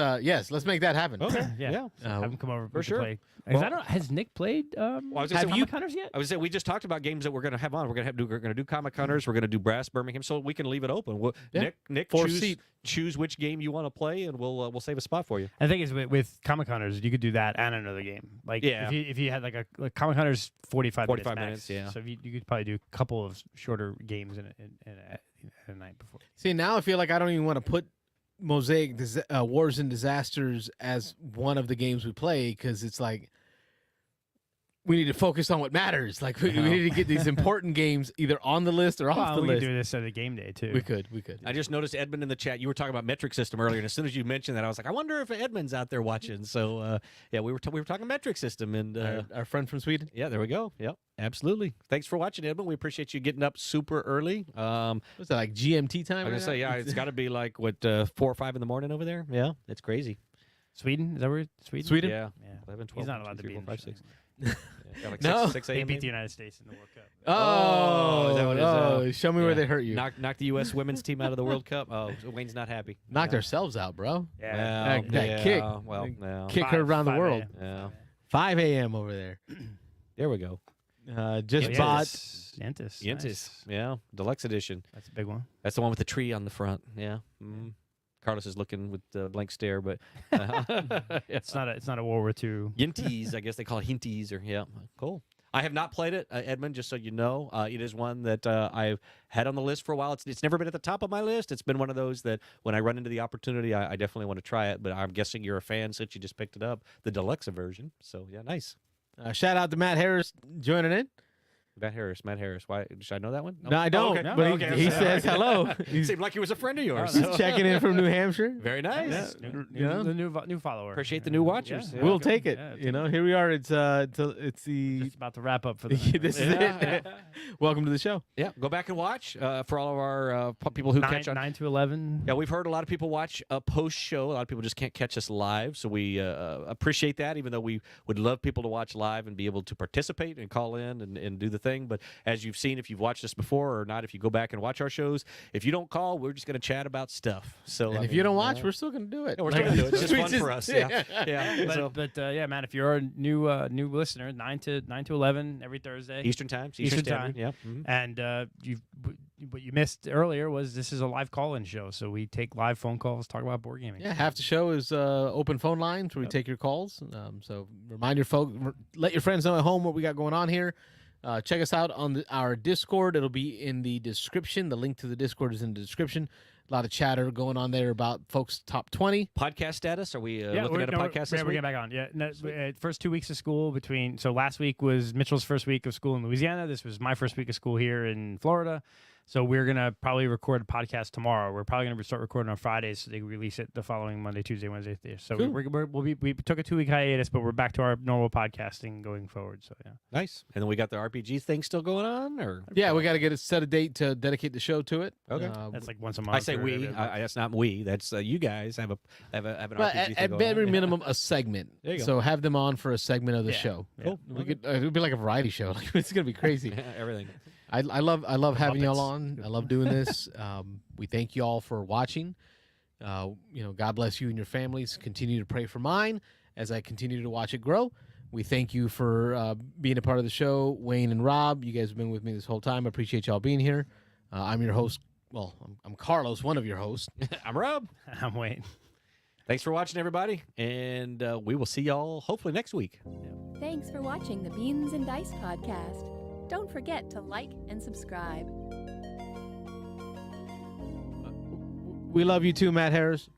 make that happen.
Okay.
Yeah.
Yeah.
Have him come over
for
we can
sure.
Play. 'Cause
Well-
I don't, has Nick played?
I was gonna say,
Have you-
Comic Hunters yet?
I was saying we just talked about games that we're going to have on. We're going to do Comic Hunters. We're going to do Brass Birmingham, so we can leave it open.
Yeah.
Nick,
Fourth
choose,
seat.
choose which game you want to play, and we'll save a spot for you.
I think it's with Comic Hunters, you could do that and another game. Like
Yeah.
if you had like Comic Hunters 45
45
minutes,
minutes,
max.
yeah.
So you could probably do a couple of shorter games in a night before.
See, now I feel like I don't even want to put Mosaic Wars and Disasters as one of the games we play because it's like we need to focus on what matters. Like we need to get these important games either on the list or off
Well,
the
we
list.
could do this at a game day too.
We could.
I just noticed Edmund in the chat. You were talking about metric system earlier, and as soon as you mentioned that, I was like, I wonder if Edmund's out there watching. So yeah, we were talking metric system, and
Our friend from Sweden.
yeah, there we go. Yep, absolutely. Thanks for watching, Edmund. We appreciate you getting up super early.
What's that, like GMT time?
I was gonna
right
say,
now?
yeah, it's got to be like what 4 or 5 in the morning over there. Yeah, it's crazy.
Sweden? Is that where Sweden?
Sweden?
Yeah,
Yeah.
11, 12,
He's not
1,
allowed
2,
to be
3,
in
4,
the
5, 6.
show.
Yeah, like
No.
6
They
a.m.
beat the United States in the World Cup.
Oh,
is that what it is?
oh, show me
Yeah.
where they hurt you.
Knock the U.S. women's team out of the World Cup. Oh, so Wayne's not happy.
Knocked
Yeah.
ourselves out, bro.
Yeah.
That kick.
Well, yeah.
Kick her around the
5
world.
a.m.
Yeah.
5 a.m. over there.
There we go.
Just
Yeah,
bought.
Yentis.
Yentis.
Nice.
Yeah. Deluxe edition.
That's a big one.
That's the one with the tree on the front. Yeah. Mm. Carlos is looking with the blank stare, but
It's not a World War II.
Yinties, I guess they call it hinties or yeah. Cool. I have not played it, Edmund. Just so you know, it is one that I've had on the list for a while. It's never been at the top of my list. It's been one of those that when I run into the opportunity, I definitely want to try it. But I'm guessing you're a fan since you just picked it up, the deluxe version. So yeah, nice.
Shout out to Matt Harris joining in.
Matt Harris. Why should I know that one?
No, I don't.
okay.
But
Okay,
he
I'm sorry.
says hello. He's
Seemed like he was a friend of yours.
checking in from New Hampshire.
Very nice.
Yeah.
The new follower.
Appreciate the new watchers.
Yeah.
We'll take it.
Yeah,
Here we are. It's the
Just about to wrap up for the
this is it. Welcome to the show.
Yeah, go back and watch for all of our people who catch on.
9 to 11.
Yeah, we've heard a lot of people watch a post show. A lot of people just can't catch us live, so we appreciate that. Even though we would love people to watch live and be able to participate and call in and do the thing. But as you've seen, if you've watched us before or not, if you go back and watch our shows, if you don't call, we're just going to chat about stuff. So
And if you don't watch, we're still going to do it.
yeah, we're still going to do it. It's just fun for us. Yeah, yeah.
But yeah, man, if you're a new listener, 9 to 11 every Thursday.
Eastern times,
Eastern
Standard,
time.
yeah. Mhm.
And what you missed earlier was this is a live call-in show, so we take live phone calls, talk about board gaming.
Yeah, half the show is open phone lines where we take your calls. So remind your folks, let your friends know at home what we got going on here. Check us out on our Discord. It'll be in the description. The link to the Discord is in the description. A lot of chatter going on there about folks' top 20.
Podcast status? Are we looking
we're-
at a
no,
podcast
we're,
this
we're
week?
getting back on. Yeah, no, first 2 weeks of school so last week was Mitchell's first week of school in Louisiana. This was my first week of school here in Florida. So we're going to probably record a podcast tomorrow. We're probably going to start recording on Fridays so they release it the following Monday, Tuesday, Wednesday. So
Cool.
we took a 2-week hiatus, but we're back to our normal podcasting going forward. So yeah.
Nice. And then we got the RPG thing still going on? Or
Yeah, we got to get a set a date to dedicate the show to it.
Okay.
That's like once a month.
I say
or
we.
every month.
That's not we. That's you guys have an
But
RPG thing
at
going
very
on.
minimum, a segment.
There you go.
So have them on for a segment of the
Yeah.
show.
Yeah.
Cool.
We could. It would be like a variety show. It's gonna be crazy.
Everything.
I love having y'all
Muppets.
on. I love doing this. We thank you all for watching. God bless you and your families. Continue to pray for mine as I continue to watch it grow. We thank you for being a part of the show, Wayne and Rob. You guys have been with me this whole time. I appreciate y'all being here. I'm your host. Well, I'm Carlos, one of your hosts.
I'm Rob.
I'm waiting.
Thanks for watching, everybody, and we will see y'all hopefully next week.
Thanks for watching the Beans and Dice podcast. Don't forget to like and subscribe.
We love you too, Matt Harris.